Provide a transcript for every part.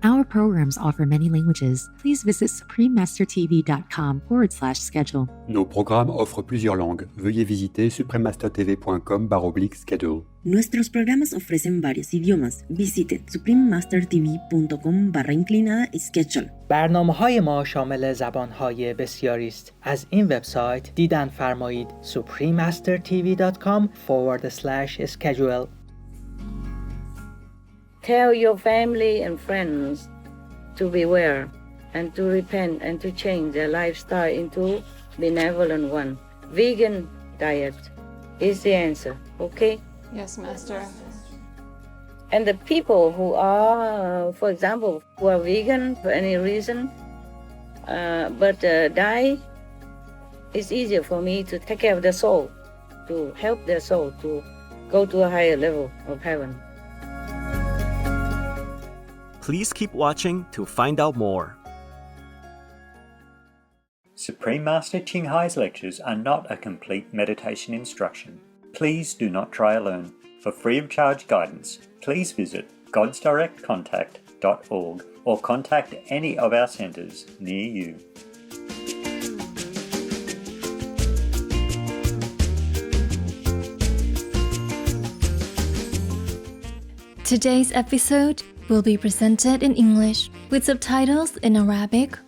Our programs offer many languages. Please visit suprememastertv.com/schedule. Nos programmes offrent plusieurs langues. Veuillez visiter suprememastertv.com/schedule. Nuestros programas ofrecen varios idiomas. Visite suprememastertv.com/schedule. برنامه‌های ما شامل زبان‌های بسیاری است. از این وبسایت دیدن فرمایید suprememastertv.com/schedule. Tell your family and friends to beware and to repent and to change their lifestyle into benevolent one. Vegan diet is the answer, okay? Yes, Master. And the people who are, for example, who are vegan for any reason, but die, it's easier for me to take care of their soul, to help their soul to go to a higher level of heaven. Please keep watching to find out more. Supreme Master Ching Hai's lectures are not a complete meditation instruction. Please do not try alone. For free of charge guidance, please visit godsdirectcontact.org or contact any of our centres near you. Today's episode will be presented in English with subtitles in Arabic,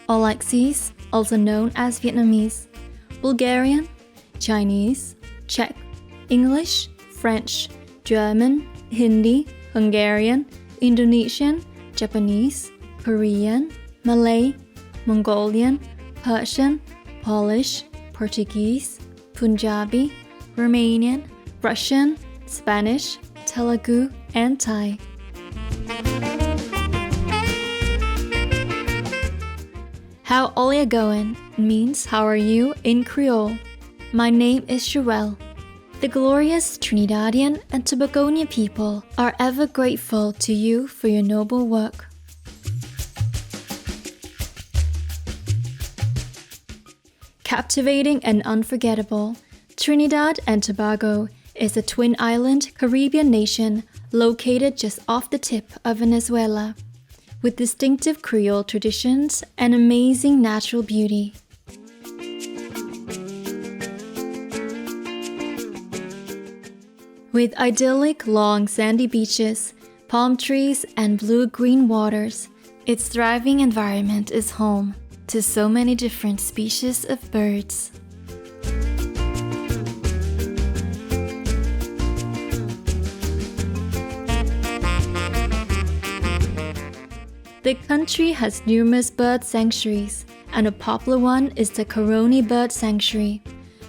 Alexis, also known as Vietnamese, Bulgarian, Chinese, Czech, English, French, German, Hindi, Hungarian, Indonesian, Japanese, Korean, Malay, Mongolian, Persian, Polish, Portuguese, Punjabi, Romanian, Russian, Spanish, Telugu, and Thai. How are you going means how are you in Creole. My name is Sherelle. The glorious Trinidadian and Tobagonian people are ever grateful to you for your noble work. Captivating and unforgettable, Trinidad and Tobago is a twin island Caribbean nation located just off the tip of Venezuela, with distinctive Creole traditions and amazing natural beauty. With idyllic long sandy beaches, palm trees, and blue-green waters, its thriving environment is home to so many different species of birds. The country has numerous bird sanctuaries, and a popular one is the Caroni Bird Sanctuary,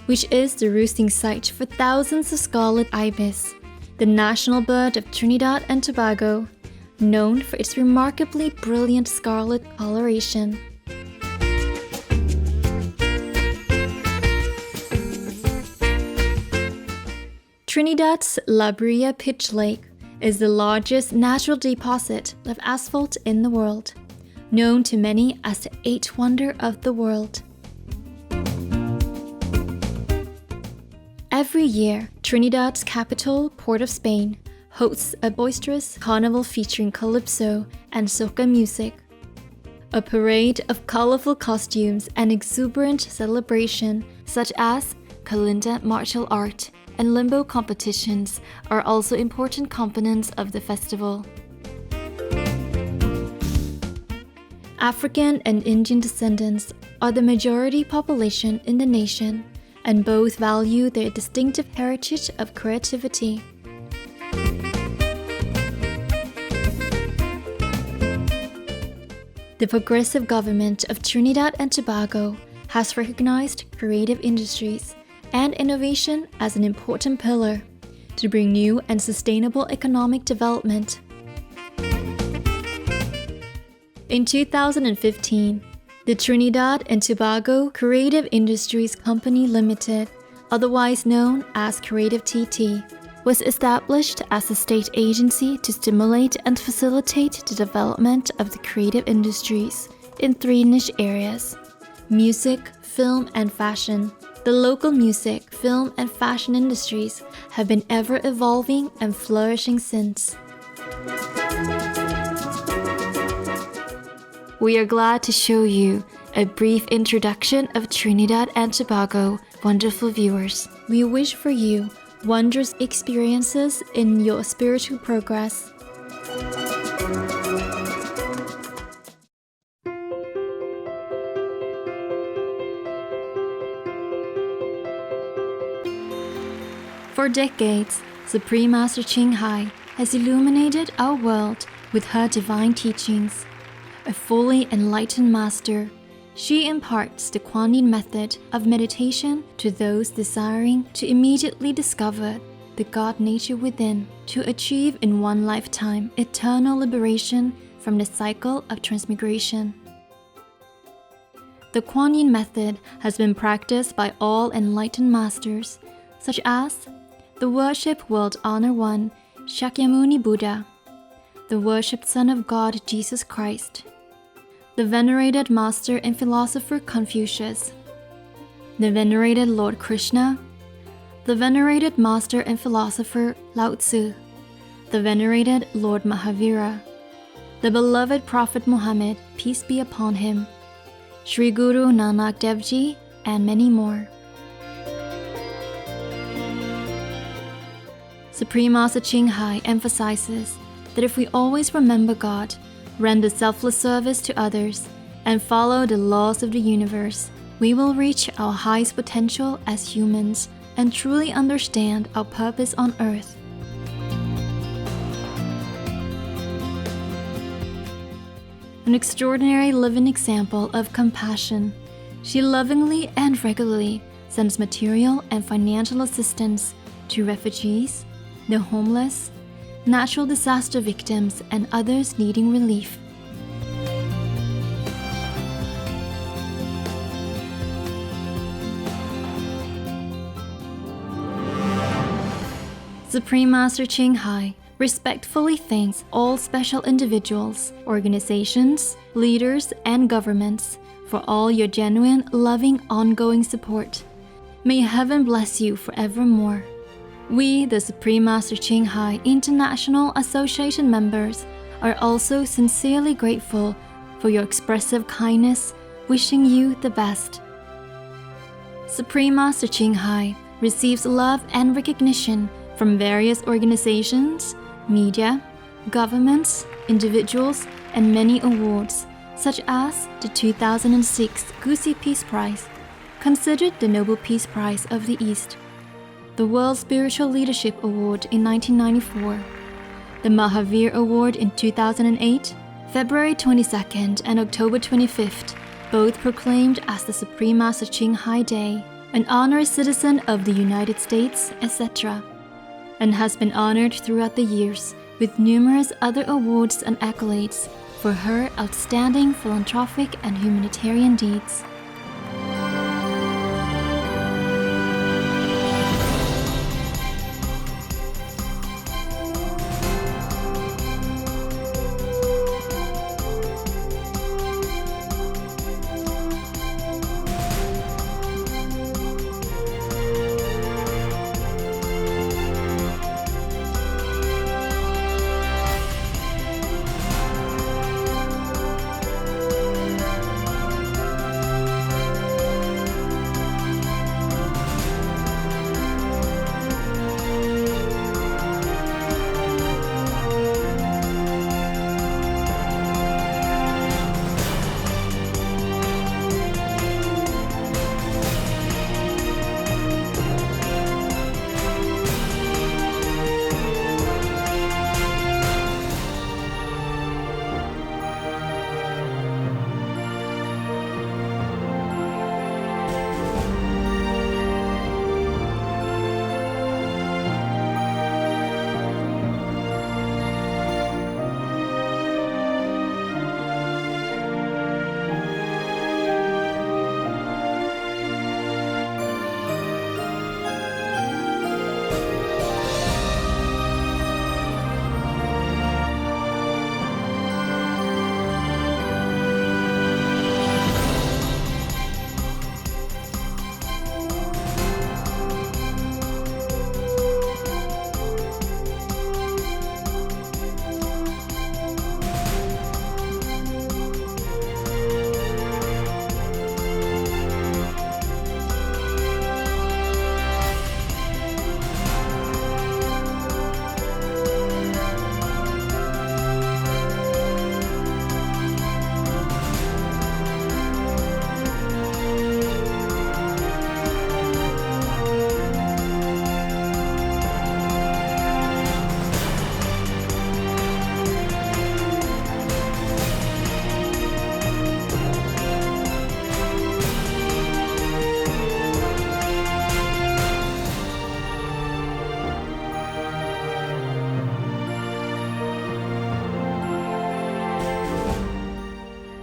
which is the roosting site for thousands of scarlet ibis, the national bird of Trinidad and Tobago, known for its remarkably brilliant scarlet coloration. Trinidad's La Brea Pitch Lake is the largest natural deposit of asphalt in the world, known to many as the eighth wonder of the world. Every year, Trinidad's capital, Port of Spain, hosts a boisterous carnival featuring calypso and soca music. A parade of colorful costumes and exuberant celebration such as Kalinda martial art and limbo competitions are also important components of the festival. African and Indian descendants are the majority population in the nation, and both value their distinctive heritage of creativity. The progressive government of Trinidad and Tobago has recognized creative industries and innovation as an important pillar to bring new and sustainable economic development. In 2015, the Trinidad and Tobago Creative Industries Company Limited, otherwise known as Creative TT, was established as a state agency to stimulate and facilitate the development of the creative industries in three niche areas: music, film, and fashion. The local music, film, and fashion industries have been ever evolving and flourishing since. we are glad to show you a brief introduction of Trinidad and Tobago, wonderful viewers. We wish for you wondrous experiences in your spiritual progress. For decades, Supreme Master Ching Hai has illuminated our world with her divine teachings. A fully enlightened master, she imparts the Kuan Yin method of meditation to those desiring to immediately discover the God nature within, to achieve in one lifetime eternal liberation from the cycle of transmigration. The Kuan Yin method has been practiced by all enlightened masters, such as the worshipped World Honor One, Shakyamuni Buddha, the worshipped Son of God Jesus Christ, the venerated Master and Philosopher Confucius, the venerated Lord Krishna, the venerated Master and Philosopher Lao Tzu, the venerated Lord Mahavira, the beloved Prophet Muhammad, peace be upon him, Sri Guru Nanak Dev Ji, and many more. Supreme Master Ching Hai emphasizes that if we always remember God, render selfless service to others, and follow the laws of the universe, we will reach our highest potential as humans and truly understand our purpose on earth. An extraordinary living example of compassion, she lovingly and regularly sends material and financial assistance to refugees, the homeless, natural disaster victims, and others needing relief. Supreme Master Ching Hai respectfully thanks all special individuals, organizations, leaders, and governments for all your genuine, loving, ongoing support. May heaven bless you forevermore. We, the Supreme Master Ching Hai International Association members, are also sincerely grateful for your expressive kindness, wishing you the best. Supreme Master Ching Hai receives love and recognition from various organizations, media, governments, individuals, and many awards, such as the 2006 Gusi Peace Prize, considered the Nobel Peace Prize of the East, the World Spiritual Leadership Award in 1994, the Mahavir Award in 2008, February 22nd and October 25th, both proclaimed as the Supreme Master Ching Hai Day, an honored citizen of the United States, etc., and has been honored throughout the years with numerous other awards and accolades for her outstanding philanthropic and humanitarian deeds.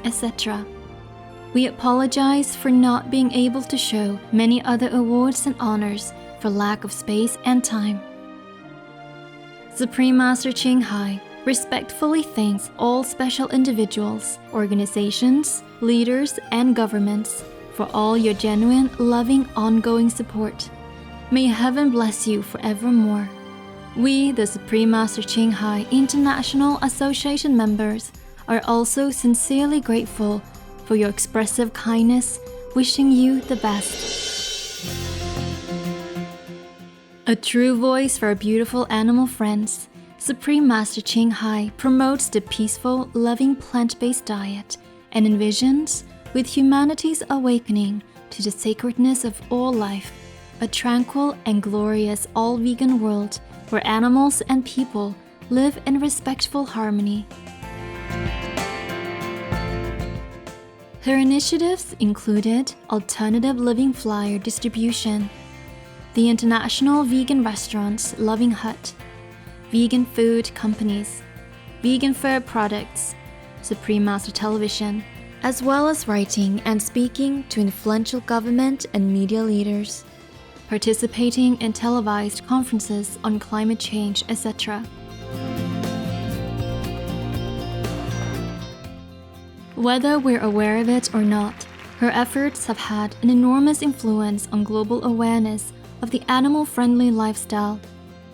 etc. We apologize for not being able to show many other awards and honors for lack of space and time. Supreme Master Ching Hai respectfully thanks all special individuals, organizations, leaders, and governments for all your genuine, loving, ongoing support. May heaven bless you forevermore. We, the Supreme Master Ching Hai International Association members, are also sincerely grateful for your expressive kindness, wishing you the best. A true voice for our beautiful animal friends, Supreme Master Ching Hai promotes the peaceful, loving plant-based diet and envisions, with humanity's awakening to the sacredness of all life, a tranquil and glorious all-vegan world where animals and people live in respectful harmony. Her initiatives included alternative living flyer distribution, the international vegan restaurants Loving Hut, vegan food companies, vegan fur products, Supreme Master Television, as well as writing and speaking to influential government and media leaders, participating in televised conferences on climate change, etc. Whether we're aware of it or not, her efforts have had an enormous influence on global awareness of the animal-friendly lifestyle,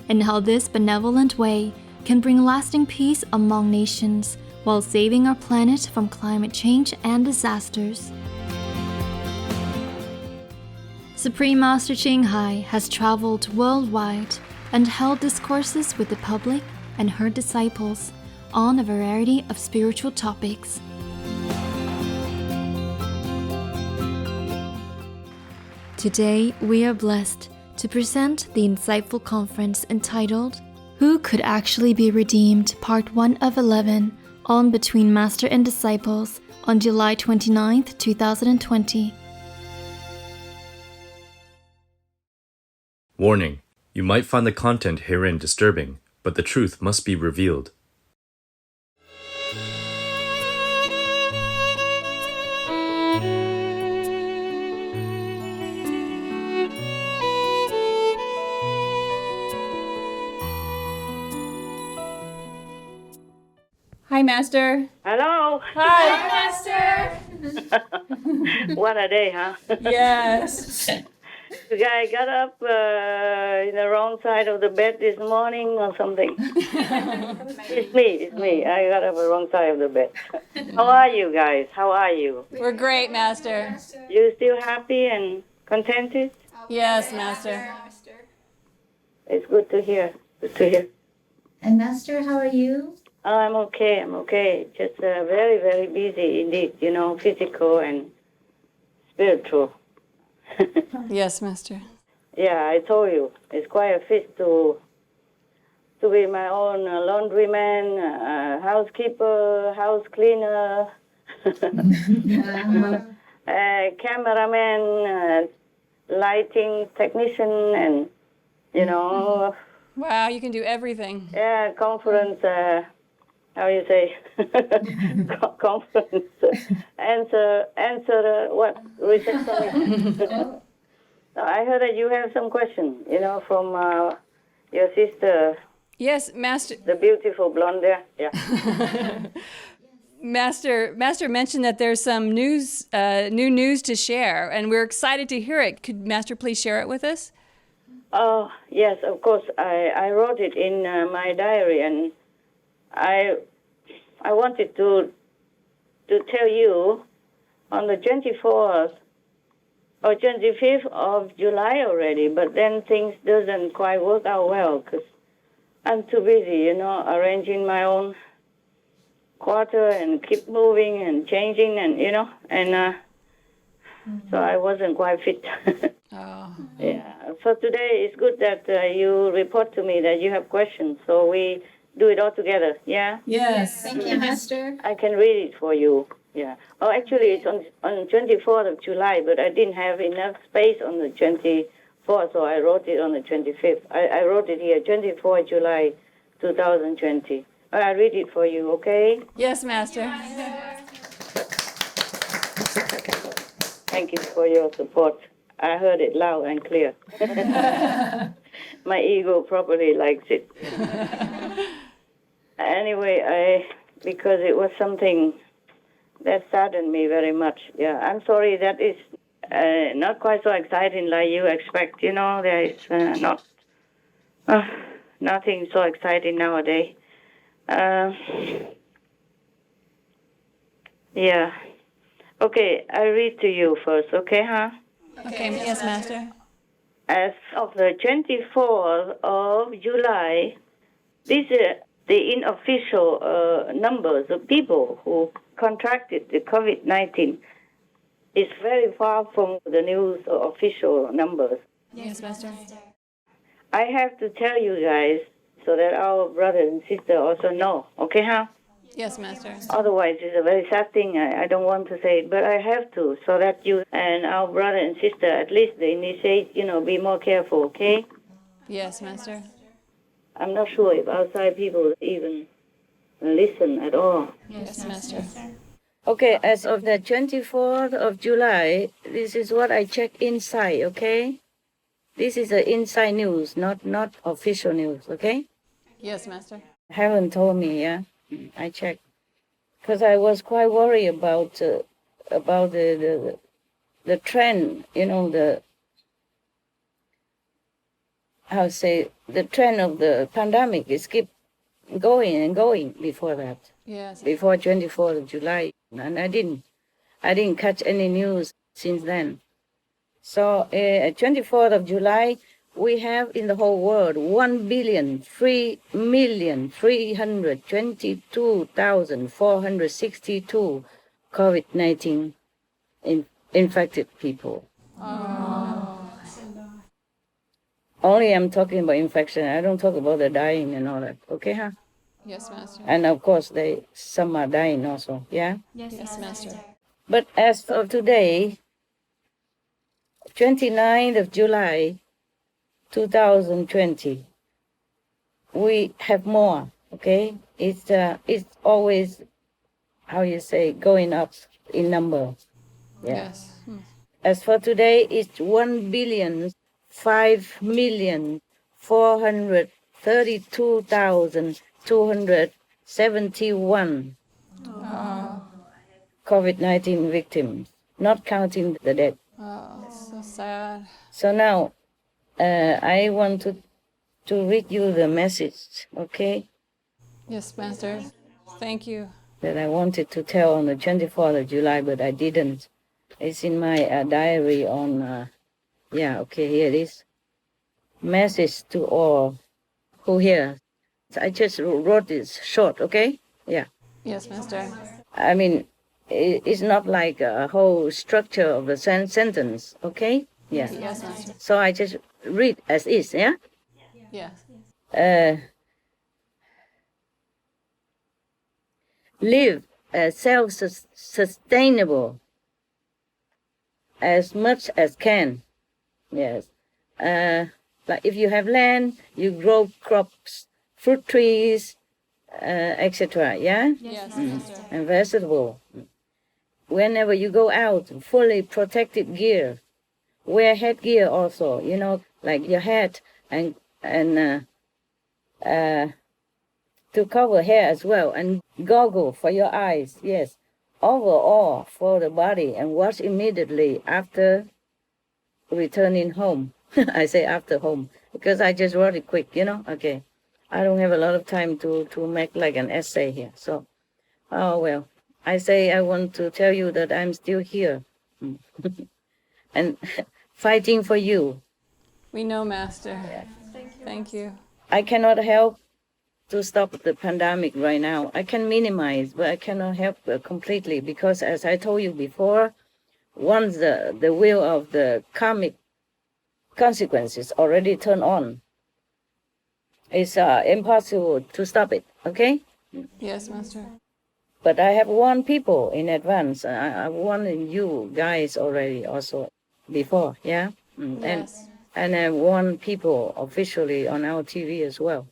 and how this benevolent way can bring lasting peace among nations while saving our planet from climate change and disasters. Supreme Master Ching Hai has traveled worldwide and held discourses with the public and her disciples on a variety of spiritual topics. Today, we are blessed to present the insightful conference entitled Who Could Actually Be Redeemed, Part 1 of 11, on Between Master and Disciples on July 29, 2020. Warning: you might find the content herein disturbing, but the truth must be revealed. Hi, Master. Hello. Hi, Master. What a day, huh? Yes. The guy got up in the wrong side of the bed this morning or something. It's me. I got up the wrong side of the bed. How are you guys? How are you? We're great, Master. You still happy and contented? Yes, Master. It's good to hear. Good to hear. And Master, how are you? I'm okay. Just very, very busy indeed, physical and spiritual. Yes, Master. Yeah, I told you. It's quite a feat to be my own laundryman, housekeeper, house cleaner, cameraman, lighting technician, and, Wow, you can do everything. Yeah, conference, how you say, conference, answer, what, receptionist. I heard that you have some questions, from your sister. Yes, Master. The beautiful blonde there, yeah. Master mentioned that there's some news, new news to share, and we're excited to hear it. Could Master please share it with us? Oh, yes, of course. I wrote it in my diary, and I wanted to tell you on the 24th or 25th of July already, but then things doesn't quite work out well because I'm too busy, arranging my own quarter and keep moving and changing and, so I wasn't quite fit. Oh. Yeah. So today it's good that you report to me that you have questions, so we do it all together. Yeah. Yes. Thank you, Master. I can read it for you. Yeah. Oh, actually, it's on 24th of July, but I didn't have enough space on the 24th, so I wrote it on the 25th. I wrote it here, 24th July, 2020. I read it for you, okay? Yes, Master. Thank you for your support. I heard it loud and clear. My ego probably likes it. Anyway, because it was something that saddened me very much. Yeah, I'm sorry that is not quite so exciting like you expect. There is nothing so exciting nowadays. Yeah. Okay, I read to you first, okay, huh? Okay, yes, Master. As of the 24th of July, these are the unofficial numbers of people who contracted the COVID-19. It's very far from the news or official numbers. Yes, Master. I have to tell you guys so that our brothers and sisters also know, okay, huh? Yes, Master. Otherwise, it's a very sad thing. I don't want to say it, but I have to, so that you and our brother and sister, at least the initiate, be more careful, okay? Yes, Master. I'm not sure if outside people even listen at all. Yes, Master. Okay, as of the 24th of July, this is what I check inside, okay? This is the inside news, not official news, okay? Yes, Master. Haven't told me, yeah? I checked. Because I was quite worried about the trend, the trend of the pandemic is keep going and going before that. Yes. Before 24th of July. And I didn't catch any news since then. So 24th of July, we have in the whole world 1,3,322,462 COVID-19 infected people. Oh. Only I'm talking about infection. I don't talk about the dying and all that. Okay, huh? Yes, Master. And of course, some are dying also. Yeah. Yes, Master. But as of today, 29th of July, 2020, we have more. Okay, it's always, how you say, going up in number. Yeah. Yes. As for today, it's 1,005,432,271 COVID-19 victims, not counting the dead. Oh, so sad. So now, I want to read you the message, okay? Yes, Master. Thank you. That I wanted to tell on the 24th of July, but I didn't. It's in my diary on, okay, here it is. Message to all who hear. I just wrote this short, okay? Yeah. Yes, Master. I mean, it's not like a whole structure of a sentence, okay? Yeah. Yes, Master. So I just read as is, yeah? Yes. Live self-sustainable as much as can. Yes. Like if you have land, you grow crops, fruit trees, etc. Yeah? Yes, Master. And vegetable. Whenever you go out, fully protective gear. Wear headgear also, like your hat and to cover hair as well, and goggle for your eyes, yes. Overall for the body, and wash immediately after returning home. I say after home, because I just wrote it quick, okay. I don't have a lot of time to make like an essay here, so, oh well. I say I want to tell you that I'm still here. And fighting for you. We know, Master. Thank you. I cannot help to stop the pandemic right now. I can minimize, but I cannot help completely, because as I told you before, once the wheel of the karmic consequences already turn on, it's impossible to stop it, okay? Yes, Master. But I have warned people in advance. I warned you guys already also before, yeah? Yes. And I warned people officially on our TV as well.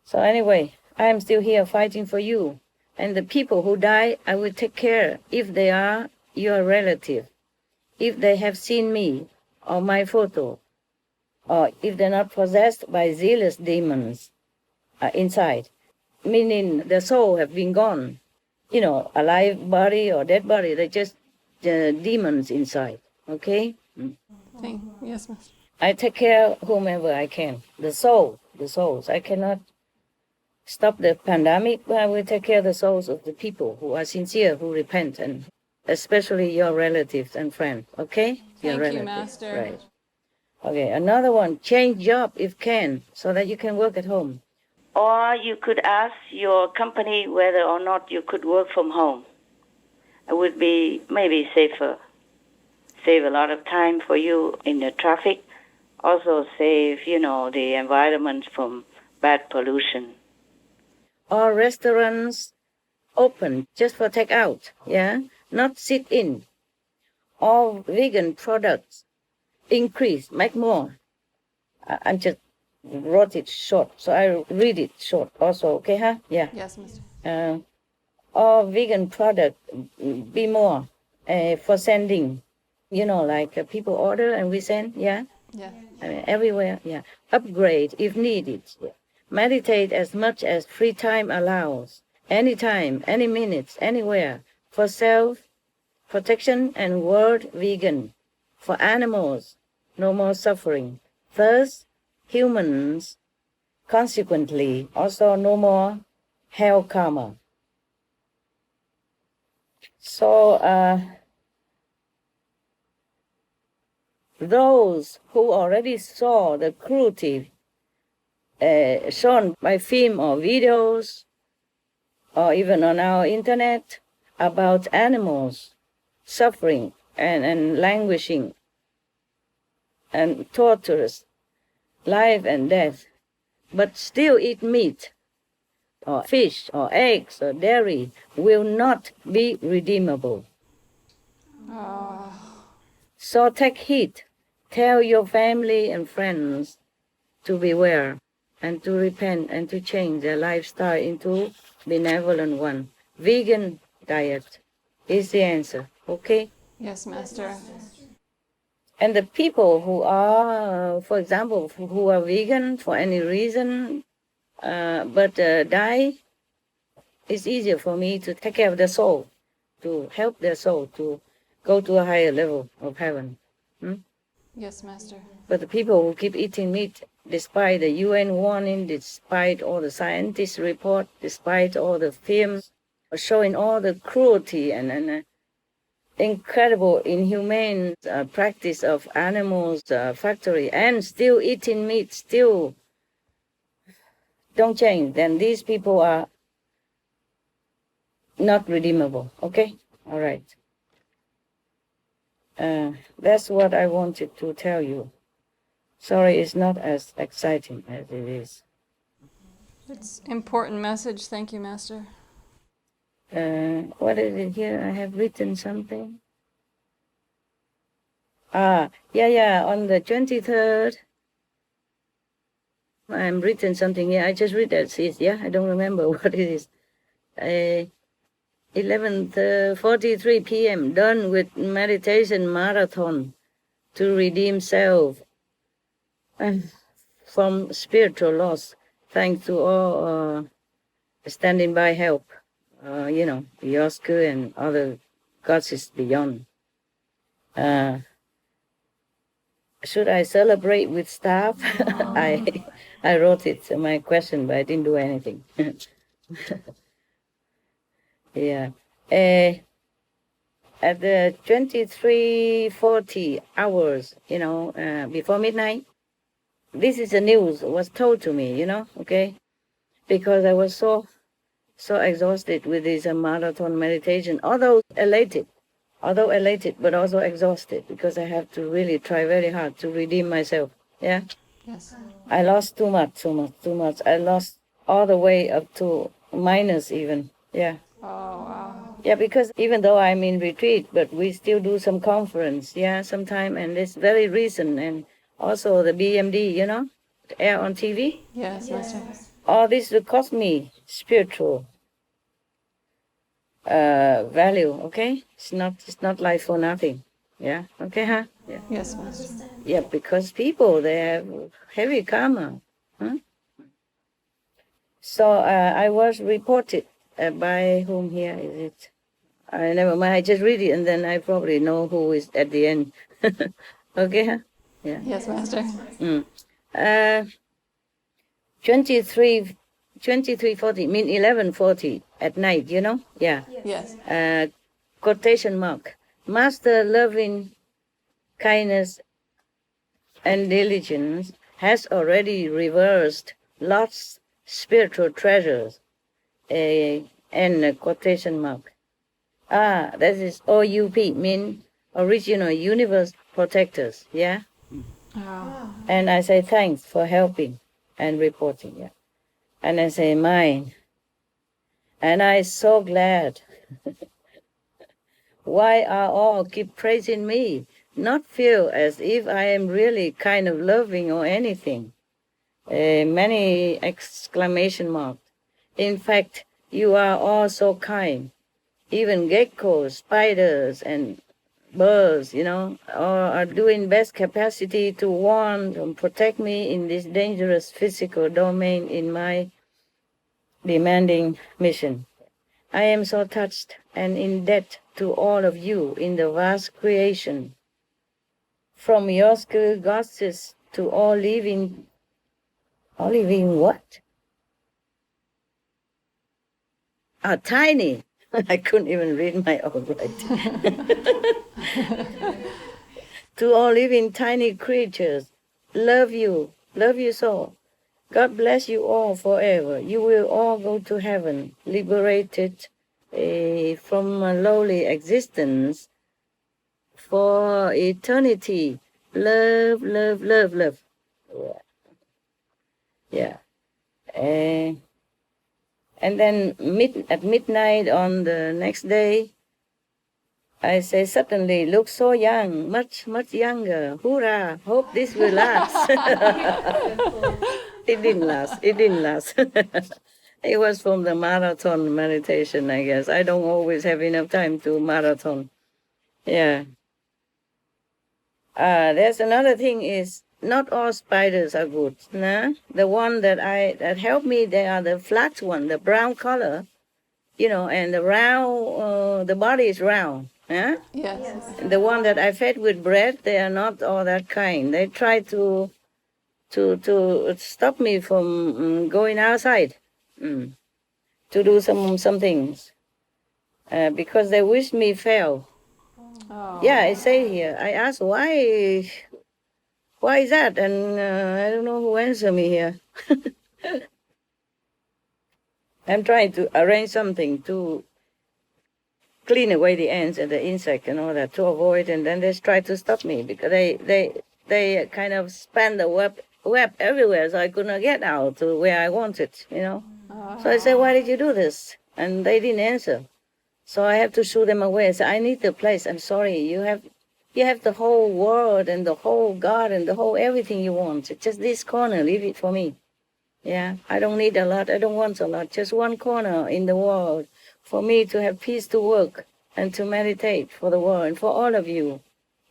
So anyway, I am still here fighting for you. And the people who die, I will take care if they are your relative. if they have seen me or my photo, or if they're not possessed by zealous demons inside, meaning the soul have been gone, a live body or dead body, they're just demons inside, okay? Yes, Master. I take care whomever I can, the souls. I cannot stop the pandemic, but I will take care of the souls of the people who are sincere, who repent, and especially your relatives and friends, okay? Thank you, Master. Right. Okay, another one, change job if can, so that you can work at home. Or you could ask your company whether or not you could work from home. It would be maybe safer. Save a lot of time for you in the traffic. Also save, the environment from bad pollution. Or restaurants open just for takeout, not sit in. All vegan products increase, make more. I just wrote it short, so I read it short also, okay, huh? Yeah. Yes, Master. All vegan product be more for sending, like people order and we send, yeah? Yeah. Everywhere, yeah. Upgrade if needed. Yeah. Meditate as much as free time allows. Anytime, any minutes, anywhere. For self-protection and world vegan. For animals, no more suffering. Thus, humans, consequently, also no more hell karma. So, those who already saw the cruelty shown by film or videos, or even on our internet, about animals suffering and languishing and torturous, life and death, but still eat meat or fish or eggs or dairy, will not be redeemable. So take heed. Tell your family and friends to beware and to repent and to change their lifestyle into benevolent one. Vegan diet is the answer, okay? Yes, Master. And the people who are, for example, who are vegan for any reason, but die, it's easier for me to take care of their soul, to help their soul to go to a higher level of heaven. Yes, Master. But the people who keep eating meat, despite the UN warning, despite all the scientists' report, despite all the films showing all the cruelty and incredible inhumane practice of animals factory, and still eating meat, still don't change, then these people are not redeemable, okay? All right. That's what I wanted to tell you. Sorry, it's not as exciting as it is. It's important message. Thank you, Master. What is it here? I have written something. Yeah, on the 23rd, I'm written something here. I just read that. Yeah, I don't remember what it is. 11:43 p.m. Done with meditation marathon to redeem self from spiritual loss. Thanks to all standing by help. Yosker and other gods beyond. Should I celebrate with staff? I wrote it my question, but I didn't do anything. Yeah. At the 23:40 hours, before midnight, this is the news was told to me, okay? Because I was so exhausted with this marathon meditation, although elated, but also exhausted, because I have to really try very hard to redeem myself, yeah? Yes. I lost too much. I lost all the way up to minus even, yeah. Oh, wow. Yeah, because even though I'm in retreat, but we still do some conference, yeah, sometime, and it's very recent, and also the BMD, air on TV. Yes, Master. All this will cost me spiritual value, okay? It's not life for nothing. Yeah, okay, huh? Yeah. Yes, Master. Yeah, because people, they have heavy karma. Huh? So I was reported by whom here is it? Never mind, I just read it and then I probably know who is at the end. Okay, huh? Yeah. Yes, Master. Mm. 23:40, mean 11:40 at night, you know? Yeah. Yes. Quotation mark. Master loving kindness and diligence has already reversed lost spiritual treasures. And a quotation mark. That is OUP, mean original universe protectors, yeah? Oh. And I say thanks for helping and reporting, yeah. And I say mine. And I so glad. Why are all keep praising me? Not feel as if I am really kind of loving or anything. Many exclamation marks. In fact, you are all so kind. Even geckos, spiders, and birds, you know, are doing best capacity to warn and protect me in this dangerous physical domain in my demanding mission. I am so touched and in debt to all of you in the vast creation. From your school goddesses to all living what? Tiny. I couldn't even read my own writing. To all living tiny creatures, love you so. God bless you all forever. You will all go to heaven, liberated from a lowly existence for eternity. Love, love, love, love. Yeah. And then at midnight on the next day, I say, suddenly, look so young, much, much younger. Hoorah, hope this will last. It didn't last. It was from the marathon meditation, I guess. I don't always have enough time to marathon. Yeah. There's another thing is, not all spiders are good. Nah? The one that helped me, they are the flat one, the brown color, you know, and the round, the body is round. Huh? Yes. The one that I fed with bread, they are not all that kind. They try to stop me from going outside to do some things because they wish me fail. Oh. Yeah, I say here. I ask why is that, and I don't know who answer me here. I'm trying to arrange something to clean away the ants and the insect and all that to avoid, and then they try to stop me because they kind of span the web everywhere, so I could not get out to where I wanted, you know. So I said, why did you do this? And they didn't answer. So I have to shoo them away. I said, I need the place. I'm sorry. You have the whole world and the whole garden, the whole everything you want. Just this corner, leave it for me. Yeah, I don't need a lot. I don't want a lot. Just one corner in the world for me to have peace to work and to meditate for the world and for all of you.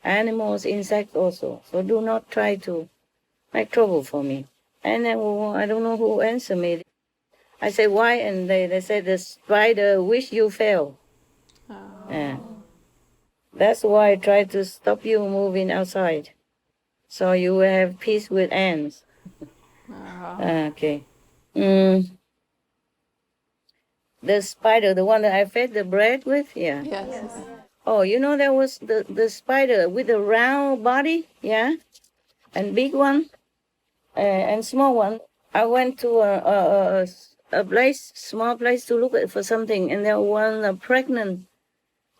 Animals, insects also. So do not try to make trouble for me. And then I don't know who answered me. I say, why? And they said, the spider wish you fail. Oh. Yeah. That's why I try to stop you moving outside. So you will have peace with ants. Okay. The spider, the one that I fed the bread with? Yeah. Yes. Oh, you know there was the spider with a round body? Yeah. And big one and small one. I went to a small place to look for something, and there was one pregnant.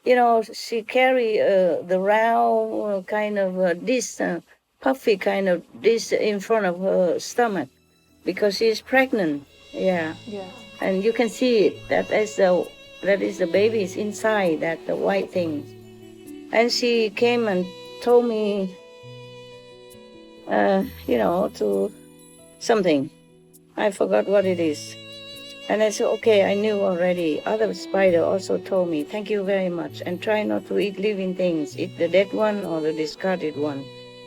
You know, she carried the round kind of dish, puffy kind of dish in front of her stomach because she's pregnant. Yeah. Yes. And you can see it. That is the baby's inside, the white thing. And she came and told me, to something. I forgot what it is. And I said, okay, I knew already. Other spider also told me, thank you very much. And try not to eat living things. Eat the dead one or the discarded one.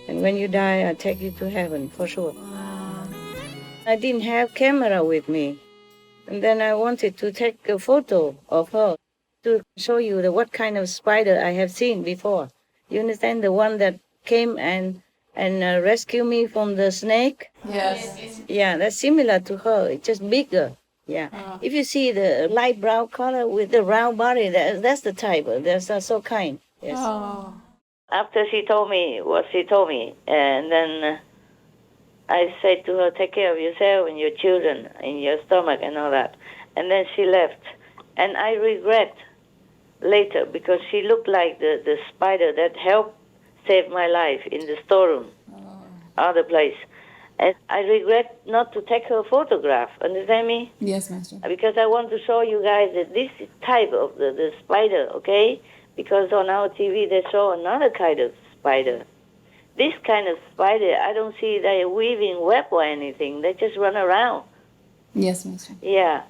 And when you die, I'll take you to heaven, for sure. I didn't have camera with me. And then I wanted to take a photo of her to show you what kind of spider I have seen before. You understand? The one that came and rescued me from the snake? Yes. Yeah, that's similar to her. It's just bigger. Yeah. If you see the light brown color with the round body, that's the type. That's so kind. Yes. Oh. After she told me what she told me, and then I said to her, take care of yourself and your children and your stomach and all that. And then she left. And I regret later because she looked like the spider that helped save my life in the storeroom, other place. And I regret not to take her photograph. Understand me? Yes, Master. Because I want to show you guys that this is type of the spider, okay? Because on our TV they show another kind of spider. This kind of spider, I don't see they weaving web or anything. They just run around. Yes, Master. Yeah,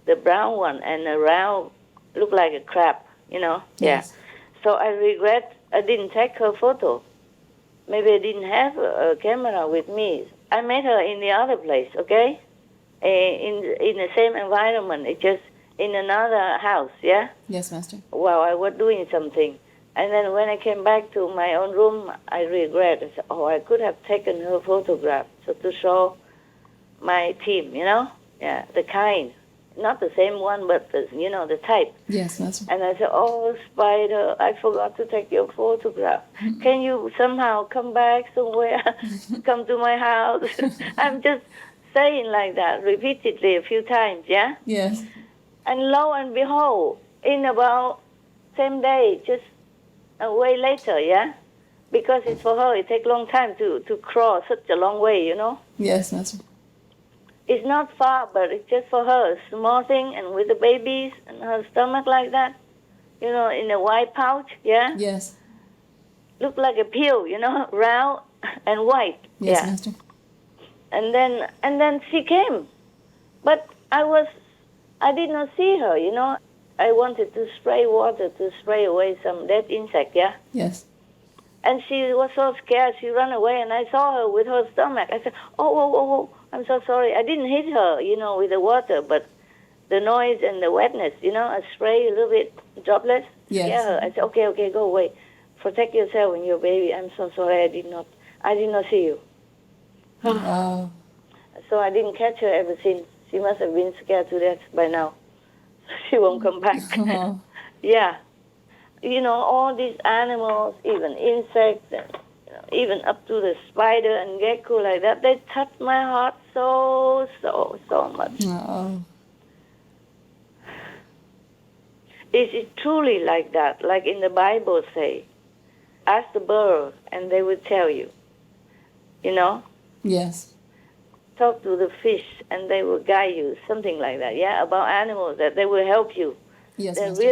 the brown one and the round look like a crab, you know? Yes. Yeah. So I regret I didn't take her photo. Maybe I didn't have a camera with me. I met her in the other place, okay? In the same environment. It's just in another house, yeah? Yes, Master. While I was doing something. And then when I came back to my own room, I regret. I said, oh, I could have taken her photograph so to show my team, you know? Yeah, the kind. Not the same one, but, the type. Yes, Master. And I said, oh, Spider, I forgot to take your photograph. Can you somehow come back somewhere, come to my house? I'm just saying like that repeatedly a few times, yeah? Yes. And lo and behold, in about same day, just a way later, yeah? Because it's for her, it takes a long time to cross such a long way, you know? Yes, Master. It's not far, but it's just for her, a small thing, and with the babies and her stomach like that, in a white pouch, yeah? Yes. Look like a pill, round and white. Yes, yeah. Master. And then she came, but I did not see her, I wanted to spray water to spray away some dead insect, yeah? Yes. And she was so scared, she ran away, and I saw her with her stomach. I said, oh, I'm so sorry. I didn't hit her, with the water, but the noise and the wetness, I spray a little bit droplets. Yes. Scare her. I said, okay, go away. Protect yourself and your baby. I'm so sorry, I did not see you. Wow. So I didn't catch her ever since. She must have been scared to death by now. She won't come back. Oh. Yeah. All these animals, even insects, and, even up to the spider and gecko like that, they touch my heart so much. Oh. Is it truly like that? Like in the Bible say, ask the birds and they will tell you. Yes. Talk to the fish and they will guide you, something like that. Yeah, about animals that they will help you. Yes, They're Master.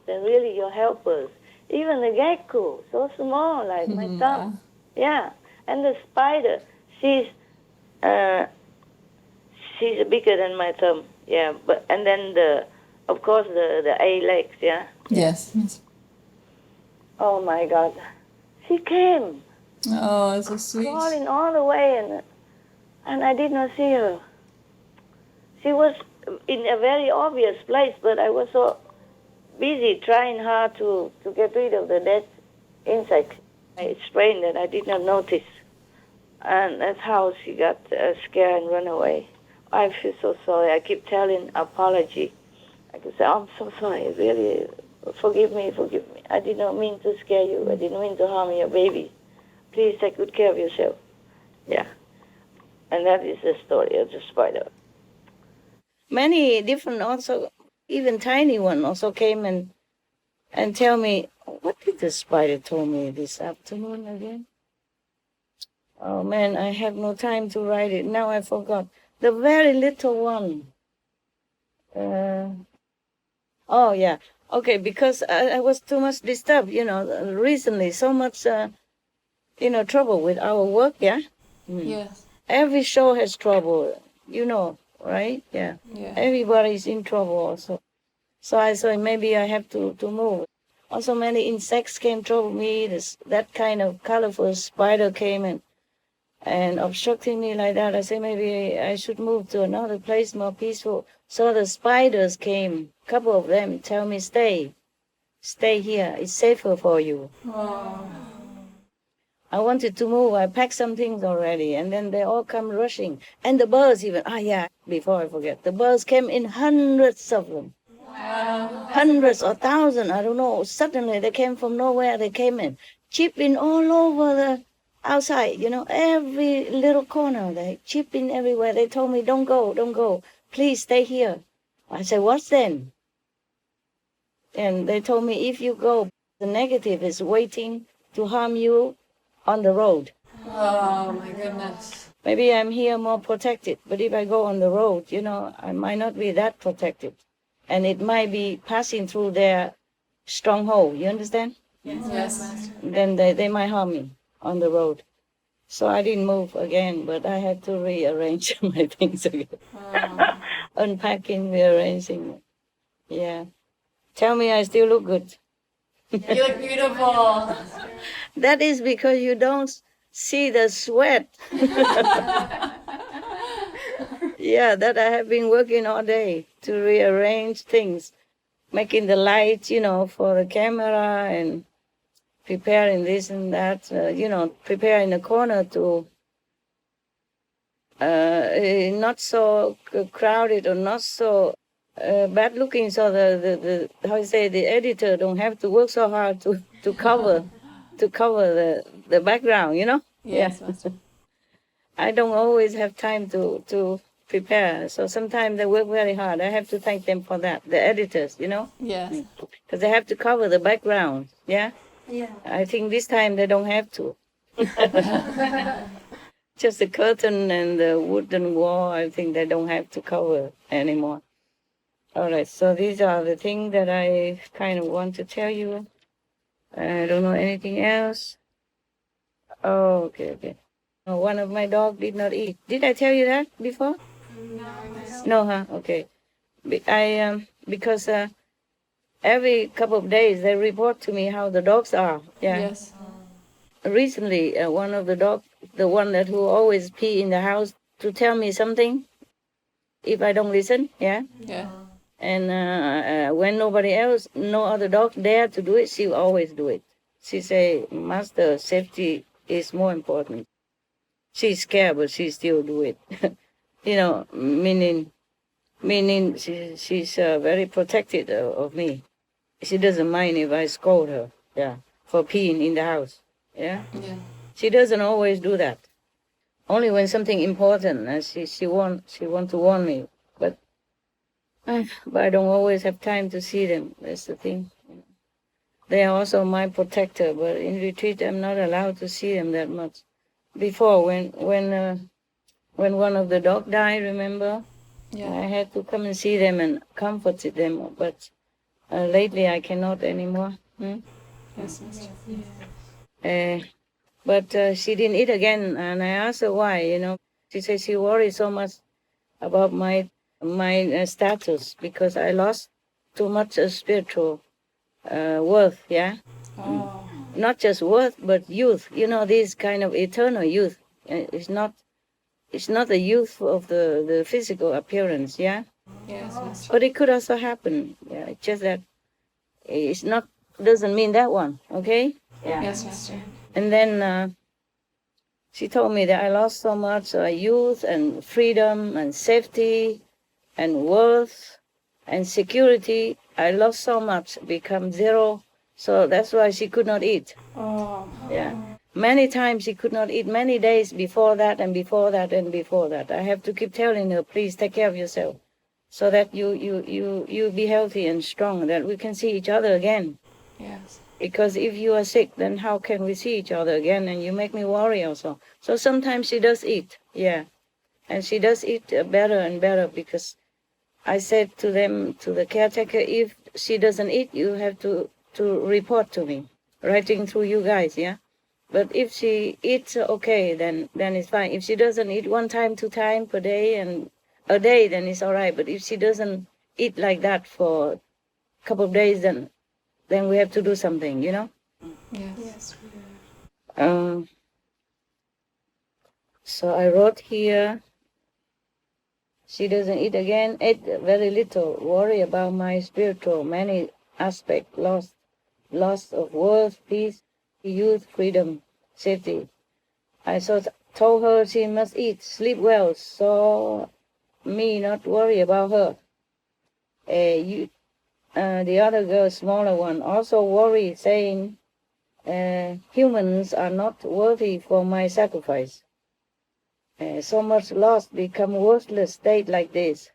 really your helpers. Even the gecko, so small, like my thumb. Yeah, and the spider, she's bigger than my thumb. Yeah, and then of course the 8 legs. Yeah. Yes. Yes. Oh my God, she came. Oh, it's so sweet. Crawling all the way, and I did not see her. She was in a very obvious place, but I was so busy trying hard to get rid of the dead insects. I sprained that I did not notice. And that's how she got scared and run away. I feel so sorry. I keep telling apology. I could say, I'm so sorry. Really, forgive me. I did not mean to scare you. I didn't mean to harm your baby. Please take good care of yourself. Yeah. And that is the story of the spider. Many different also, even tiny one also came and tell me, what did the spider told me this afternoon again? Oh man, I have no time to write it. Now I forgot. The very little one. Oh yeah. Okay, because I was too much disturbed, recently. So much, trouble with our work, yeah? Yes. Every show has trouble, right? Yeah. Yeah. Everybody's in trouble also. So I said maybe I have to move. Also many insects came trouble me. That kind of colorful spider came and obstructing me like that. I said maybe I should move to another place more peaceful. So the spiders came, a couple of them tell me stay here. It's safer for you. Wow. I wanted to move. I packed some things already, and then they all come rushing. And the birds even. Before I forget, the birds came in hundreds of them. Wow. Hundreds or thousands, I don't know. Suddenly they came from nowhere. They came in, chipping all over the outside. Every little corner. They chipping everywhere. They told me, don't go. Please stay here. I said, what's then? And they told me, if you go, the negative is waiting to harm you on the road. Oh my goodness. Maybe I'm here more protected, but if I go on the road, I might not be that protected. And it might be passing through their stronghold, you understand? Yes, Master. Then they might harm me on the road. So I didn't move again, but I had to rearrange my things again. Oh. Unpacking, rearranging. Yeah. Tell me I still look good. You look beautiful. That is because you don't see the sweat. Yeah, that I have been working all day to rearrange things, making the light, for the camera and preparing this and that, preparing the corner to not so crowded or not so bad looking, so the how you say, the editor don't have to work so hard to cover the background, Yes, Master. I don't always have time to prepare, so sometimes they work very hard. I have to thank them for that, the editors, Yes. because they have to cover the background. Yeah, I think this time they don't have to. Just the curtain and the wooden wall, I think they don't have to cover anymore. All right, so these are the things that I kind of want to tell you. I don't know anything else. Oh, okay. One of my dogs did not eat. Did I tell you that before? No, huh? Okay. Because every couple of days they report to me how the dogs are. Yeah. Yes. Recently, one of the dogs, the one who always pee in the house, to tell me something if I don't listen. Yeah. Yeah. And when no other dog dare to do it, she always do it. She say, Master, safety is more important. She's scared, but she still do it. Meaning she's very protected of me. She doesn't mind if I scold her, for peeing in the house. Yeah. She doesn't always do that. Only when something important, and she want to warn me. But I don't always have time to see them. That's the thing. They are also my protector, but in retreat I'm not allowed to see them that much. Before, when one of the dogs died, remember? Yeah. I had to come and see them and comfort them, but lately I cannot anymore. Yes, Master. But she didn't eat again, and I asked her why. She said she worried so much about my status because I lost too much spiritual worth. Yeah. Oh. Not just worth, but youth. This kind of eternal youth. It's not the youth of the physical appearance. Yeah. Yes, Master. But it could also happen. Yeah. It's just that doesn't mean that one. Okay. Yeah. Yes, Master. And then she told me that I lost so much youth and freedom and safety and worth and security. I lost so much, become zero. So that's why she could not eat. Oh. Yeah. Many times she could not eat, many days before that and before that and before that. I have to keep telling her, please take care of yourself so that you be healthy and strong, that we can see each other again. Yes. Because if you are sick, then how can we see each other again? And you make me worry also. So sometimes she does eat, yeah. And she does eat better and better because I said to them, to the caretaker, if she doesn't eat, you have to report to me, writing through you guys, yeah? But if she eats okay, then it's fine. If she doesn't eat 1 time, 2 times per day, and a day, then it's all right. But if she doesn't eat like that for a couple of days, then we have to do something, you know? Yes. So I wrote here, she doesn't eat again, ate very little, worry about my spiritual, many aspects, loss of worth, peace, youth, freedom, safety. I told her she must eat, sleep well, so me not worry about her. The other girl, smaller one, also worry, saying humans are not worthy for my sacrifice. So much lost, become worthless state like this.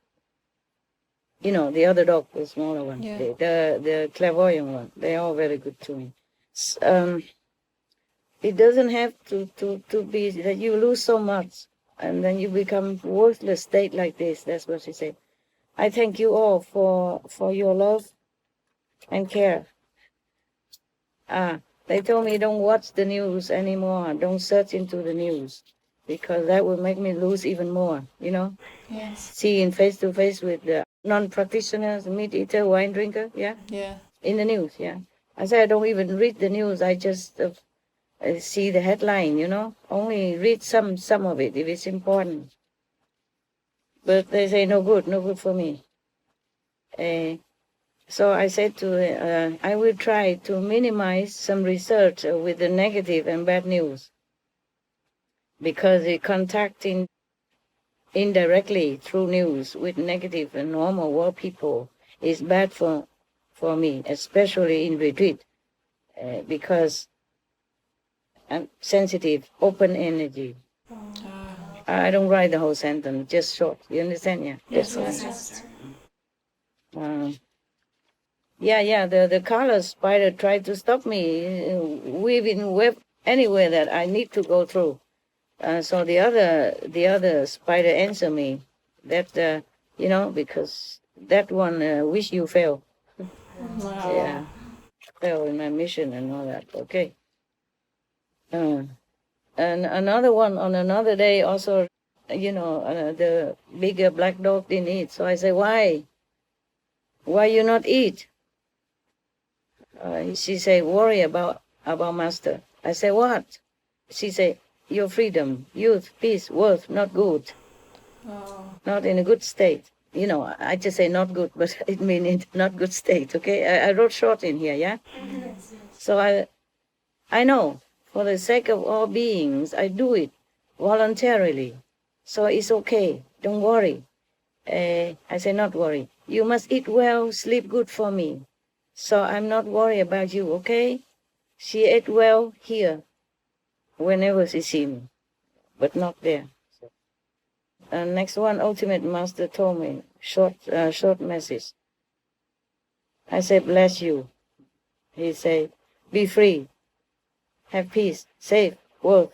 You know, the other dog, the smaller one, the clairvoyant one, they're all very good to me. It doesn't have to be that you lose so much and then you become worthless state like this. That's what she said. I thank you all for your love and care. They told me don't watch the news anymore. Don't search into the news because that will make me lose even more, you know? Yes. Seeing face to face with the non-practitioners, meat eater, wine drinker, yeah? Yeah. In the news, yeah. I said I don't even read the news. I just see the headline, you know? Only read some of it if it's important. But they say no good for me. So I said to I will try to minimize some research with the negative and bad news because the contacting indirectly through news with negative and normal world people is bad for me, especially in retreat, because I'm sensitive, open energy. I don't write the whole sentence, just short. You understand? Yeah. Yes. The color spider tried to stop me, weaving web anywhere that I need to go through. So the other spider answered me that because that one wish you fail. Wow. Yeah, fail in my mission and all that. Okay. And another one on another day also, the bigger black dog didn't eat. So I say, why you not eat? She say, worry about master. I say, what? She say, your freedom, youth, peace, worth, not good. Not in a good state. You know, I just say not good, but it means not good state, okay? I wrote short in here, yeah? So I know, for the sake of all beings, I do it voluntarily. So it's okay, don't worry. I say not worry. You must eat well, sleep good for me. So I'm not worried about you, okay? She ate well here, whenever she see me, but not there. Next one, Ultimate Master told me, short message. I say, bless you. He say, be free, have peace, safe, worth.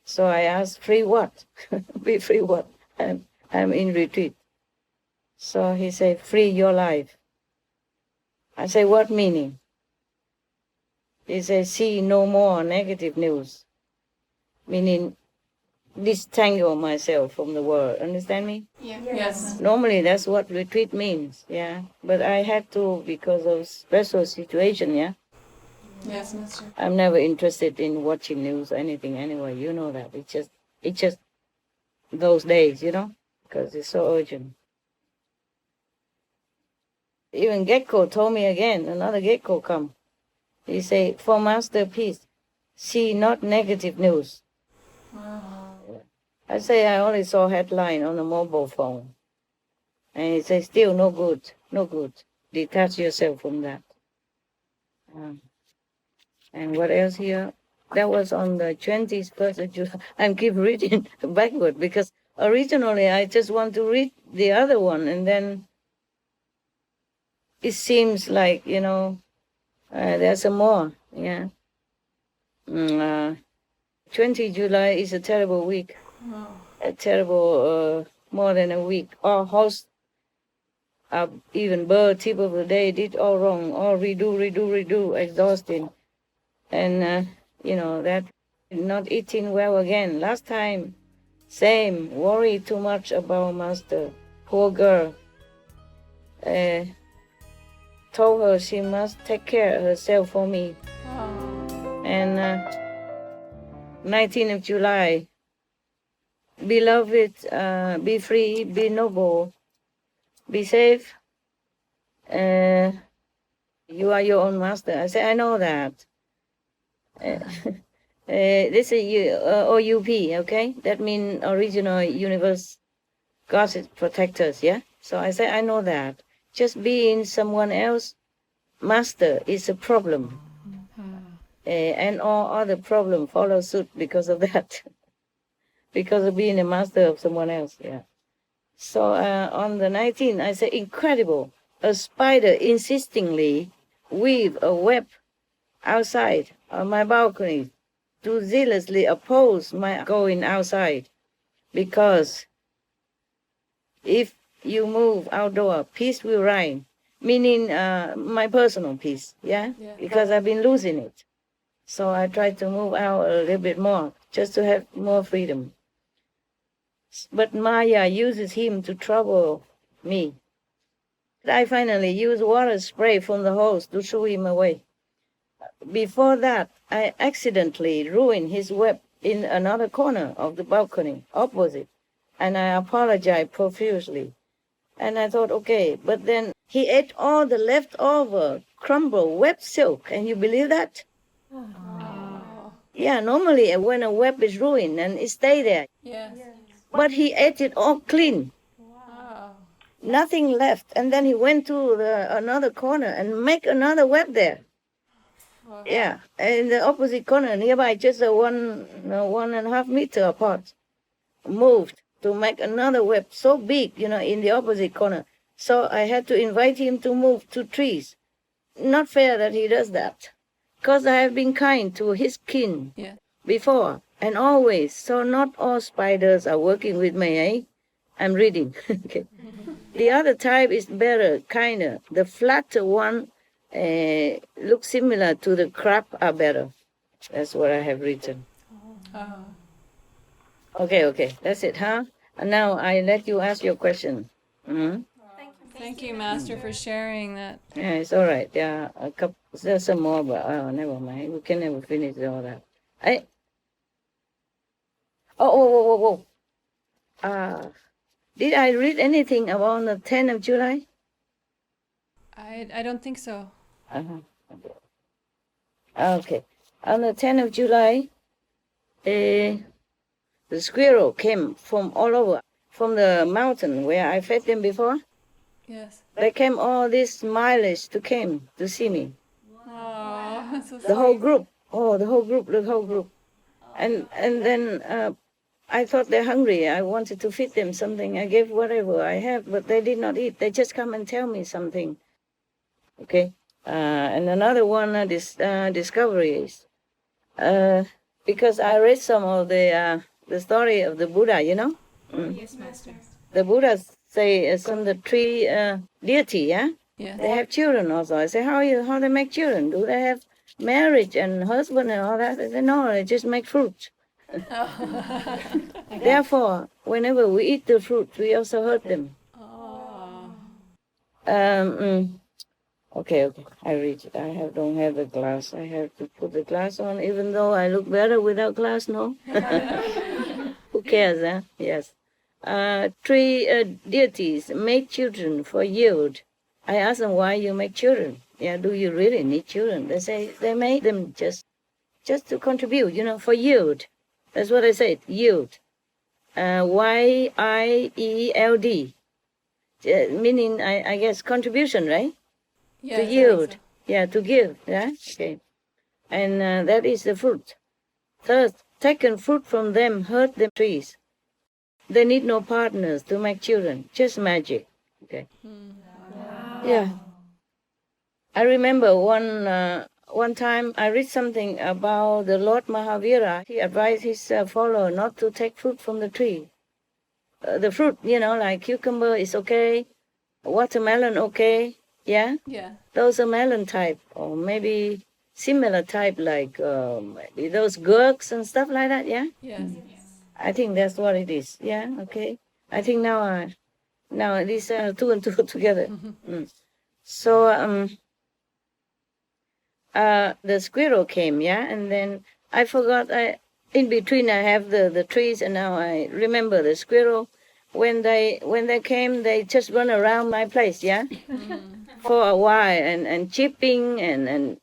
So I asked, free what? Be free what? I'm in retreat. So he said, free your life. I say, what meaning? He said, see no more negative news. Meaning, disentangle myself from the world. Understand me? Yeah. Yes. Normally, that's what retreat means, yeah. But I had to because of special situation, yeah. Yes, Master. I'm never interested in watching news or anything anyway. You know that. It's just those days, you know, because it's so urgent. Even Gecko told me again, another Gecko come. He say, for masterpiece, see not negative news. I say I only saw headline on a mobile phone. And he say, still no good. Detach yourself from that. And what else here? That was on the 21st of July. I keep reading backward because originally I just want to read the other one and then it seems like, there's some more, yeah. 20 July is a terrible week. A terrible, more than a week. All hosts, even bird, tip of the day, did all wrong, all redo, exhausting. And, that not eating well again. Last time Same, worry too much about master. Poor girl. Told her she must take care of herself for me. And 19th of July, beloved, be free, be noble, be safe. You are your own master. I say, I know that. This is OUP, okay? That means original universe, God's protectors, yeah? So I say, I know that. Just being someone else master is a problem. And all other problems follow suit because of that. Because of being a master of someone else, yeah. So on the 19th, I say, incredible. A spider insistingly weave a web outside on my balcony to zealously oppose my going outside. Because if you move outdoor, peace will reign. Meaning my personal peace, yeah? Because I've been losing it. So I try to move out a little bit more, just to have more freedom. But Maya uses him to trouble me. I finally use water spray from the hose to shoo him away. Before that, I accidentally ruined his web in another corner of the balcony, opposite, and I apologized profusely. And I thought, okay, but then he ate all the leftover crumbled web silk. Can you believe that? Yeah, normally when a web is ruined and it stays there. Yes. But he ate it all clean. Wow. Nothing left. And then he went to another corner and make another web there. Wow. Yeah, in the opposite corner, nearby, just 1.5 meter apart, moved to make another web so big, in the opposite corner. So I had to invite him to move to trees. Not fair that he does that. Because I have been kind to his kin before and always. So not all spiders are working with me, eh? I'm reading. Okay. The other type is better, kinder. The flatter one looks similar to the crab are better. That's what I have written. Okay. That's it, huh? And now I let you ask your question. Mm-hmm. Thank you, Master, for sharing that. Yeah, it's all right. Yeah, there's some more, but never mind. We can never finish all that. Whoa. Did I read anything about the 10th of July? I don't think so. Okay. On the 10th of July, the squirrel came from all over, from the mountain where I fed them before. Yes. They came all this mileage to see me. Oh, so The whole group. The whole group. And then I thought they're hungry. I wanted to feed them something. I gave whatever I have, but they did not eat. They just come and tell me something. Okay. And another one, discoveries. Because I read some of the story of the Buddha, Yes, Master. The Buddha say some of the three deity, yeah? Yeah. They have children also. I say, how they make children? Do they have marriage and husband and all that? They say, no, they just make fruit. Therefore, whenever we eat the fruit, we also hurt them. Okay, I read it. I don't have the glass. I have to put the glass on, even though I look better without glass, no? Who cares, huh? Yes. Three deities made children for yield. I asked them, why you make children? Yeah, do you really need children? They say they made them just to contribute, for yield. That's what I said, yield. Y-I-E-L-D. Meaning, I guess, contribution, right? Yes, to yield. Yeah, to give. Yeah, okay. And that is the fruit. Third, taken fruit from them hurt the trees. They need no partners to make children, just magic. Okay. Yeah. I remember one time I read something about the Lord Mahavira. He advised his follower not to take fruit from the tree. The fruit, like cucumber is okay, watermelon okay, yeah? Yeah. Those are melon type, or maybe similar type like maybe those gurks and stuff like that, yeah? Yes. I think that's what it is. Yeah, okay. I think now it is 2 and 2 together. So the squirrel came, yeah, and then I forgot. In between I have the trees, and now I remember the squirrel. When they came, they just run around my place, yeah, for a while, and chipping and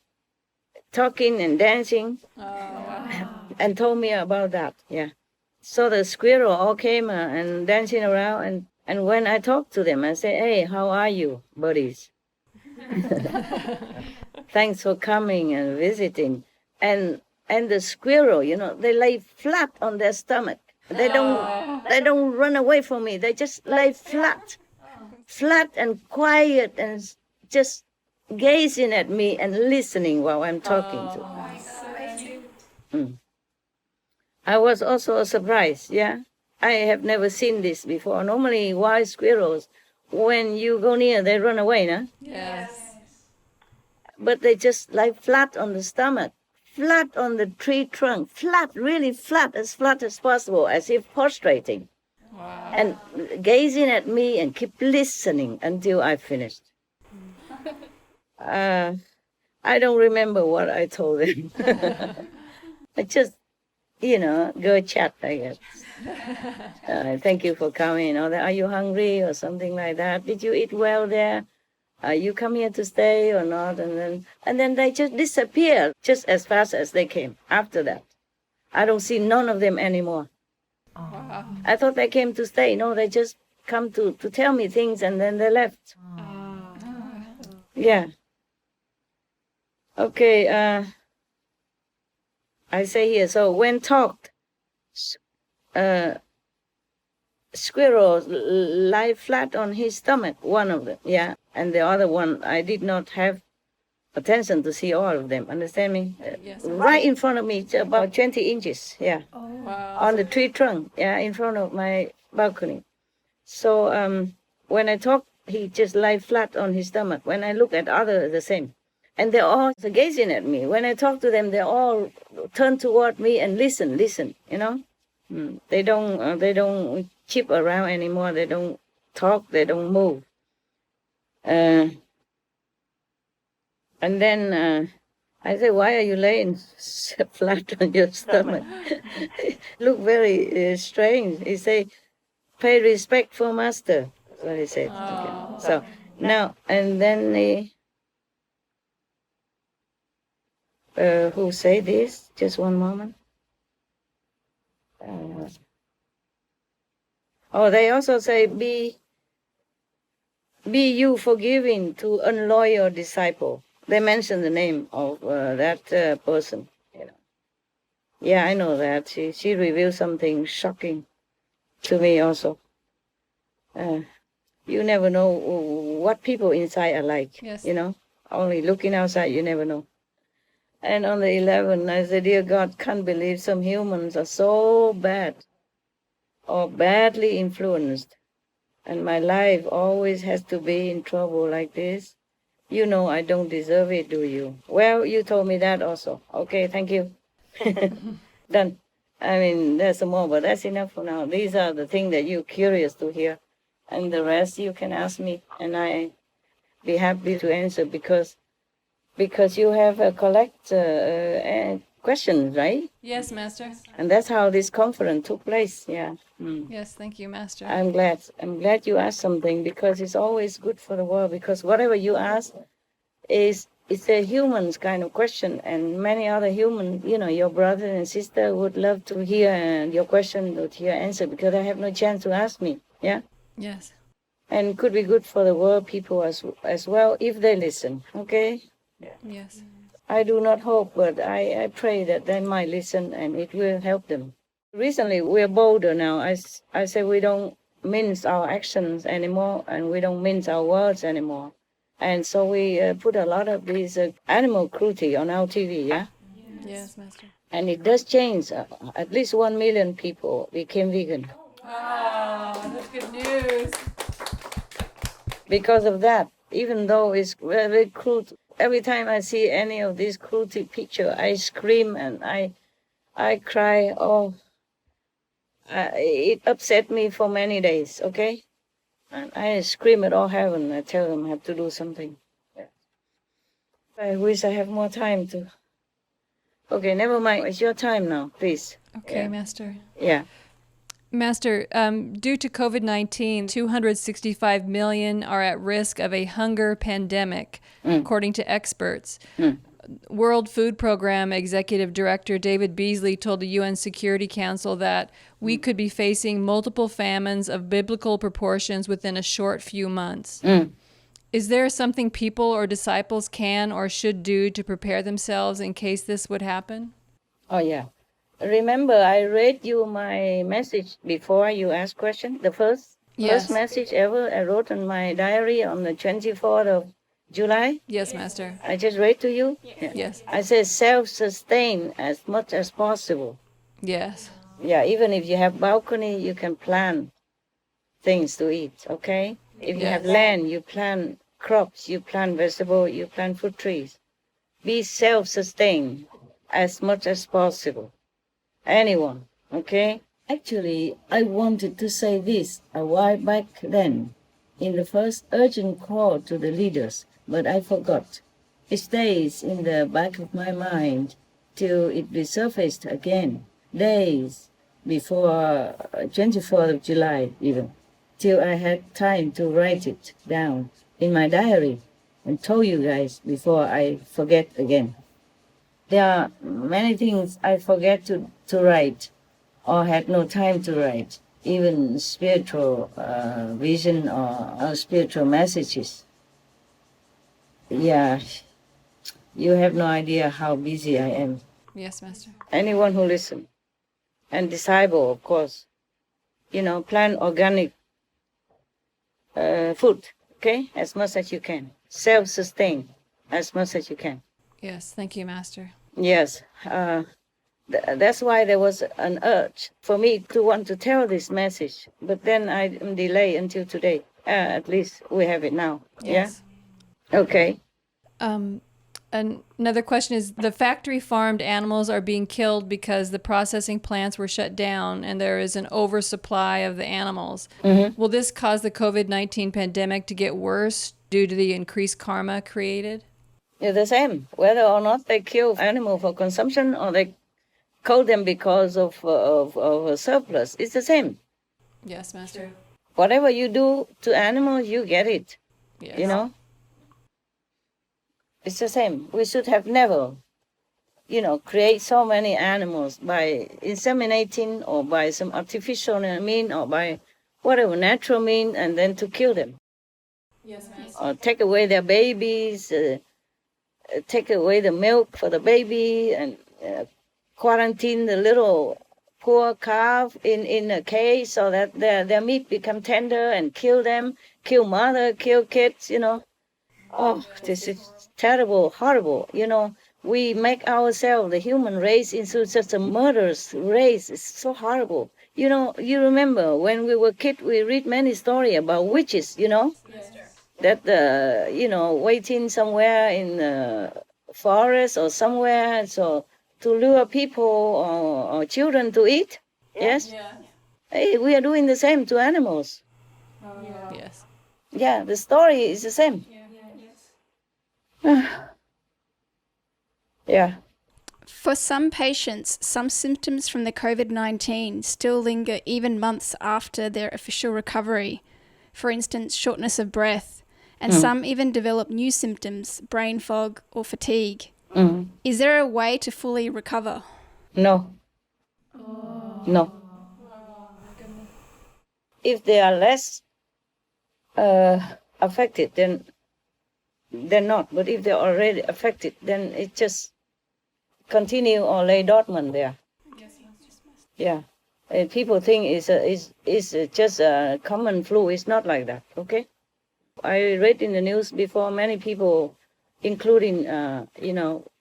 talking and dancing, and told me about that, yeah. So the squirrel all came and dancing around, and when I talked to them, I say, "Hey, how are you, buddies? Thanks for coming and visiting." And the squirrel, they lay flat on their stomach. They don't run away from me. They just lay flat and quiet and just gazing at me and listening while I'm talking to them. I was also surprised, yeah. I have never seen this before. Normally, wild squirrels, when you go near, they run away, no? Yes. But they just lie flat on the stomach, flat on the tree trunk, really flat as possible, as if prostrating. Wow. And gazing at me and keep listening until I finished. I don't remember what I told them. I just, go chat, I guess. Thank you for coming. Or are you hungry or something like that? Did you eat well there? You come here to stay or not? And then they just disappear just as fast as they came after that. I don't see none of them anymore. Wow. I thought they came to stay. No, they just come to tell me things and then they left. Yeah. Okay, I say here, so when talked, squirrels lie flat on his stomach, one of them, yeah, and the other one, I did not have attention to see all of them, understand me? Yes. Right in front of me, it's about 20 inches, yeah, Wow. on the tree trunk, yeah, in front of my balcony. So when I talk, he just lie flat on his stomach. When I look at others, the same. And they're all gazing at me. When I talk to them, they all turn toward me and listen, They don't chip around anymore. They don't talk. They don't move. And then I say, "Why are you laying flat on your stomach?" Look very strange. He say, "Pay respect for master." That's what he said. Okay. So now, and then who say this? Just one moment. They also say, be you forgiving to unloyal disciple. They mention the name of that person. Yeah, I know that. She revealed something shocking to me also. You never know what people inside are like. Yes. Only looking outside, you never know. And on the 11th, I said, "Dear God, can't believe some humans are so bad or badly influenced. And my life always has to be in trouble like this. You know I don't deserve it, do you?" Well, you told me that also. Okay, thank you. Done. I mean, there's some more, but that's enough for now. These are the things that you're curious to hear. And the rest you can ask me, and I be happy to answer because you have a collect questions, right? Yes, Master. And that's how this conference took place. Yeah. Yes, thank you, Master. I'm glad you asked something because it's always good for the world. Because whatever you ask it's a human's kind of question, and many other humans, your brother and sister would love to hear your question, would hear answer because they have no chance to ask me. Yeah. Yes. And it could be good for the world people as well if they listen. Okay. Yes. I do not hope, but I pray that they might listen and it will help them. Recently, we're bolder now. I say we don't mince our actions anymore and we don't mince our words anymore. And so we put a lot of these animal cruelty on our TV, yeah? Yes, Master. And it does change. At least 1 million people became vegan. Oh, that's good news. Because of that, even though it's very cruel, every time I see any of these cruelty picture, I scream and I cry. Oh, It upset me for many days, okay? And I scream at all heaven. I tell them I have to do something. Yeah. I wish I have more time to. Okay, never mind. It's your time now, please. Okay, Yeah. Master. Yeah. Master, due to COVID-19, 265 million are at risk of a hunger pandemic, according to experts. World Food Program Executive Director David Beasley told the UN Security Council that we could be facing multiple famines of biblical proportions within a short few months. Is there something people or disciples can or should do to prepare themselves in case this would happen? Oh, yeah. Remember, I read you my message before you asked question. The first message ever I wrote in my diary on the 24th of July. Yes, Master. I just read to you. Yes. I said self-sustain as much as possible. Yes. Yeah, even if you have balcony, you can plant things to eat, okay? If you have land, you plant crops, you plant vegetable, you plant fruit trees. Be self-sustained as much as possible. Anyone, okay? Actually, I wanted to say this a while back then, in the first urgent call to the leaders, but I forgot. It stays in the back of my mind till it resurfaced again, days before 24th of July even, till I had time to write it down in my diary and told you guys before I forget again. There are many things I forget to write or had no time to write, even spiritual vision or spiritual messages. Yeah, you have no idea how busy I am. Yes, Master. Anyone who listens, and disciple, of course, plant organic food, okay, as much as you can. Self-sustain as much as you can. Yes, thank you, Master. Yes, that's why there was an urge for me to want to tell this message, but then I delay until today. At least we have it now. Yes. Yeah? Okay. Another question is, the factory farmed animals are being killed because the processing plants were shut down and there is an oversupply of the animals. Will this cause the COVID-19 pandemic to get worse due to the increased karma created? It's the same, whether or not they kill animal for consumption or they kill them because of a surplus. It's the same. Yes, Master. Whatever you do to animals, you get it. Yes. It's the same. We should have never, create so many animals by inseminating or by some artificial mean or by whatever natural mean and then to kill them. Yes, Master. Or take away their babies, take away the milk for the baby and quarantine the little poor calf in a cage so that their meat become tender and kill them, kill mother, kill kids, Oh, this is terrible, horrible. We make ourselves, the human race, into such a murderous race. It's so horrible. You remember when we were kids, we read many stories about witches, that, waiting somewhere in the forest or somewhere, so to lure people or children to eat. Yes? Yeah. Hey, we are doing the same to animals. Yes. Yeah, the story is the same. Yeah. For some patients, some symptoms from the COVID-19 still linger even months after their official recovery. For instance, shortness of breath, and some even develop new symptoms, brain fog or fatigue. Is there a way to fully recover? No. No. If they are less affected, then they're not. But if they're already affected, then it just continue or lay dormant there. Yeah. And people think it's just a common flu. It's not like that, okay? I read in the news before, many people, including,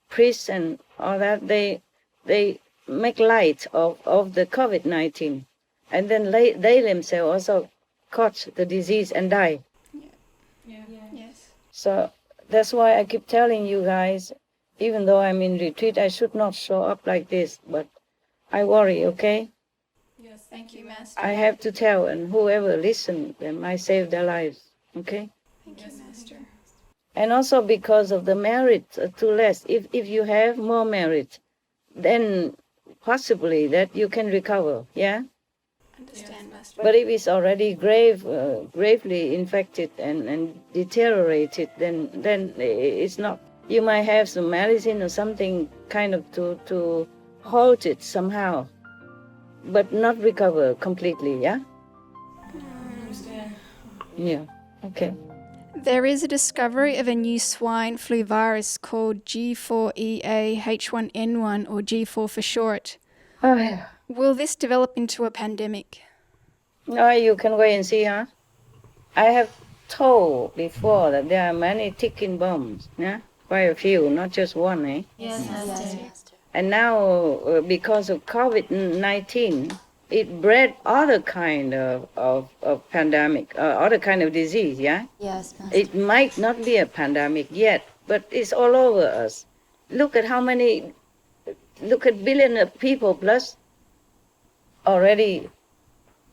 priests and all that, they make light of the COVID-19. And then they themselves also caught the disease and die. Yes. So that's why I keep telling you guys, even though I'm in retreat, I should not show up like this, but I worry, okay? Yes. Thank you, Master. I have to tell, and whoever listens, they might save their lives. Okay? Thank you, Master. And also because of the merit too less. If you have more merit, then possibly that you can recover. Yeah? Understand, Master. But if it's already gravely infected and deteriorated, then it's not. You might have some medicine or something kind of to halt it somehow, but not recover completely, yeah? Yeah, okay. There is a discovery of a new swine flu virus called G4EA H1N1, or G4 for short. Oh, yeah. Will this develop into a pandemic? No, you can wait and see, huh? I have told before that there are many ticking bombs, yeah? Quite a few, not just one, eh? Yes, Master. And now, because of COVID-19, it bred other kind of pandemic, other kind of disease, yeah? Yes, Master. It might not be a pandemic yet, but it's all over us. Look at billion of people plus already,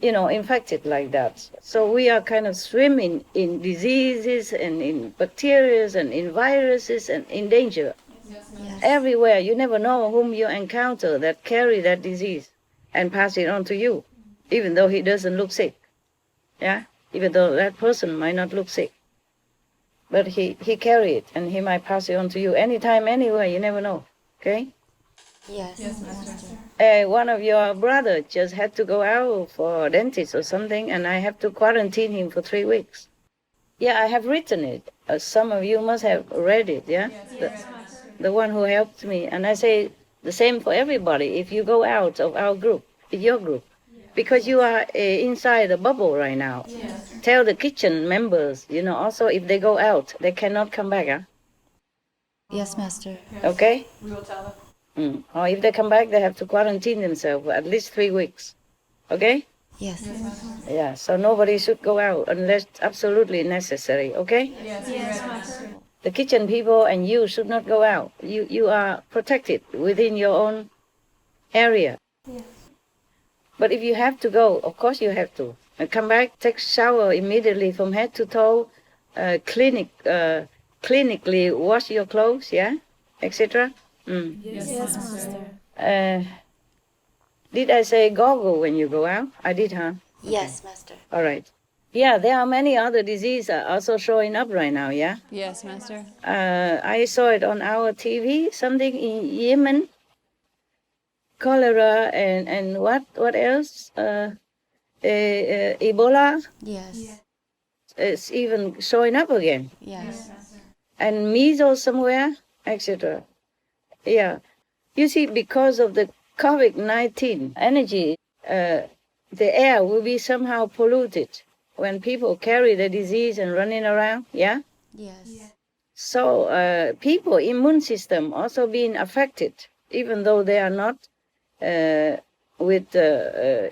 infected like that. So we are kind of swimming in diseases and in bacteria and in viruses and in danger. Yes. Everywhere. You never know whom you encounter that carry that disease and pass it on to you, even though he doesn't look sick. Yeah? Even though that person might not look sick. But he carry it and he might pass it on to you anytime, anywhere. You never know. Okay? Yes, Master. One of your brothers just had to go out for a dentist or something, and I have to quarantine him for 3 weeks. Yeah, I have written it. Some of you must have read it, yeah? The one who helped me. And I say the same for everybody. If you go out of our group, your group, because you are inside the bubble right now. Yes. Tell the kitchen members, also if they go out, they cannot come back, huh? Yes, Master. Okay? We will tell them. Or if they come back, they have to quarantine themselves for at least 3 weeks. Okay? Yes. Yeah, so nobody should go out unless absolutely necessary, okay? Yes, Master. The kitchen people and you should not go out. You are protected within your own area. Yes. But if you have to go, of course you have to. And come back, take shower immediately from head to toe, clinically wash your clothes, yeah, etc. Yes, Master. Did I say goggle when you go out? I did, huh? Yes, Master. All right. Yeah, there are many other diseases also showing up right now, yeah? Yes, Master. I saw it on our TV, something in Yemen, cholera, and what else? Ebola. Yes. It's even showing up again. Yes. And measles somewhere, etc. Yeah. You see, because of the COVID-19 energy, the air will be somehow polluted when people carry the disease and running around, yeah? Yes. So people immune system also being affected, even though they are not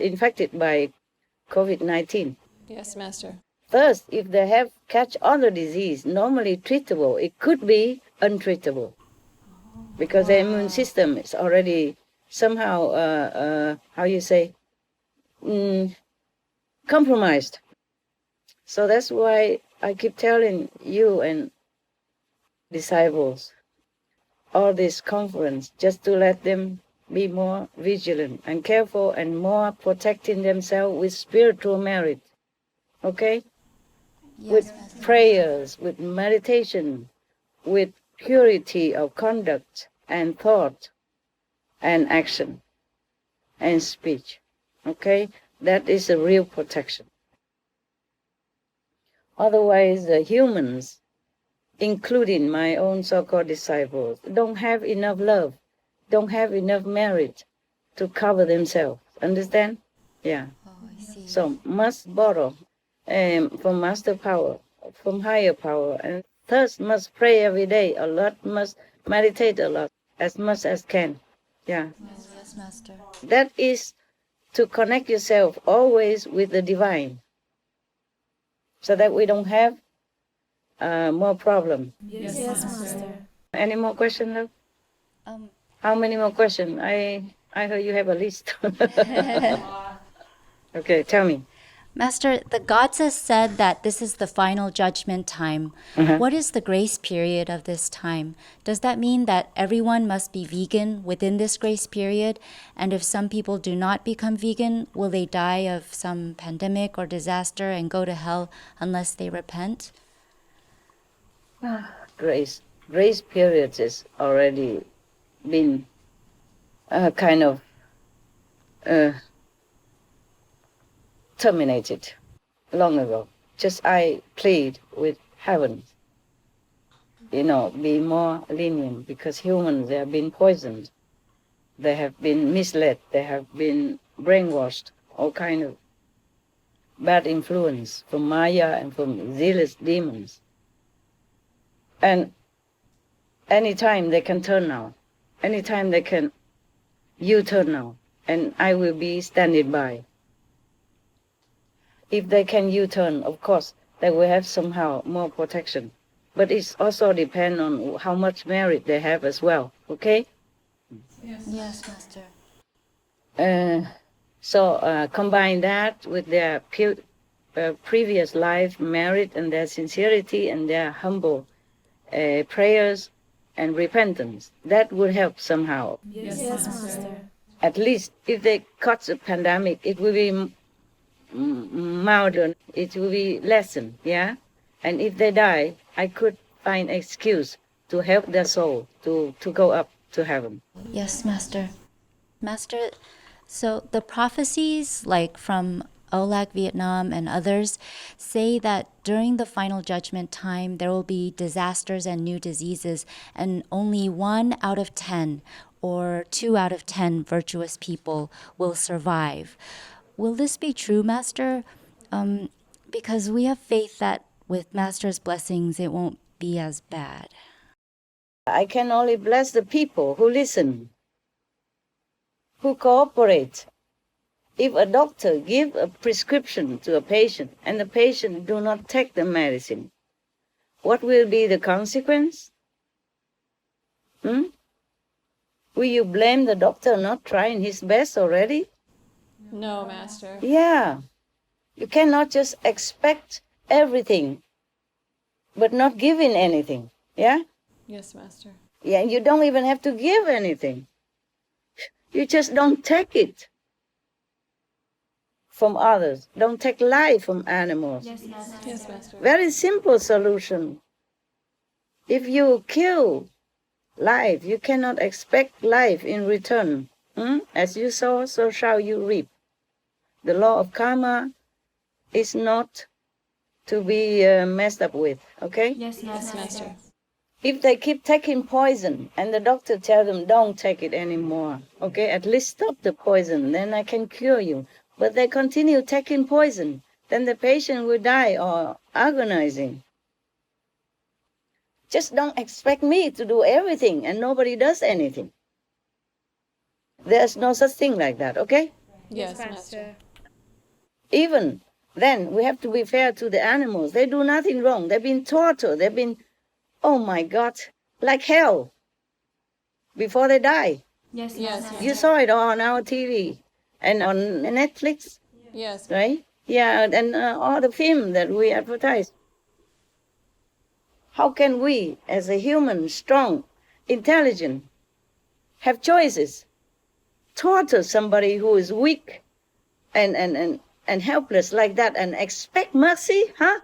infected by COVID-19. Yes, Master. First, if they have catch other disease, normally treatable, it could be untreatable because the immune system is already somehow, compromised. So that's why I keep telling you and disciples all this conference, just to let them be more vigilant and careful and more protecting themselves with spiritual merit. Okay? Yes, With Master. prayers, with meditation, with purity of conduct and thought and action and speech. Okay? That is a real protection. Otherwise, the humans, including my own so-called disciples, don't have enough love, don't have enough merit to cover themselves. Understand? Yeah. Oh, I see. So must borrow from master power, from higher power, and thus must pray every day a lot, must meditate a lot, as much as can. Yeah. Yes, Master. That is to connect yourself always with the divine, so that we don't have more problem. Yes, Master. Any more questions, love? How many more questions? I heard you have a list. Okay, tell me. Master, the gods has said that this is the final judgment time. What is the grace period of this time? Does that mean that everyone must be vegan within this grace period? And if some people do not become vegan, will they die of some pandemic or disaster and go to hell unless they repent? Grace periods is already been kind of terminated long ago. Just I plead with heaven, be more lenient, because humans, they have been poisoned. They have been misled. They have been brainwashed. All kind of bad influence from Maya and from zealous demons. And anytime they can turn now. Anytime they can U-turn now. And I will be standing by. If they can U-turn, of course, they will have somehow more protection. But it also depends on how much merit they have as well, okay? Yes, Master. So combine that with their previous life merit and their sincerity and their humble prayers and repentance. That would help somehow. Yes, Master. At least if they caught the pandemic, it will be milder, it will be lessened, yeah? And if they die, I could find excuse to help their soul to go up to heaven. Yes, Master. Master, so the prophecies, like from Olag, Vietnam, and others, say that during the final judgment time, there will be disasters and new diseases, and only 1 out of 10 or 2 out of 10 virtuous people will survive. Will this be true, Master? Because we have faith that with Master's blessings, it won't be as bad. I can only bless the people who listen, who cooperate. If a doctor give a prescription to a patient and the patient do not take the medicine, what will be the consequence? Will you blame the doctor not trying his best already? No, Master. Yeah. You cannot just expect everything, but not giving anything. Yeah? Yes, Master. Yeah, you don't even have to give anything. You just don't take it from others. Don't take life from animals. Yes, Master. Very simple solution. If you kill life, you cannot expect life in return. As you sow, so shall you reap. The law of karma is not to be messed up with, okay? Yes, Master. If they keep taking poison and the doctor tells them don't take it anymore, okay, at least stop the poison, then I can cure you. But they continue taking poison, then the patient will die or agonizing. Just don't expect me to do everything and nobody does anything. There's no such thing like that, okay? Yes, Master. Even then, we have to be fair to the animals. They do nothing wrong. They've been tortured. They've been, oh my God, like hell before they die. Yes. You saw it on our TV and on Netflix, Yes. right? Yeah, and all the film that we advertise. How can we, as a human, strong, intelligent, have choices, torture somebody who is weak and helpless like that and expect mercy, huh?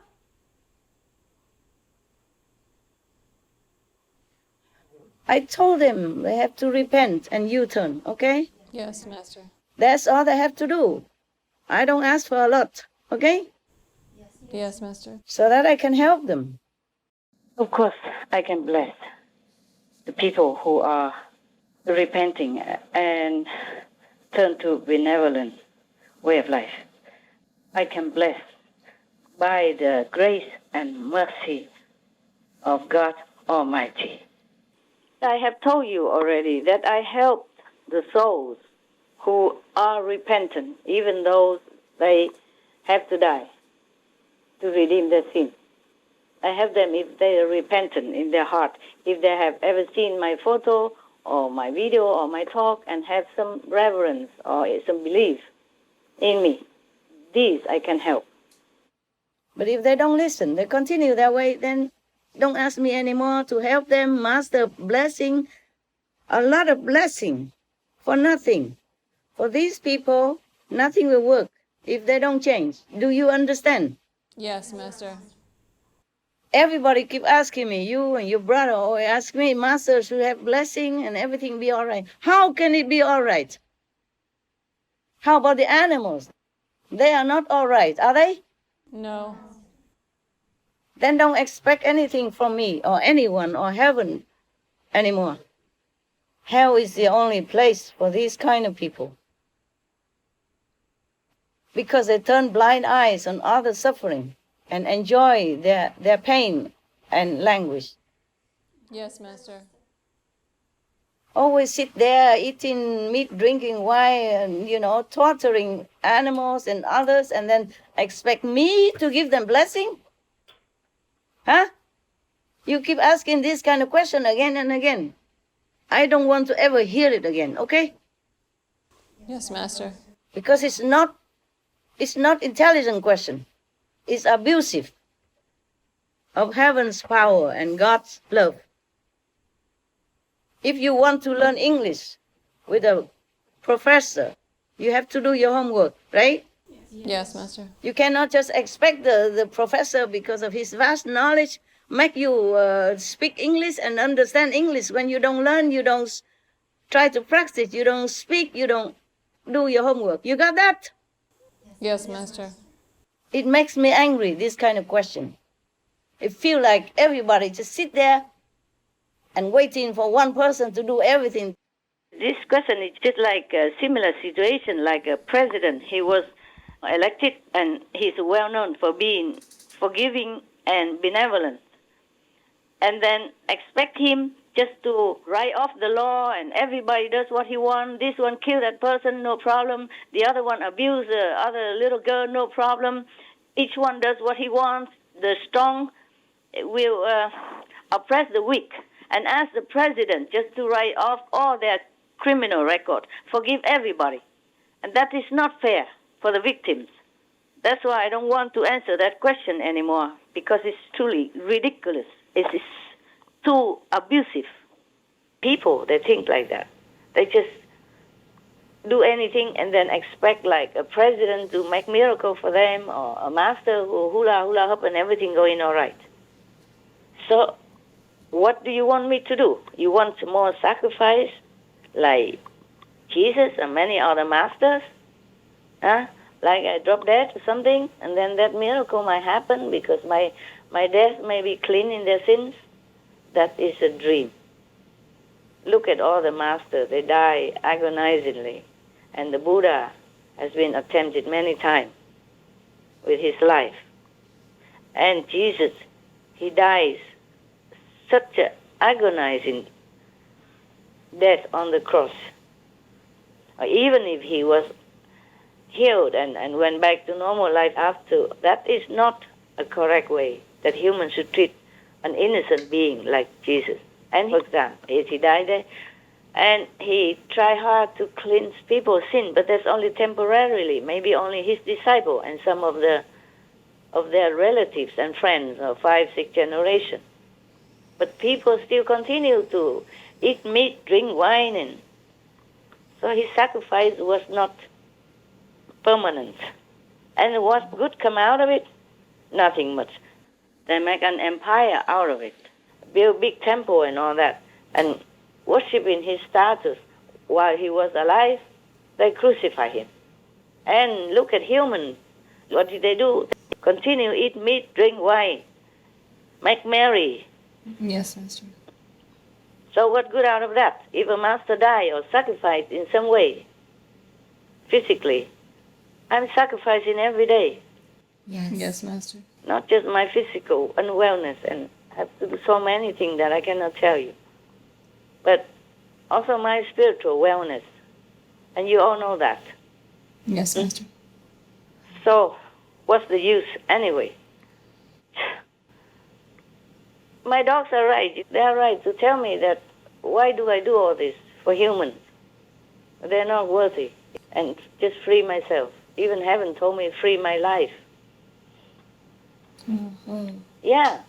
I told them they have to repent and U-turn, okay? Yes, Master. That's all they have to do. I don't ask for a lot, okay? Yes, Master. So that I can help them. Of course, I can bless the people who are repenting and turn to benevolent way of life. I can bless by the grace and mercy of God Almighty. I have told you already that I help the souls who are repentant, even though they have to die to redeem their sin. I help them if they are repentant in their heart, if they have ever seen my photo or my video or my talk and have some reverence or some belief in me. these I can help. But if they don't listen, they continue that way, then don't ask me anymore to help them. Master blessing, a lot of blessing for nothing. For these people, nothing will work if they don't change. Do you understand? Yes, Master. Everybody keep asking me, you and your brother always ask me, Master should have blessing and everything be all right. How can it be all right? How about the animals? They are not all right, are they? No. Then don't expect anything from me or anyone or heaven anymore. Hell is the only place for these kind of people. Because they turn blind eyes on other suffering and enjoy their pain and languish. Yes, Master. Always sit there eating meat, drinking wine, and, torturing animals and others, and then expect me to give them blessing? Huh? You keep asking this kind of question again and again. I don't want to ever hear it again, okay? Yes, Master. Because it's not intelligent question. It's abusive of heaven's power and God's love. If you want to learn English with a professor, you have to do your homework, right? Yes, Master. You cannot just expect the professor, because of his vast knowledge, make you speak English and understand English. When you don't learn, you don't try to practice, you don't speak, you don't do your homework. You got that? Yes, Master. It makes me angry, this kind of question. It feels like everybody just sit there and waiting for one person to do everything. This question is just like a similar situation, like a president. He was elected and he's well known for being forgiving and benevolent. And then expect him just to write off the law and everybody does what he wants. This one kill that person, no problem. The other one abuse the other little girl, no problem. Each one does what he wants. The strong will oppress the weak. And ask the president just to write off all their criminal record, forgive everybody. And that is not fair for the victims. That's why I don't want to answer that question anymore, because it's truly ridiculous. It is too abusive. People, they think like that. They just do anything and then expect like a president to make miracle for them, or a master who hula hoop and everything going all right. So what do you want me to do? You want more sacrifice like Jesus and many other masters? Huh? Like I drop dead or something, and then that miracle might happen because my death may be clean in their sins? That is a dream. Look at all the masters. They die agonizingly. And the Buddha has been attempted many times with his life. And Jesus, he dies such an agonizing death on the cross. Or even if he was healed and went back to normal life after, that is not a correct way that humans should treat an innocent being like Jesus. And for example, he died there, and he tried hard to cleanse people's sin, but that's only temporarily, maybe only his disciple and some of their relatives and friends of 5, 6 generations. But people still continue to eat meat, drink wine, and so his sacrifice was not permanent. And what good come out of it? Nothing much. They make an empire out of it, build big temple and all that, and worshiping his status while he was alive. They crucify him. And look at humans. What did they do? Continue eat meat, drink wine, make merry. Yes, Master. So what good out of that? If a master die or sacrifice in some way, physically, I'm sacrificing every day. Yes. Yes, Master. Not just my physical unwellness, and have to do so many things that I cannot tell you, but also my spiritual wellness. And you all know that. Yes, Master. So what's the use anyway? My dogs are right. They are right to tell me that why do I do all this for humans? They're not worthy. And just free myself. Even heaven told me, free my life. Mm-hmm. Yeah.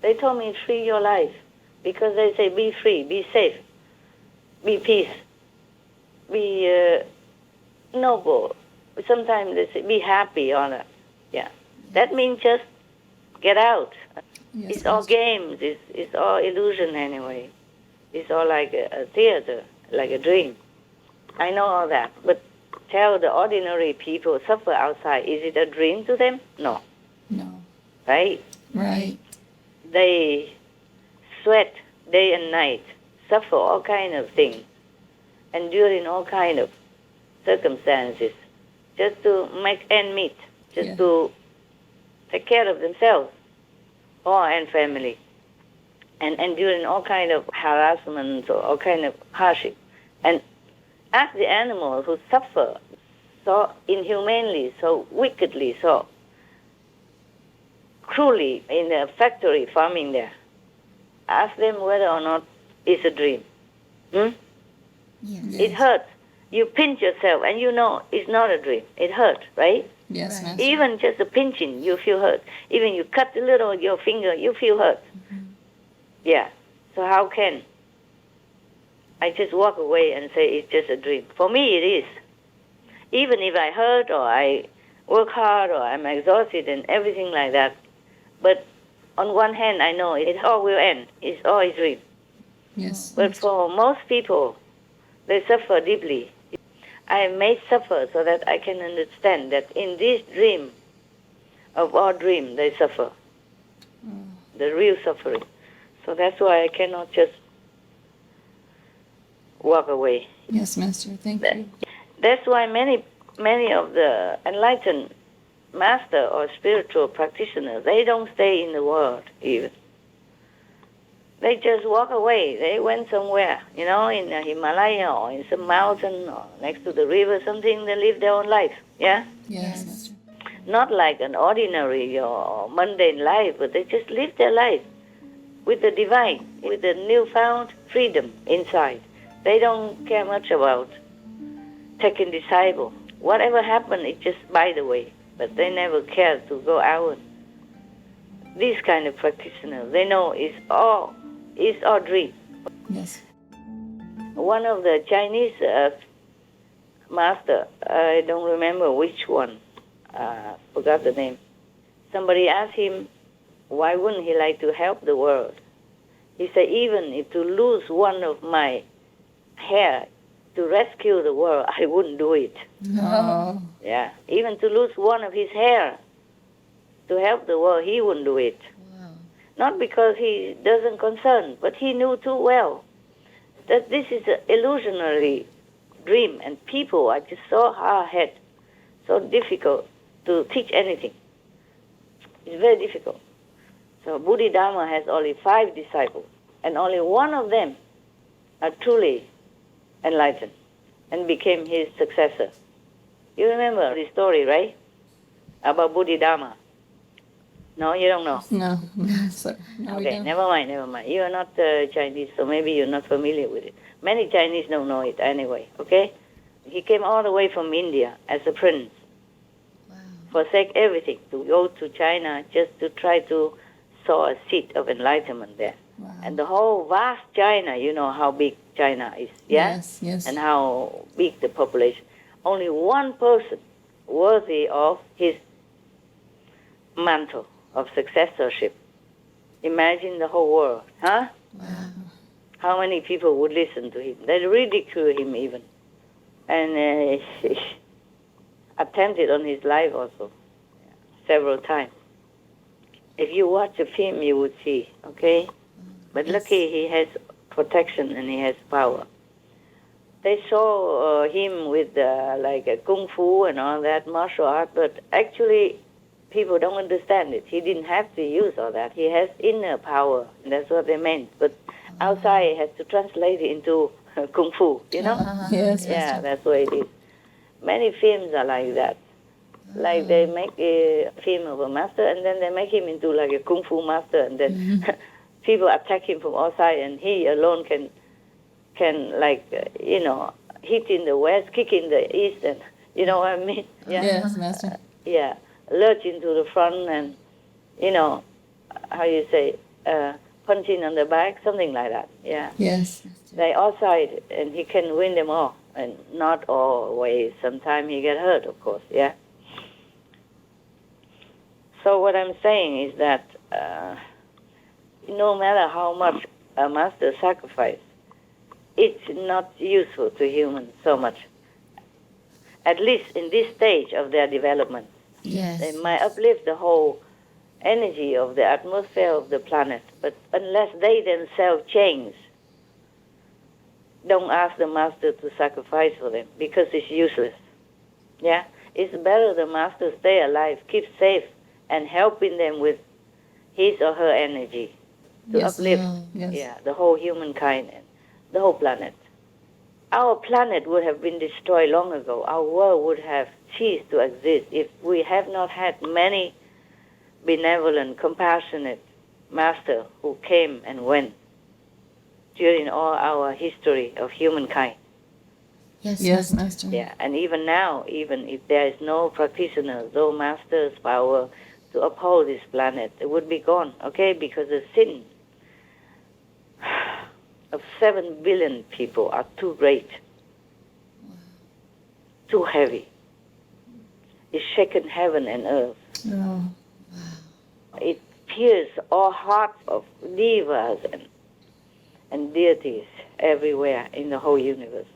They told me, free your life. Because they say, be free, be safe, be peace, be noble. Sometimes they say, be happy on it. Yeah. That means just get out. Yes, It's all games. It's all illusion anyway. It's all like a theater, like a dream. I know all that. But tell the ordinary people suffer outside. Is it a dream to them? No. No. Right? Right. They sweat day and night, suffer all kind of things, enduring all kind of circumstances, just to make ends meet, just to take care of themselves and family, and enduring all kind of harassment or all kind of hardship. And as the animals who suffer so inhumanely, so wickedly, so cruelly in the factory farming there, ask them whether or not it's a dream. Yes. It hurts. You pinch yourself and you know it's not a dream. It hurts, right? Yes, Master. Even just a pinching, you feel hurt. Even you cut a little of your finger, you feel hurt. Yeah. So how can I just walk away and say it's just a dream? For me, it is. Even if I hurt or I work hard or I'm exhausted and everything like that. But on one hand, I know it all will end. It's all a dream. Yes. But for most people, they suffer deeply. I am made suffer so that I can understand that in this dream of all dreams, they suffer. The real suffering. So that's why I cannot just walk away. Yes, Master. Thank you. That's why many of the enlightened master or spiritual practitioners, they don't stay in the world even. They just walk away. They went somewhere, in the Himalaya or in some mountain or next to the river, something. They live their own life, yeah? Yes, Master. Not like an ordinary or mundane life, but they just live their life with the divine, with the newfound freedom inside. They don't care much about taking disciple. Whatever happened, it's just by the way. But they never care to go out. These kind of practitioners, they know it's all dream. Yes. One of the Chinese master, I don't remember which one, forgot the name. Somebody asked him, why wouldn't he like to help the world? He said, even if to lose one of my hair to rescue the world, I wouldn't do it. No. Yeah, even to lose one of his hair to help the world, he wouldn't do it. Wow. Not because he doesn't concern, but he knew too well that this is an illusionary dream, and people are just so hard-headed, so difficult to teach anything. It's very difficult. So Bodhidharma has only 5 disciples, and only one of them are truly enlightened and became his successor. You remember the story, right? About Bodhidharma. No, you don't know? No, sir. No, we Okay, don't. never mind. You are not Chinese, so maybe you're not familiar with it. Many Chinese don't know it anyway, okay? He came all the way from India as a prince. Wow. Forsake everything to go to China just to try to sow a seed of enlightenment there. Wow. And the whole vast China, you know how big China is, yeah? Yes, yes. And how big the population. Only one person worthy of his mantle of successorship. Imagine the whole world, huh? Wow. How many people would listen to him? They ridicule him even. And attempted on his life also, several times. If you watch the film, you would see, okay? But lucky he has protection and he has power. They saw him with like a kung fu and all that, martial art, but actually people don't understand it. He didn't have to use all that. He has inner power, and that's what they meant. But outside he has to translate it into kung fu, you know? Yes, Yeah, that's the way it is. Many films are like that. Like they make a film of a master, and then they make him into like a kung fu master, and then people attack him from outside, and he alone can like, hit in the west, kick in the east, and You know what I mean? Yeah. Yes, Master. Yeah. Lurch into the front and, you know, how you say, punching on the back, something like that. Yeah. Yes. They outside and he can win them all. And not always. Sometimes he get hurt, of course. Yeah. So what I'm saying is that no matter how much a master sacrifice, it's not useful to humans so much. At least in this stage of their development. Yes. They might uplift the whole energy of the atmosphere of the planet, but unless they themselves change, don't ask the master to sacrifice for them, because it's useless. Yeah? It's better the master stay alive, keep safe, and helping them with his or her energy to uplift the whole humankind and the whole planet. Our planet would have been destroyed long ago. Our world would have ceased to exist if we have not had many benevolent, compassionate masters who came and went during all our history of humankind. Yes, Master. Yeah, and even now, even if there is no practitioners, no master's power to uphold this planet, it would be gone, okay? Because the sin of 7 billion people are too great, too heavy. It's shaken heaven and earth. Oh. It pierces all hearts of divas and deities everywhere in the whole universe.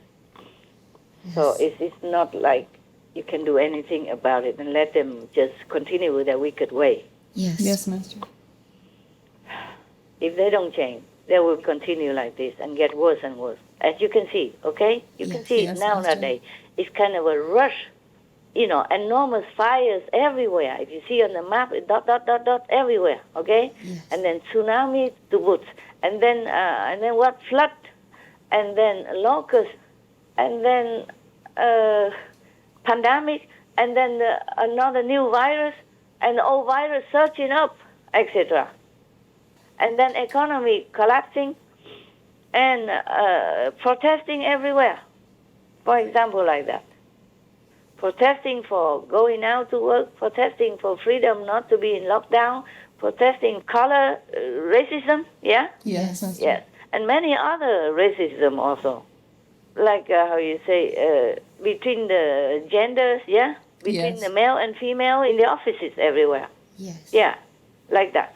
Yes. So it's not like you can do anything about it and let them just continue with their wicked way. Yes. Yes, Master. If they don't change, they will continue like this and get worse and worse. As you can see, okay? You can see it now nowadays. It's kind of a rush, you know, enormous fires everywhere. If you see on the map, it's dot, dot, dot, dot everywhere, okay? Yes. And then tsunami to boot. And then what? Flood. And then locust. And then pandemic. And then another new virus. And the old virus surging up, etc. And then economy collapsing. And protesting everywhere. For example, like that. Protesting for going out to work, protesting for freedom not to be in lockdown, protesting color racism, yeah? Yes. Yes. And many other racism also. Like how you say, between the genders, yeah? Between the male and female in the offices everywhere. Yes. Yeah, like that.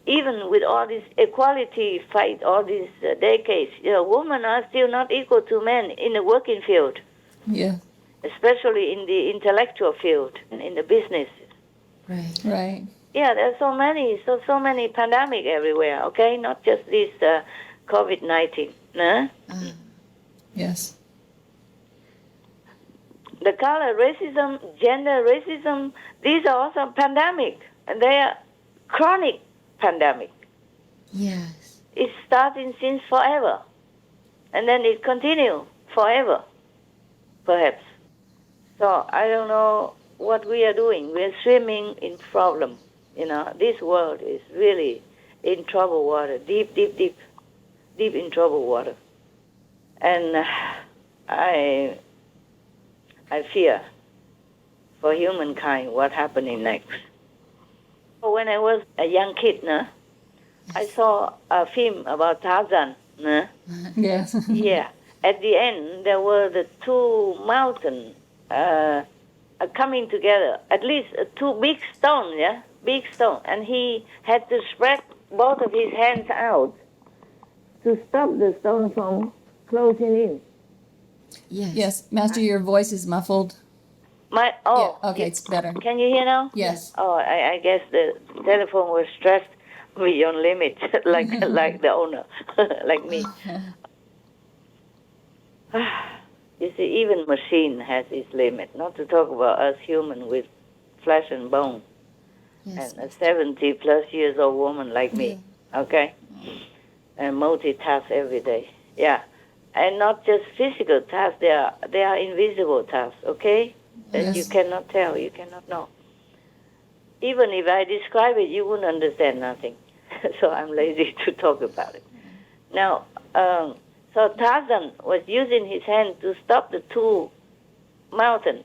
Even with all this equality fight, all these decades, you know, women are still not equal to men in the working field. Yeah. Especially in the intellectual field, in the business. Right. Right. Yeah, there's so many pandemic everywhere, okay? Not just this COVID-19, no? Yes. The color racism, gender racism, these are also pandemic, and they are chronic pandemic. Yes. It's starting since forever, and then it continues forever, perhaps. So I don't know what we are doing. We're swimming in problem. You know, this world is really in troubled water, deep in troubled water. And I fear for humankind what happening next. When I was a young kid, I saw a film about Tarzan. Yes. Yeah. At the end, there were the two mountains coming together, at least two big stones, yeah? Big stone. And he had to spread both of his hands out to stop the stone from closing in. Yes. Yes. Master, your voice is muffled. Okay, it's better. Can you hear now? Yes. Oh, I guess the telephone was stressed beyond limit, like the owner, like me. You see, even machine has its limit, not to talk about us human with flesh and bone. Yes. And a 70-plus years old woman like me, okay? And multitask every day, yeah. And not just physical tasks, they are invisible tasks, okay? That you cannot tell, you cannot know. Even if I describe it, you wouldn't understand nothing. So I'm lazy to talk about it. Now, so Tarzan was using his hand to stop the two mountain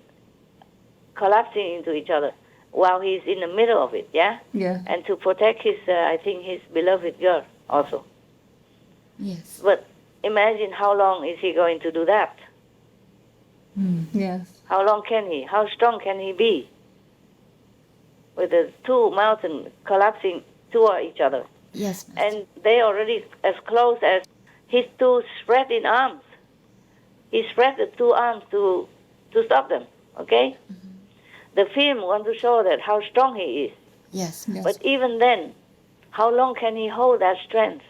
collapsing into each other while he's in the middle of it, yeah? Yeah. And to protect his, I think, his beloved girl also. Yes. But imagine how long is he going to do that? Yes. How long can he? How strong can he be? With the two mountains collapsing toward each other. Yes, Master. And they already as close as his two spreading arms. He spread the two arms to stop them, okay? The film wants to show that how strong he is. Yes. But even then, how long can he hold that strength?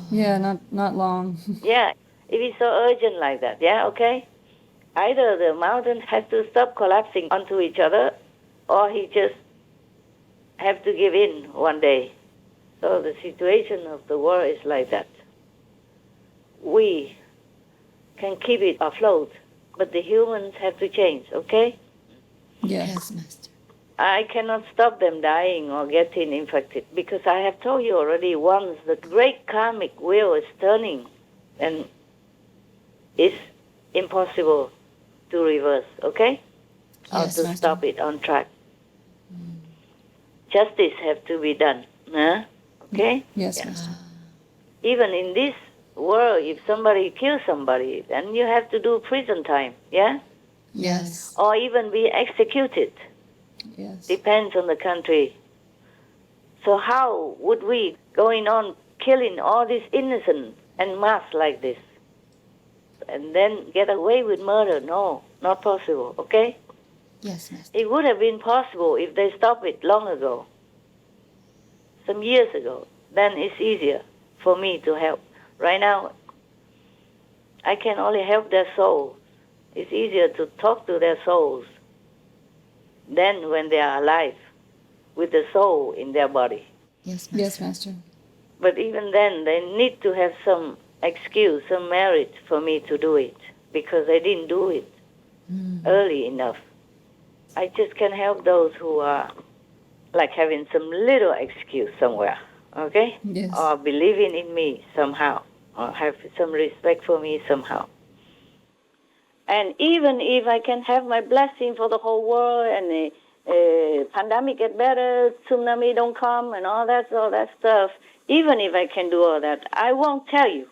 Yeah, not long. Yeah, if it's so urgent like that, yeah, okay? Either the mountain has to stop collapsing onto each other, or he just have to give in one day. So the situation of the world is like that. We can keep it afloat, but the humans have to change, okay? Yes. Master. I cannot stop them dying or getting infected because I have told you already once the great karmic wheel is turning and it's impossible to reverse, okay? Or Yes, to Master. stop it on track. Justice has to be done, huh? Okay? Yes, Yeah. Master. Even in this world, if somebody kills somebody, then you have to do prison time, yeah? Yes. Or even be executed. Yes. Depends on the country. So how would we going on killing all these innocent en masse like this and then get away with murder? No, not possible, okay? Yes, Master. It would have been possible if they stopped it long ago, some years ago. Then it's easier for me to help. Right now, I can only help their souls. It's easier to talk to their souls than when they are alive with the soul in their body. Yes, Master. Yes, Master. But even then, they need to have some excuse, some merit for me to do it because they didn't do it early enough. I just can help those who are like having some little excuse somewhere, okay? Yes. Or believing in me somehow, or have some respect for me somehow. And even if I can have my blessing for the whole world and the pandemic get better, tsunami don't come and all that stuff, even if I can do all that, I won't tell you.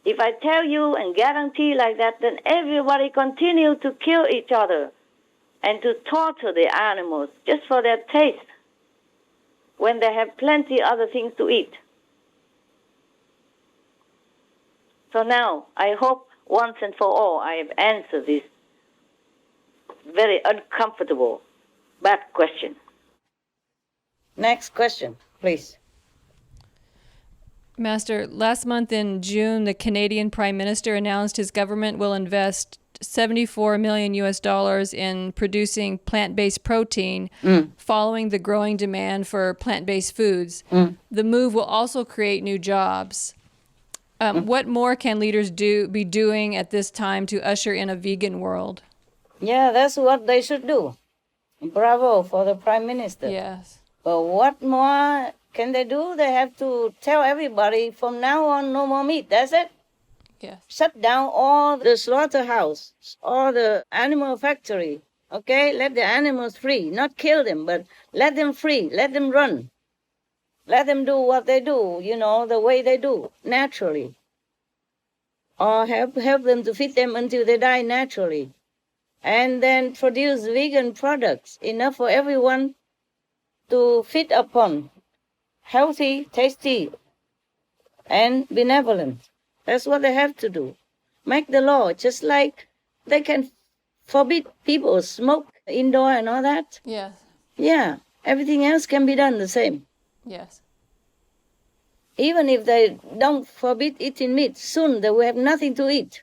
If I tell you and guarantee like that, then everybody continue to kill each other and to torture the animals just for their taste when they have plenty other things to eat. So now, I hope once and for all I have answered this very uncomfortable, bad question. Next question, please. Master, last month in June, the Canadian Prime Minister announced his government will invest $74 million in producing plant-based protein following the growing demand for plant-based foods. The move will also create new jobs. What more can leaders be doing at this time to usher in a vegan world? Yeah, that's what they should do. Bravo for the Prime Minister. Yes. But what more can they do? They have to tell everybody from now on no more meat. That's it. Yes. Shut down all the slaughterhouse, all the animal factory. Okay? Let the animals free. Not kill them, but let them free. Let them run. Let them do what they do, the way they do, naturally. Or help them to feed them until they die naturally. And then produce vegan products, enough for everyone to feed upon. Healthy, tasty, and benevolent. That's what they have to do. Make the law, just like they can forbid people smoke indoor and all that. Yes. Yeah, everything else can be done the same. Yes. Even if they don't forbid eating meat, soon they will have nothing to eat.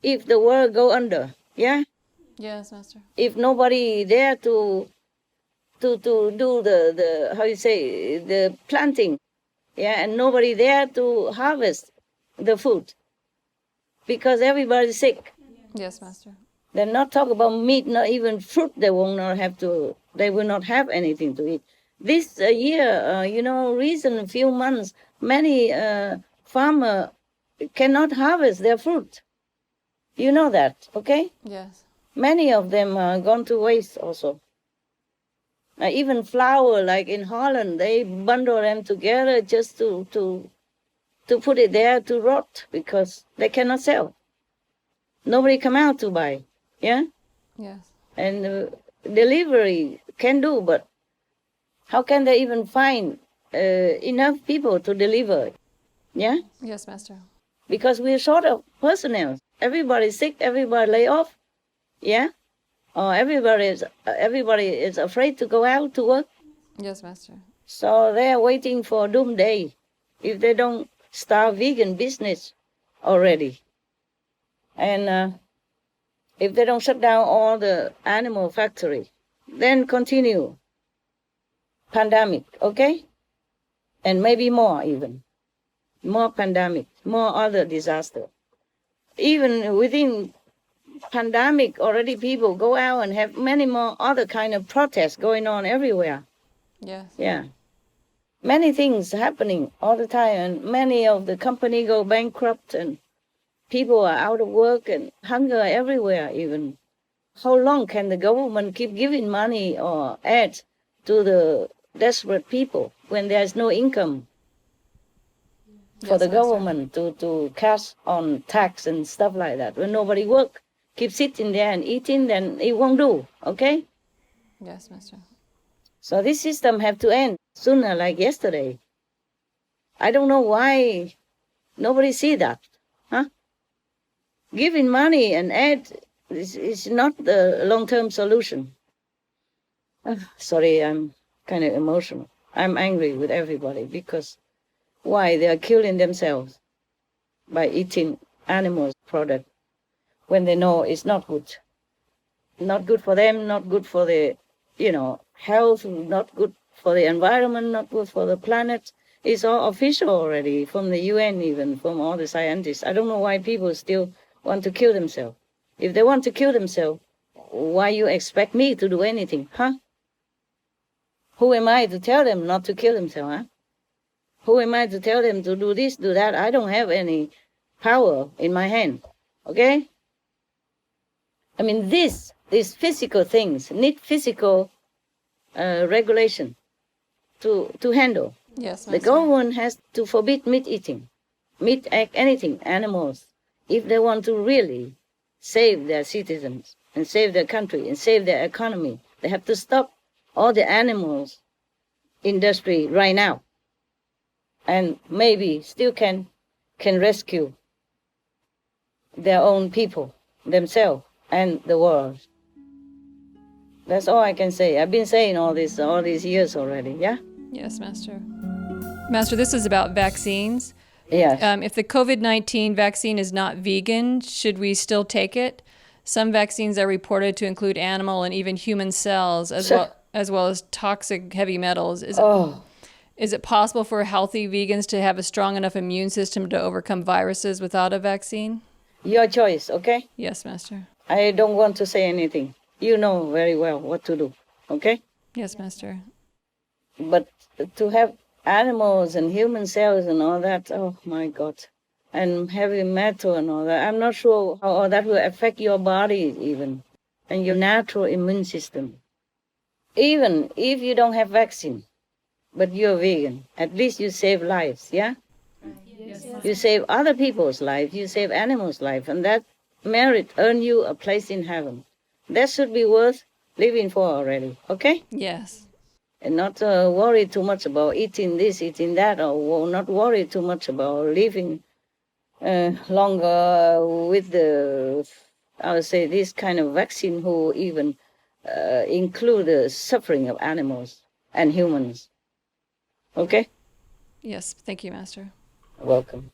If the world go under, yeah? Yes, Master. If nobody there to do the how you say, the planting, yeah, and nobody there to harvest the food because everybody's sick. Yes, Master. They're not talk about meat, not even fruit. They will not have anything to eat. This year, recent few months, many farmers cannot harvest their fruit You know that, okay? Yes. Many of them are gone to waste also. Even flour, like in Holland, they bundle them together just to put it there to rot because they cannot sell. Nobody come out to buy, yeah? Yes. And delivery can do, but how can they even find enough people to deliver? Yeah? Yes, Master. Because we're short of personnel. Everybody's sick, everybody lay off, yeah? Or everybody is afraid to go out to work. Yes, Master. So they're waiting for doomsday if they don't start vegan business already. And if they don't shut down all the animal factory, then continue pandemic, okay? And maybe more even. More pandemic, more other disaster. Even within pandemic, already people go out and have many more other kind of protests going on everywhere. Yes. Yeah. Many things happening all the time, and many of the company go bankrupt, and people are out of work, and hunger everywhere even. How long can the government keep giving money or aid to the desperate people when there's no income for the government to cash on tax and stuff like that? When nobody work, keep sitting there and eating, then it won't do, okay? Yes, Master. So this system have to end sooner, like yesterday. I don't know why nobody see that, huh? Giving money and aid is not the long-term solution. Sorry, I'm kind of emotional. I'm angry with everybody because why? They are killing themselves by eating animals product when they know it's not good. Not good for them, not good for the, health, not good for the environment, not good for the planet. It's all official already from the UN, even from all the scientists. I don't know why people still want to kill themselves. If they want to kill themselves, why you expect me to do anything, huh? Who am I to tell them not to kill themselves, huh? Who am I to tell them to do this, do that? I don't have any power in my hand, okay? I mean, these physical things need physical regulation to handle. Yes, the government has to forbid meat eating, meat, egg, anything, animals, if they want to really save their citizens and save their country and save their economy. They have to stop all the animals industry right now, and maybe still can rescue their own people, themselves, and the world. That's all I can say. I've been saying all these years already, yeah? Yes, Master. Master, this is about vaccines. Yes. If the COVID-19 vaccine is not vegan, should we still take it? Some vaccines are reported to include animal and even human cells, as well as toxic heavy metals. Is it possible for healthy vegans to have a strong enough immune system to overcome viruses without a vaccine? Your choice, okay? Yes, Master. I don't want to say anything. You know very well what to do, okay? Yes, Master. But to have animals and human cells and all that, oh my God. And heavy metal and all that, I'm not sure how all that will affect your body even, and your natural immune system. Even if you don't have vaccine, but you're vegan, at least you save lives, yeah? Yes. You save other people's lives, you save animals' life, and that merit earn you a place in heaven. That should be worth living for already, okay? Yes. And not worry too much about eating this, eating that, or not worry too much about living longer with I would say, this kind of vaccine who even include the suffering of animals and humans. Okay? Yes, thank you, Master. Welcome.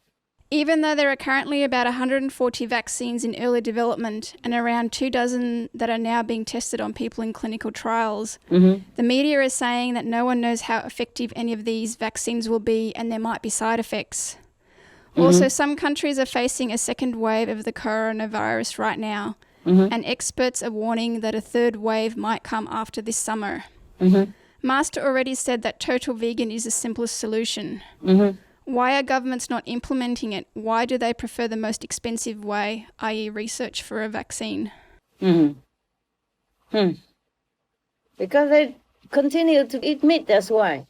Even though there are currently about 140 vaccines in early development and around 24 that are now being tested on people in clinical trials, the media is saying that no one knows how effective any of these vaccines will be and there might be side effects. Also, some countries are facing a second wave of the coronavirus right now, and experts are warning that a third wave might come after this summer. Master already said that total vegan is the simplest solution. Why are governments not implementing it? Why do they prefer the most expensive way, i.e. research for a vaccine? Because they continue to eat meat, that's why.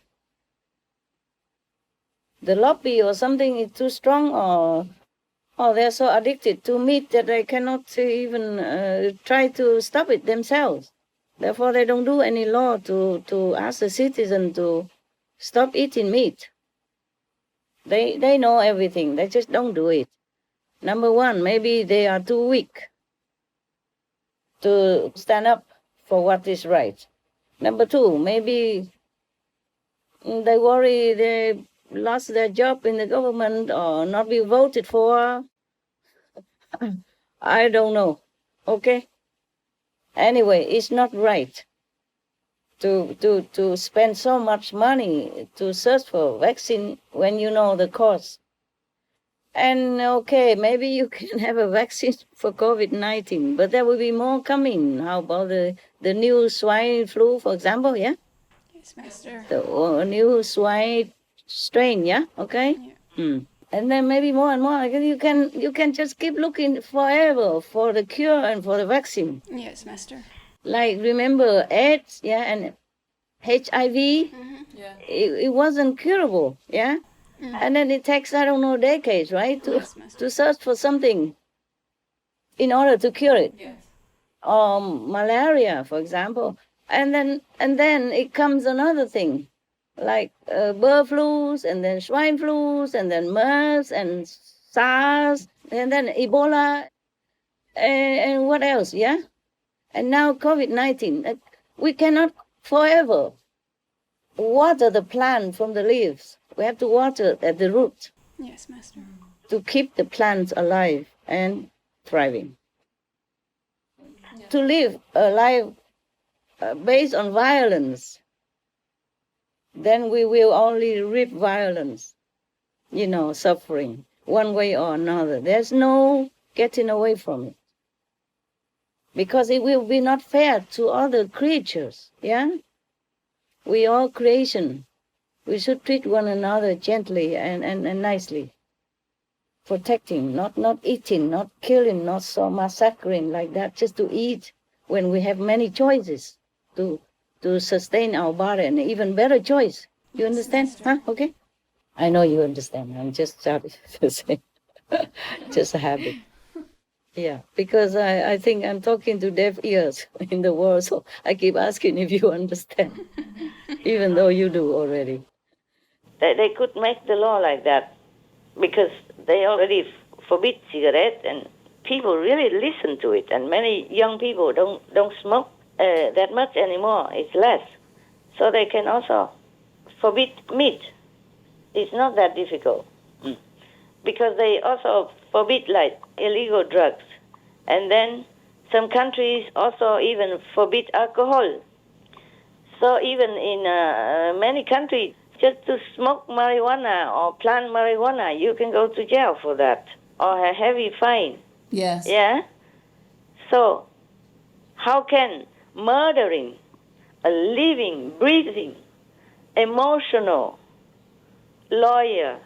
The lobby or something is too strong, or they're so addicted to meat that they cannot even try to stop it themselves. Therefore, they don't do any law to ask the citizen to stop eating meat. They know everything. They just don't do it. Number one, maybe they are too weak to stand up for what is right. Number two, maybe they worry they lost their job in the government or not be voted for. I don't know. Okay? Anyway, it's not right to spend so much money to search for vaccine when you know the cost. And okay, maybe you can have a vaccine for COVID-19, but there will be more coming. How about the new swine flu, for example, yeah? Yes, Master. The new swine strain, yeah? Okay? Yeah. And then maybe more and more. You can just keep looking forever for the cure and for the vaccine. Yes, Master. Like, remember AIDS, yeah, and HIV? Yeah. It wasn't curable, yeah? And then it takes, I don't know, decades, right, to search for something in order to cure it. Yes. Malaria, for example. And then it comes another thing, like bird flus, and then swine flus, and then MERS, and SARS, and then Ebola, and what else, yeah? And now COVID-19. We cannot forever water the plant from the leaves. We have to water at the root. Yes, Master. To keep the plants alive and thriving. Yeah. To live a life based on violence, then we will only reap violence, suffering, one way or another. There's no getting away from it. Because it will be not fair to other creatures, yeah? We are creation. We should treat one another gently and nicely. Protecting, not eating, not killing, not so massacring like that, just to eat when we have many choices to sustain our body, and even better choice. You understand? Huh? Okay? I know you understand. I'm just sorry to say. Just a habit. Yeah, because I think I'm talking to deaf ears in the world, so I keep asking if you understand, even though you do already. They could make the law like that because they already forbid cigarette, and people really listen to it, and many young people don't smoke that much anymore. It's less. So they can also forbid meat. It's not that difficult. Because they also forbid like illegal drugs. And then some countries also even forbid alcohol. So even in many countries, just to smoke marijuana or plant marijuana, you can go to jail for that or a heavy fine. Yes. Yeah? So how can murdering a living, breathing, emotional, loyal,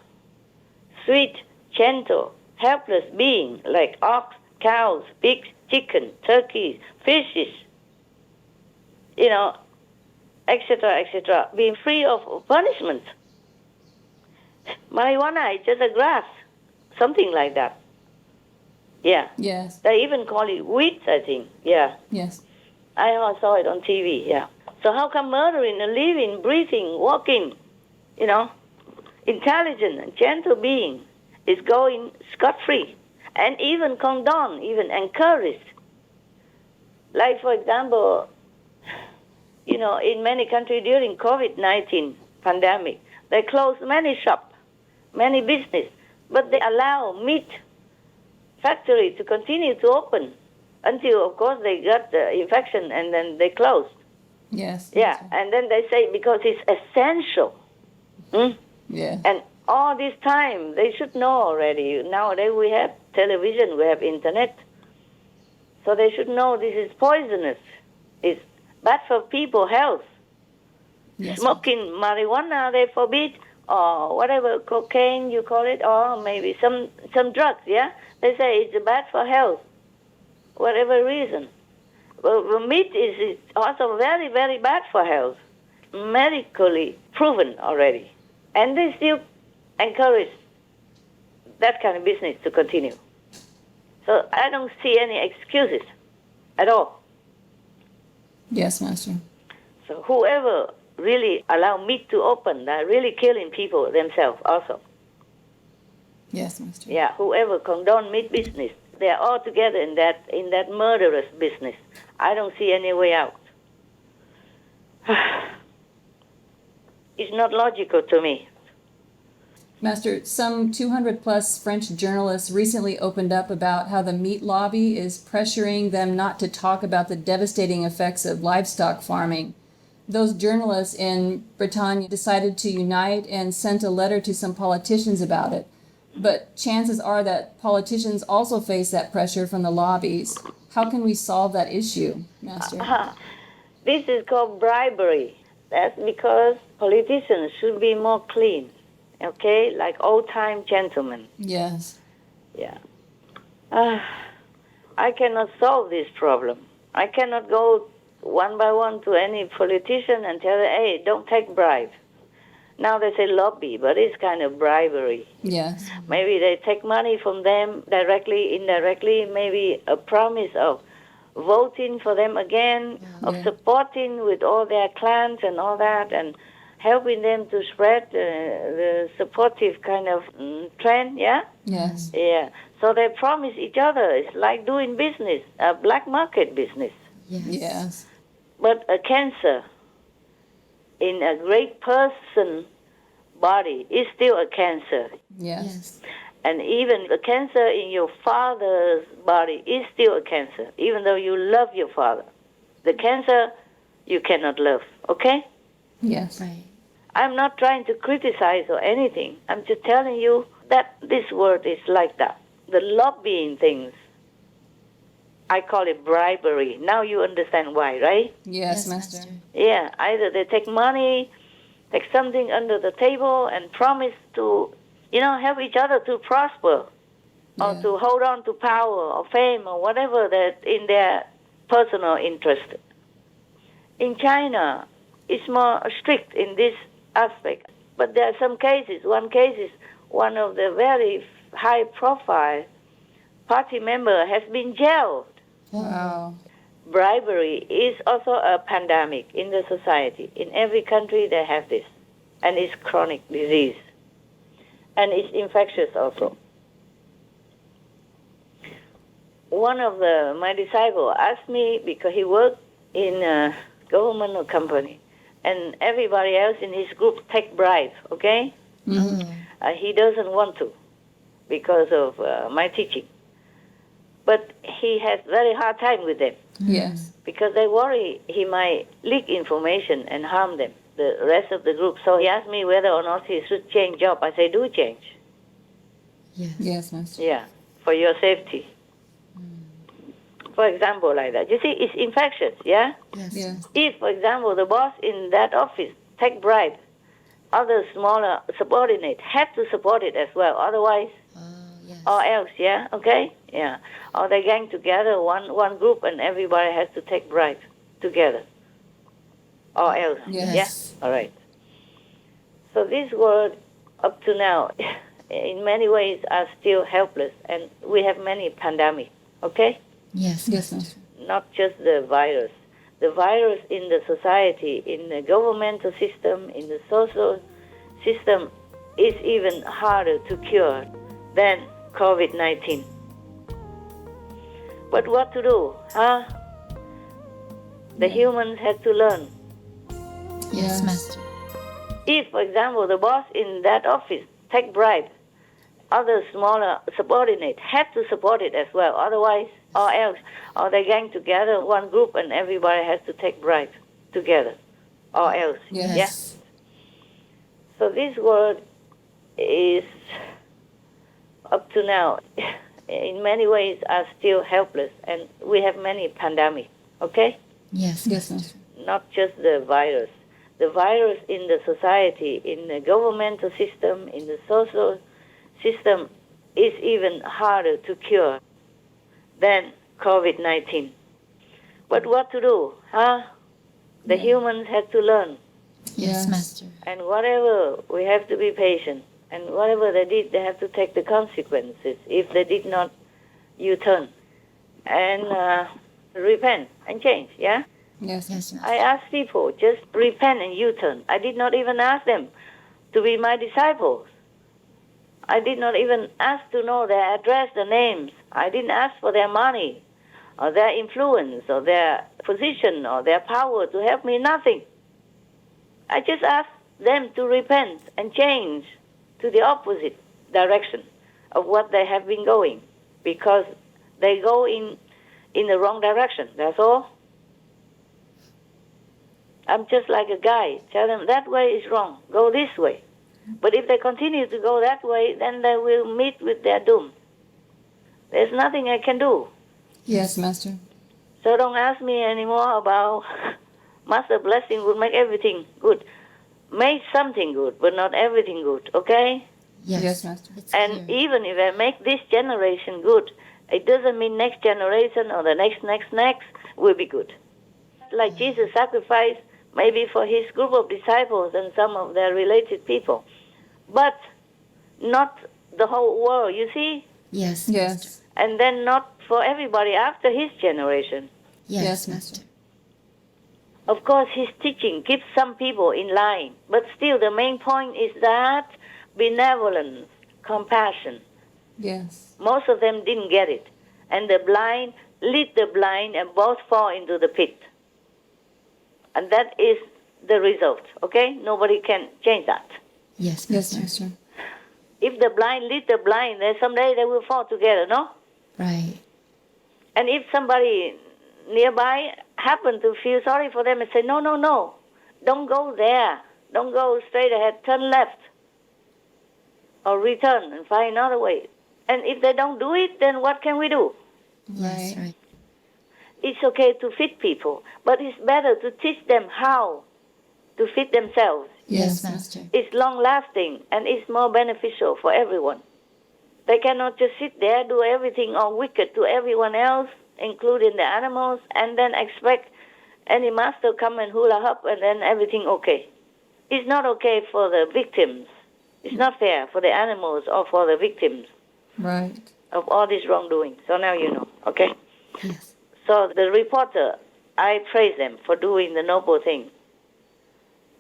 sweet, gentle, helpless being like ox, cows, pigs, chicken, turkeys, fishes, etc., being free of punishment? Marijuana is just a grass, something like that. Yeah. Yes. They even call it weed, I think. Yeah. Yes. I saw it on TV, yeah. So how come murdering a living, breathing, walking, intelligent and gentle being is going scot-free and even condoned, even encouraged? Like, for example, in many countries during COVID-19 pandemic, they closed many shops, many business, but they allow meat factory to continue to open until, of course, they got the infection and then they closed. Yes. Yeah, and then they say because it's essential. Yeah. And all this time, they should know already. Nowadays we have television, we have internet. So they should know this is poisonous. It's bad for people's health. Yes. Smoking marijuana, they forbid, or whatever, cocaine you call it, or maybe some drugs, yeah? They say it's bad for health, whatever reason. Well, meat is also very, very bad for health, medically proven already. And they still encourage that kind of business to continue. So I don't see any excuses at all. Yes, Master. So whoever really allow meat to open, they're really killing people themselves also. Yes, Master. Yeah, whoever condone meat business, they are all together in that murderous business. I don't see any way out. It's not logical to me. Master, some 200 plus French journalists recently opened up about how the meat lobby is pressuring them not to talk about the devastating effects of livestock farming. Those journalists in Bretagne decided to unite and sent a letter to some politicians about it. But chances are that politicians also face that pressure from the lobbies. How can we solve that issue, Master? This is called bribery. That's because politicians should be more clean. Okay, like old-time gentlemen. Yes. Yeah. I cannot solve this problem. I cannot go one by one to any politician and tell them, hey, don't take bribe. Now they say lobby, but it's kind of bribery. Yes. Maybe they take money from them directly, indirectly, maybe a promise of voting for them again, of supporting with all their clans and all that, and helping them to spread the supportive kind of trend, yeah? Yes. Yeah. So they promise each other. It's like doing business, a black market business. Yes. But a cancer in a great person body is still a cancer. Yes. And even the cancer in your father's body is still a cancer, even though you love your father. The cancer you cannot love, okay? Yes. Right. I'm not trying to criticize or anything. I'm just telling you that this world is like that. The lobbying things, I call it bribery. Now you understand why, right? Yes, Master. Yeah, either they take money, take something under the table and promise to, help each other to prosper or to hold on to power or fame or whatever that in their personal interest. In China, it's more strict in this aspect. But there are some cases. One case is one of the very high-profile party member has been jailed. Wow. Bribery is also a pandemic in the society. In every country they have this. And it's chronic disease. And it's infectious also. One of my disciples asked me, because he worked in a government company, and everybody else in his group take bribes, okay? Mm-hmm. He doesn't want to because of my teaching. But he has very hard time with them. Yes. Because they worry he might leak information and harm them, the rest of the group. So he asked me whether or not he should change job. I say, do change. Yes. Yes, Master. Yeah, for your safety. For example, like that. You see, it's infectious, yeah? Yes. If, for example, the boss in that office take bribe, other smaller subordinates have to support it as well. Otherwise, or else, yeah? Okay? Yeah. Or they gang together, one group, and everybody has to take bribe together. Or else. Yes. Yeah? All right. So this world, up to now, in many ways, are still helpless, and we have many pandemics, okay? Yes. Yes, Master. Not just the virus. The virus in the society, in the governmental system, in the social system, is even harder to cure than COVID-19. But what to do, huh? The humans have to learn. Yes, Master. If, for example, the boss in that office take bribe, other smaller subordinates have to support it as well. Otherwise, or else, or they gang together, one group, and everybody has to take bribe together. Or else. Yes. Yeah? So this world is, up to now, in many ways, are still helpless, and we have many pandemics, okay? Yes. Yes, Master. Not just the virus. the virus in the society, in the governmental system, in the social system, is even harder to cure than COVID-19. But what to do, huh? The humans have to learn. Yes, Master. And whatever, we have to be patient. And whatever they did, they have to take the consequences. If they did not, U-turn. And repent and change, yeah? Yes, Yes, I ask people, just repent and U-turn. I did not even ask them to be my disciples. I did not even ask to know their address, their names. I didn't ask for their money or their influence or their position or their power to help me, nothing. I just asked them to repent and change to the opposite direction of what they have been going, because they go in the wrong direction, that's all. I'm just like a guide. Tell them that way is wrong, go this way. But if they continue to go that way, then they will meet with their doom. There's nothing I can do. Yes, Master. So don't ask me anymore about Master blessing would make everything good. Make something good, but not everything good, okay? Yes, Master. And even if I make this generation good, it doesn't mean next generation or the next will be good. Like Jesus sacrificed maybe for his group of disciples and some of their related people, but not the whole world, you see? Yes. Yes. And then not for everybody after his generation. Yes, Master. Of course, his teaching keeps some people in line, but still the main point is that benevolence, compassion. Yes. Most of them didn't get it. And the blind lead the blind and both fall into the pit. And that is the result, okay? Nobody can change that. Yes, Yes, Master. Master. If the blind lead the blind, then someday they will fall together, no? Right. And if somebody nearby happen to feel sorry for them and say, no, don't go there. Don't go straight ahead, turn left. Or return and find another way. And if they don't do it, then what can we do? Yes, right. It's okay to feed people, but it's better to teach them how to feed themselves. Yes, Master. It's long-lasting and it's more beneficial for everyone. They cannot just sit there, do everything all wicked to everyone else, including the animals, and then expect any master come and hula hoop and then everything okay. It's not okay for the victims. It's not fair for the animals or for the victims Right. of all this wrongdoing. So now you know, okay? Yes. So the reporter, I praise them for doing the noble thing.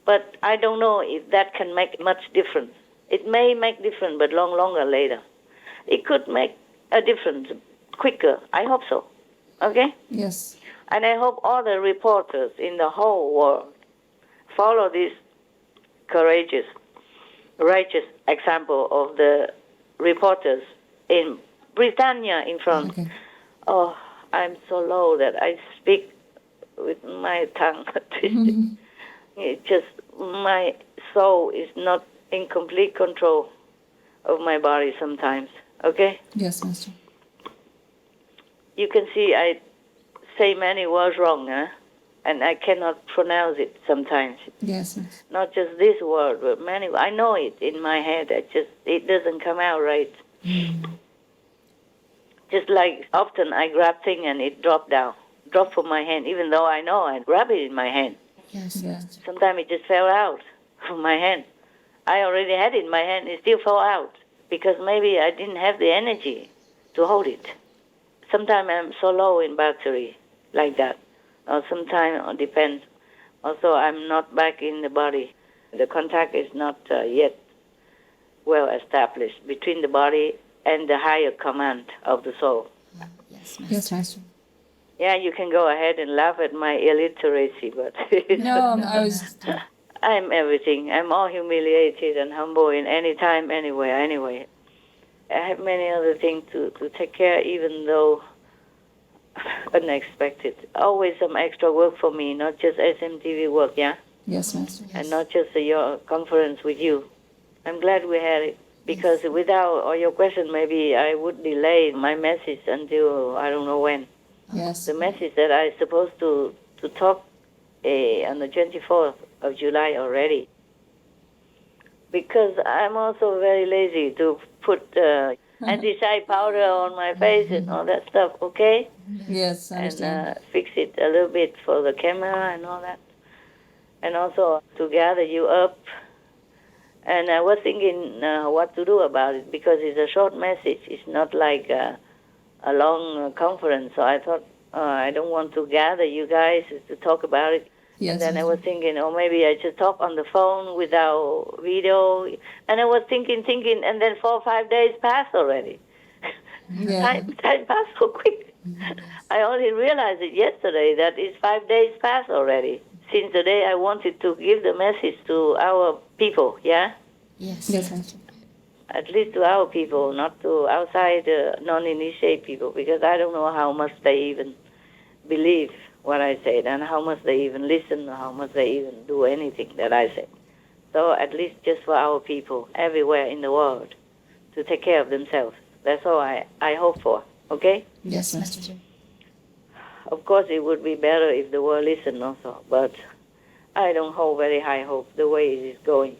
But I don't know if that can make much difference. It may make difference, but longer later. It could make a difference quicker. I hope so. Okay? Yes. And I hope all the reporters in the whole world follow this courageous, righteous example of the reporters in Britannia in France. Okay. Oh, I'm so low that I speak with my tongue. It just, my soul is not in complete control of my body sometimes. Okay? Yes, Master. You can see I say many words wrong, huh? And I cannot pronounce it sometimes. Yes, Master. Not just this word, but many. I know it in my head. It doesn't come out right. Just like often I grab thing and it drop from my hand, even though I know I grab it in my hand. Yes, Yes. Sometimes it just fell out from my hand. I already had it in my hand, it still fell out because maybe I didn't have the energy to hold it. Sometimes I'm so low in battery like that. Or sometimes it depends. Also, I'm not back in the body. The contact is not yet well established between the body and the higher command of the soul. Yes, Master. Yes, Master. Yeah, you can go ahead and laugh at my illiteracy, but No, I was. I'm everything. I'm all humiliated and humble in any time, anywhere, anyway. I have many other things to take care, even though unexpected. Always some extra work for me, not just SMTV work, yeah? Yes, Master. And not just your conference with you. I'm glad we had it, because without all your question, maybe I would delay my message until I don't know when. Yes. The message that I supposed to talk on the 24th of July already. Because I'm also very lazy to put anti-side powder on my face and all that stuff, okay? Yes, I understand. And fix it a little bit for the camera and all that. And also to gather you up. And I was thinking what to do about it, because it's a short message. It's not like a long conference. So I thought, I don't want to gather you guys to talk about it. Yes, And then I was thinking, maybe I just talk on the phone without video. And I was thinking, and then 4 or 5 days passed already. Yeah. Time passed so quick. I only realized it yesterday that it's 5 days passed already. Since the day I wanted to give the message to our people, yeah? Yes. Yes, Master. At least to our people, not to outside non-initiated people, because I don't know how much they even believe what I said, and how much they even listen, or how much they even do anything that I said. So at least just for our people everywhere in the world to take care of themselves. That's all I hope for, okay? Yes, Master. Of course, it would be better if the world listened also, but I don't hold very high hope the way it is going.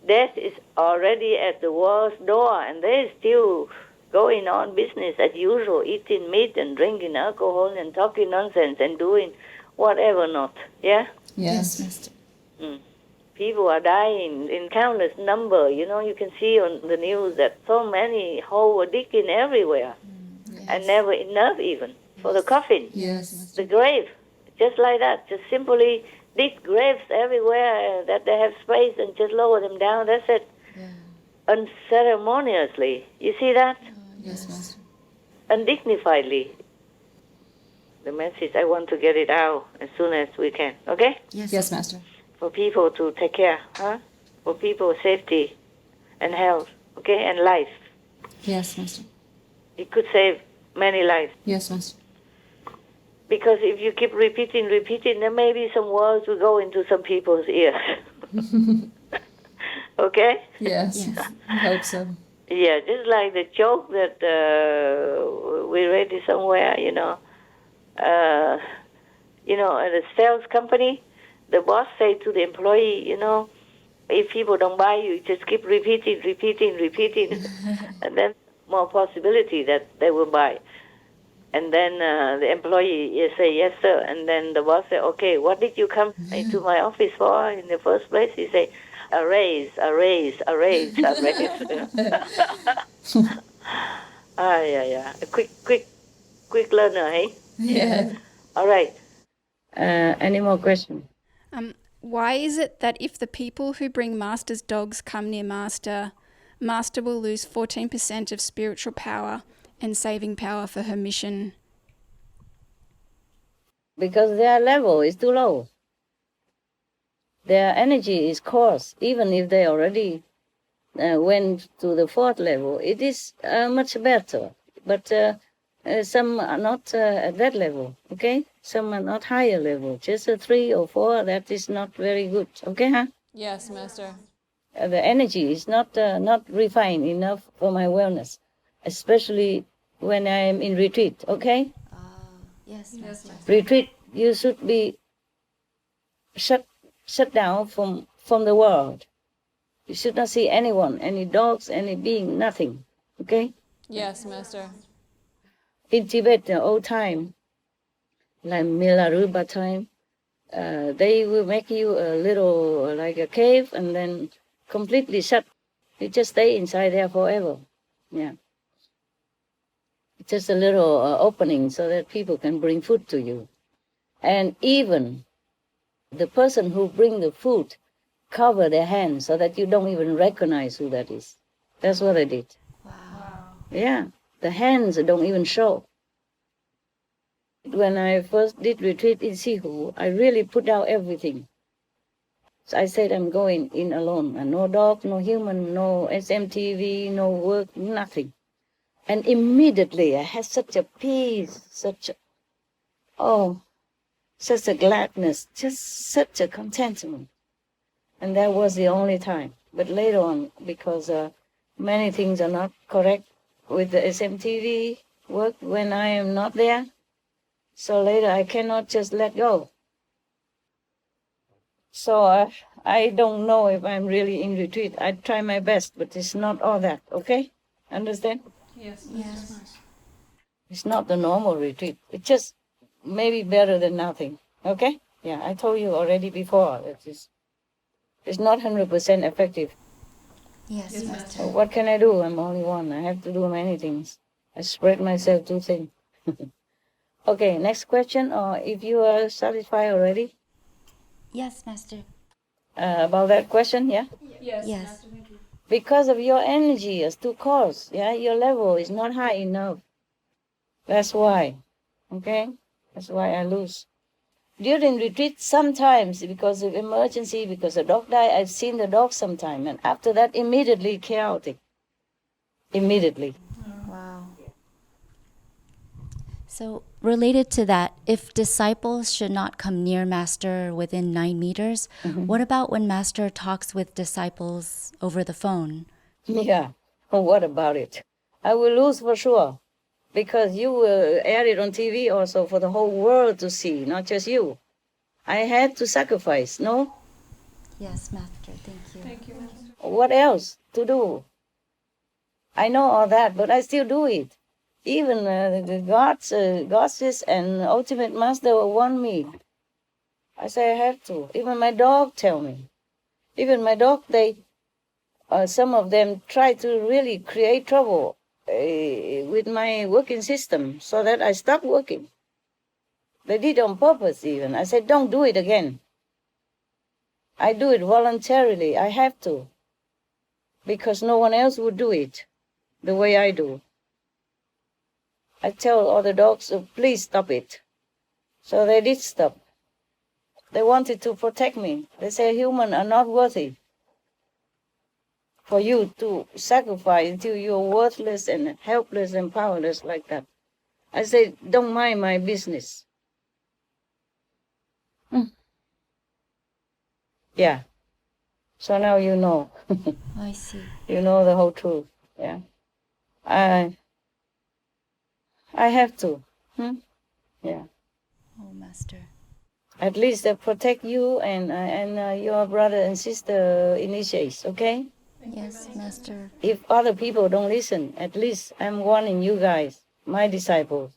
Death is already at the world's door, and they're still going on business as usual, eating meat and drinking alcohol and talking nonsense and doing whatever not, yeah? Yes, Master. People are dying in countless number. You can see on the news that so many holes are digging everywhere, and never enough even for the coffin, Yes. the grave, just like that. Just simply dig graves everywhere that they have space and just lower them down. That's it. Unceremoniously. You see that? Yes, Master. Undignifiedly. The message, I want to get it out as soon as we can, okay? Yes, Master. For people to take care, huh? For people's safety and health, okay? And life. Yes, Master. It could save many lives. Yes, Master. Because if you keep repeating, then maybe some words will go into some people's ears. Okay? Yes. I hope so. Yeah, just like the joke that we read it somewhere, at a sales company, the boss say to the employee, if people don't buy you, just keep repeating, and then more possibility that they will buy. And then the employee say, yes, sir. And then the boss say, okay, what did you come into my office for in the first place? He say, a raise. Yeah. A quick learner, hey? Yeah. All right. Any more questions? Why is it that if the people who bring Master's dogs come near Master, Master will lose 14% of spiritual power and saving power for her mission? Because their level is too low. Their energy is coarse, even if they already went to the 4th level. It is much better, but some are not at that level, okay? Some are not higher level, just a 3 or 4, that is not very good, okay, huh? Yes, Master. The energy is not refined enough for my wellness, especially when I am in retreat, okay? Yes, Master. Retreat, you should be shut down from the world. You should not see anyone, any dogs, any being, nothing, okay? Yes, Master. In Tibet, the old time, like Milarepa time, they will make you a little, like a cave, and then completely shut. You just stay inside there forever. Yeah. Just a little opening so that people can bring food to you. And even the person who bring the food cover their hands so that you don't even recognize who that is. That's what I did. Wow. Yeah. The hands don't even show. When I first did retreat in Sihu, I really put out everything. So I said I'm going in alone. And no dog, no human, no SMTV, no work, nothing. And immediately I had such a peace, such a gladness, just such a contentment. And that was the only time. But later on, because many things are not correct with the SMTV work when I am not there, so later I cannot just let go. So I don't know if I'm really in retreat. I try my best, but it's not all that, okay? Understand? Yes. It's not the normal retreat. It's just maybe better than nothing, okay? Yeah, I told you already before that it's not 100% effective. Yes, Master. So what can I do? I'm only one. I have to do many things. I spread myself too thin. Okay, next question, or if you are satisfied already Yes, Master. about that question, yeah? Yes. Because of your energy as to cause, yeah, your level is not high enough. That's why, okay? That's why I lose. During retreat, sometimes because of emergency, because the dog died, I've seen the dog sometime, and after that, immediately chaotic. Immediately. Wow. So, related to that, if disciples should not come near Master within 9 meters, what about when Master talks with disciples over the phone? Yeah, what about it? I will lose for sure, because you will air it on TV also for the whole world to see, not just you. I had to sacrifice, no? Yes, Master. Thank you. Thank you, Master. What else to do? I know all that, but I still do it. Even the goddess and ultimate master want me. I say I have to. Even my dog tell me. Even my dog, some of them try to really create trouble with my working system so that I stop working. They did on purpose even. I said, don't do it again. I do it voluntarily. I have to. Because no one else would do it the way I do. I tell all the dogs, please stop it. So they did stop. They wanted to protect me. They say humans are not worthy for you to sacrifice until you're worthless and helpless and powerless like that. I say, don't mind my business. Yeah. So now you know. I see. You know the whole truth. Yeah. I have to. Yeah. Oh, Master. At least protect you and your brother and sister initiates, okay? Yes, Master. If other people don't listen, at least I'm warning you guys, my disciples.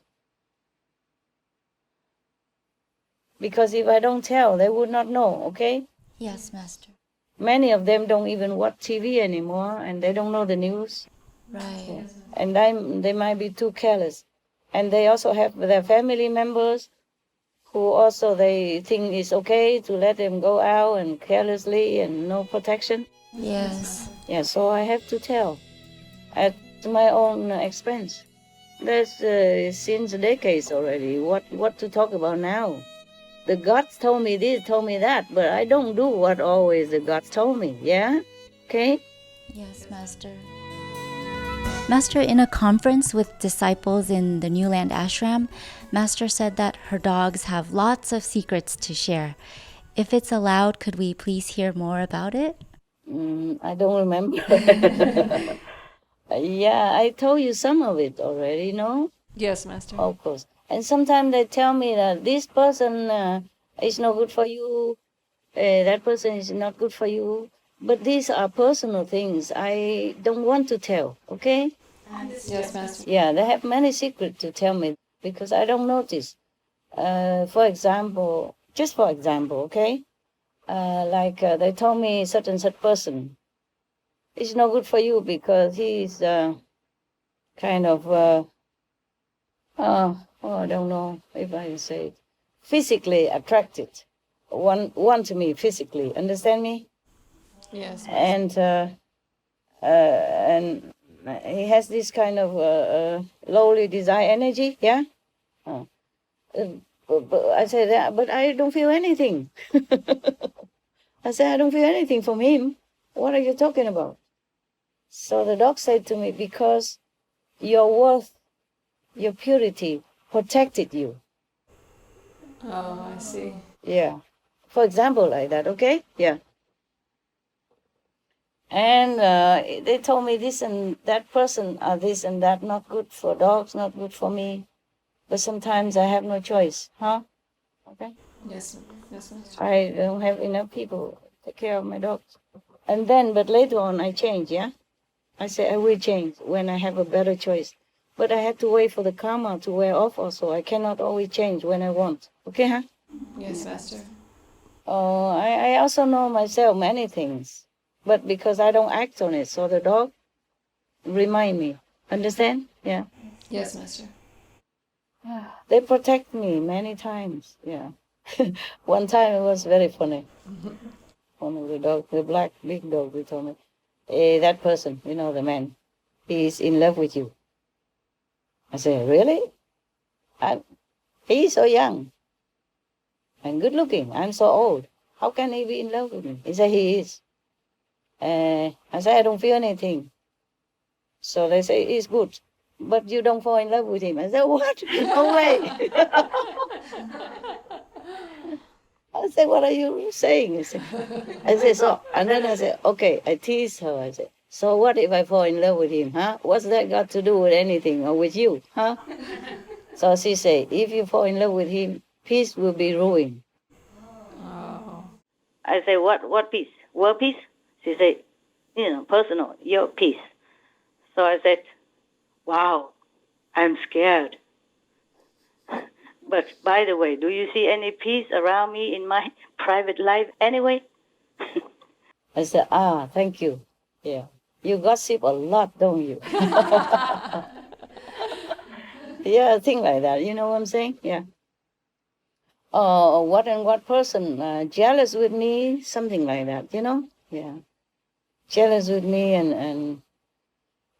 Because if I don't tell, they would not know, okay? Yes, Master. Many of them don't even watch TV anymore, and they don't know the news. Right. Yeah. And they might be too careless. And they also have their family members who also they think it's okay to let them go out and carelessly and no protection. Yes. Yeah, so I have to tell at my own expense. That's since decades already. What to talk about now? The gods told me this, told me that, but I don't do what always the gods told me, yeah? Okay? Yes, Master. Master, in a conference with disciples in the New Land Ashram, Master said that her dogs have lots of secrets to share. If it's allowed, could we please hear more about it? I don't remember. Yeah, I told you some of it already, no? Yes, Master. Of course. And sometimes they tell me that this person is not good for you, that person is not good for you. But these are personal things I don't want to tell, okay? Yes, Master. Yeah, they have many secrets to tell me because I don't notice. For example, just for example, okay? They told me such and such person is not good for you because he's kind of, I don't know if I say it, physically attracted. One to me physically, understand me? Yes. And he has this kind of lowly desire energy, yeah? But I said, yeah, but I don't feel anything. I said, I don't feel anything from him. What are you talking about? So the dog said to me, because your worth, your purity protected you. Oh, I see. Yeah. For example, like that, okay? Yeah. And they told me this and that person are this and that, not good for dogs, not good for me. But sometimes I have no choice, huh? Okay? Yes, yes, Master. I don't have enough people to take care of my dogs. And then, but later on, I changed, yeah? I said I will change when I have a better choice. But I have to wait for the karma to wear off also. I cannot always change when I want. Okay, huh? Yes, Master. I also know myself many things. But because I don't act on it, so the dog remind me. Understand? Yeah. Yes, Master. They protect me many times, yeah. One time it was very funny. One of the dogs, the black big dog, they told me, that person, you know, the man, he is in love with you. I said, really? He's so young and good looking. I'm so old. How can he be in love with me? He said, he is. I said, I don't feel anything. So they say, he's good. But you don't fall in love with him. I said, what? No way. I said, what are you saying? I said, so. And then I said, okay, I teased her. I said, so what if I fall in love with him, huh? What's that got to do with anything or with you, huh? So she said, if you fall in love with him, peace will be ruined. Oh. I said, what peace? World peace? She said, personal, your peace. So I said, wow, I'm scared. But by the way, do you see any peace around me in my private life anyway? I said, thank you. Yeah. You gossip a lot, don't you? Yeah, a thing like that. You know what I'm saying? Yeah. What person jealous with me? Something like that, you know? Yeah. Jealous with me and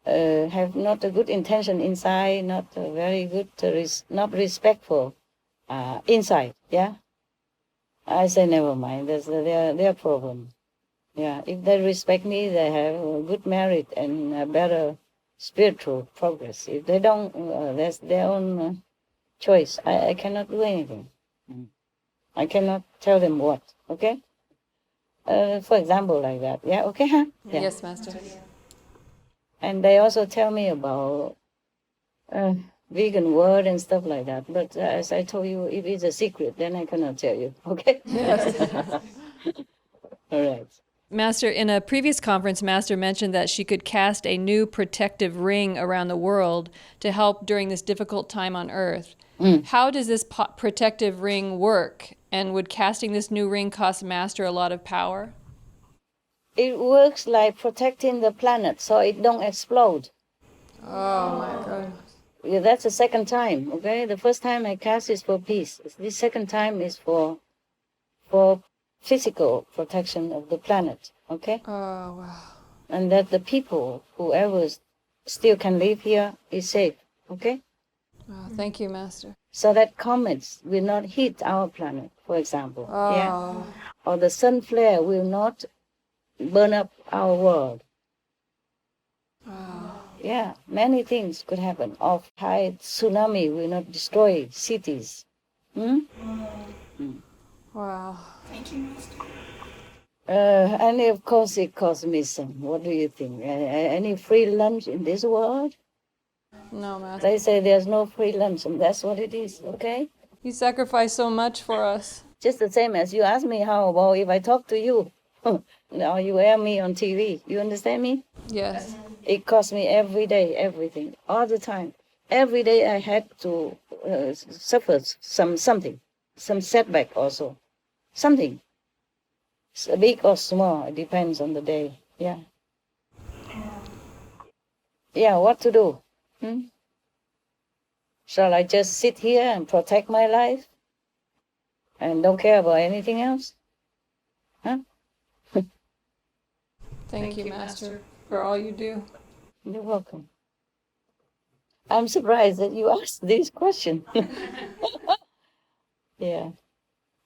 have not a good intention inside, not a very good, not respectful inside, yeah? I say, never mind, that's their problem. Yeah, if they respect me, they have a good merit and a better spiritual progress. If they don't, that's their own choice. I cannot do anything. I cannot tell them what, okay? For example, like that, yeah, okay, huh? Yeah. Yes, Master. And they also tell me about vegan word and stuff like that. But as I told you, if it's a secret, then I cannot tell you, okay? Yes. All right. Master, in a previous conference, Master mentioned that she could cast a new protective ring around the world to help during this difficult time on Earth. How does this protective ring work? And would casting this new ring cost Master a lot of power? It works like protecting the planet so it don't explode. Oh, my God. Yeah, that's the second time, okay? The first time I cast is for peace. The second time is for physical protection of the planet, okay? Oh, wow. And that the people, whoever still can live here, is safe, okay? Wow, thank you, Master. So that comets will not hit our planet, for example. Oh. Yeah? Or the sun flare will not burn up our world. Oh. Yeah, many things could happen. Of high tsunami will not destroy cities. Wow. Thank you, Master. And of course it costs me some. What do you think? Any free lunch in this world? No, Master. They say there's no free lunch, and that's what it is, okay? You sacrificed so much for us. Just the same as you ask me how about if I talk to you. Now you air me on TV. You understand me? Yes. It costs me every day, everything, all the time. Every day I had to suffer something, some setback also. Something. It's big or small, it depends on the day. Yeah. Yeah, what to do? Shall I just sit here and protect my life and don't care about anything else? Huh? Thank you, Master, for all you do. You're welcome. I'm surprised that you asked this question. Yeah.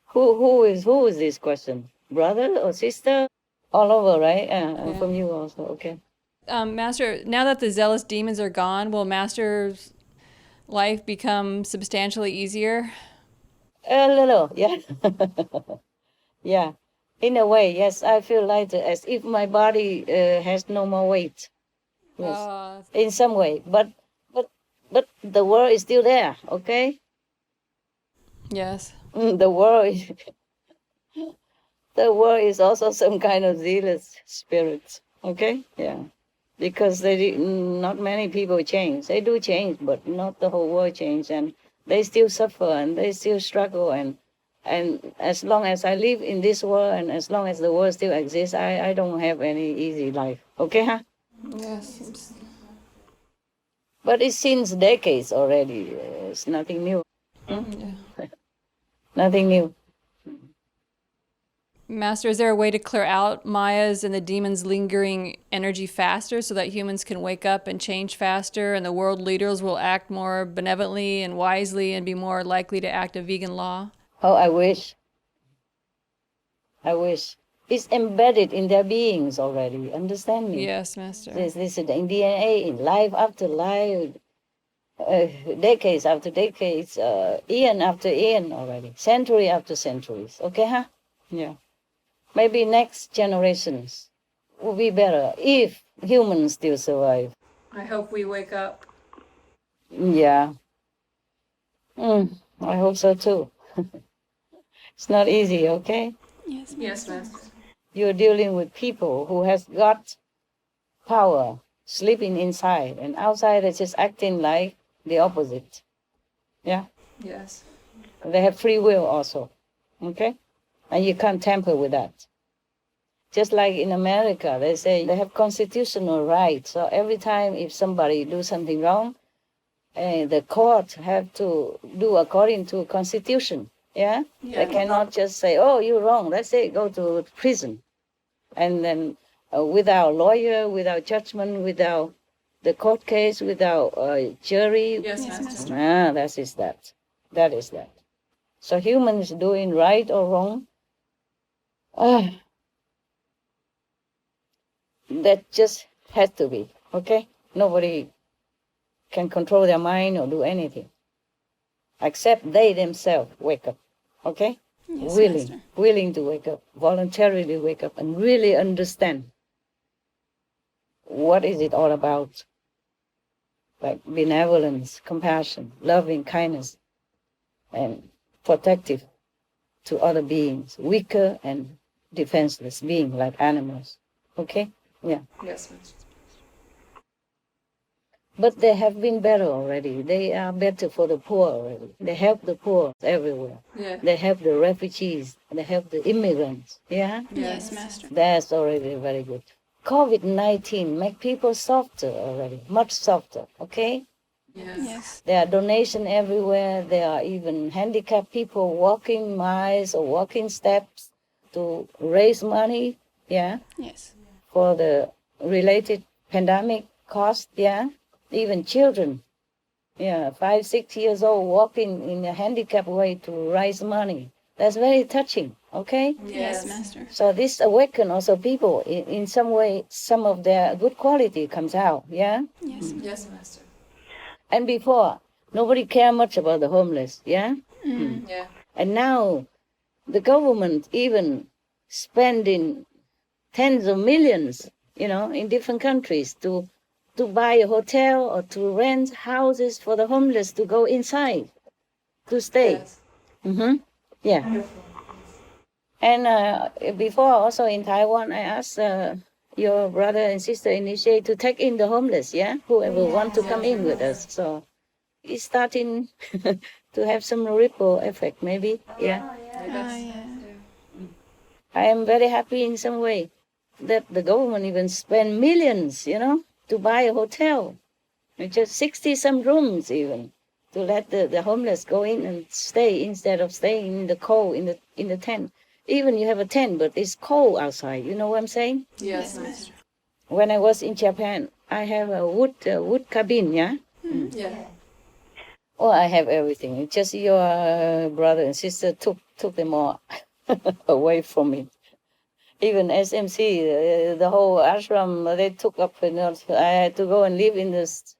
Who is this question? Brother or sister? All over, right? And from you also, okay. Master, now that the zealous demons are gone, will Master's life become substantially easier? A little, yeah. Yeah. In a way, yes, I feel lighter, as if my body has no more weight. Yes, in some way, but the world is still there, okay? Yes. The world is, the world is also some kind of zealous spirit. Okay? Yeah. Because not many people change. They do change, but not the whole world change. And they still suffer and they still struggle. And as long as I live in this world and as long as the world still exists, I don't have any easy life. Okay, huh? Yes. But it's since decades already. It's nothing new. Yeah. Nothing new. Master, is there a way to clear out Maya's and the demons' lingering energy faster so that humans can wake up and change faster and the world leaders will act more benevolently and wisely and be more likely to act a vegan law? Oh, I wish. I wish. It's embedded in their beings already. Understand me? Yes, Master. This is in DNA, in life after life, decades after decades, eon after eon already, century after centuries. Okay, huh? Yeah. Maybe next generations will be better if humans still survive. I hope we wake up. Yeah. I hope so too. It's not easy, okay? Yes, Yes, Master. You're dealing with people who has got power sleeping inside, and outside is just acting like the opposite. Yeah? Yes. They have free will also, okay? And you can't tamper with that. Just like in America, they say they have constitutional rights. So every time if somebody do something wrong, the court have to do according to Constitution. Yeah? They cannot just say, oh, you're wrong. Let's say go to prison. And then without lawyer, without judgment, without the court case, without jury. Yes, Master. That is that. That is that. So humans doing right or wrong, that just has to be, okay? Nobody can control their mind or do anything, except they themselves wake up, okay? Yes, willing to wake up, voluntarily wake up and really understand what is it all about. Like benevolence, compassion, loving kindness, and protective to other beings, weaker and defenseless beings like animals, okay? Yeah. Yes, Master. But they have been better already. They are better for the poor already. They help the poor everywhere. Yeah. They help the refugees. They help the immigrants. Yeah? Yes, Master. That's already very good. COVID-19 make people softer already, much softer, okay? Yes. There are donations everywhere. There are even handicapped people walking miles or walking steps to raise money, yeah, Yes. for the related pandemic cost, yeah. Even children, 5, 6 years old, walking in a handicapped way to raise money. That's very touching, okay? Yes, Master. So this awaken also people in some way, some of their good quality comes out, yeah? Yes. Yes, Master. And before, nobody cared much about the homeless, yeah? Yeah. And now the government even spending tens of millions, in different countries to buy a hotel or to rent houses for the homeless to go inside, to stay. Yes. Yeah. And before, also in Taiwan, I asked your brother and sister initiate to take in the homeless, yeah? Whoever want to come in with us. So it's starting to have some ripple effect, maybe, yeah? I am very happy in some way that the government even spend millions, to buy a hotel. Just 60-some rooms even, to let the homeless go in and stay instead of staying in the cold, in the tent. Even you have a tent, but it's cold outside. You know what I'm saying? Yes, Master. When I was in Japan, I have a wood cabin, yeah? Yeah. Oh, I have everything. It's just your brother and sister took them all away from me. Even SMC, the whole ashram, they took up. I had to go and live in this,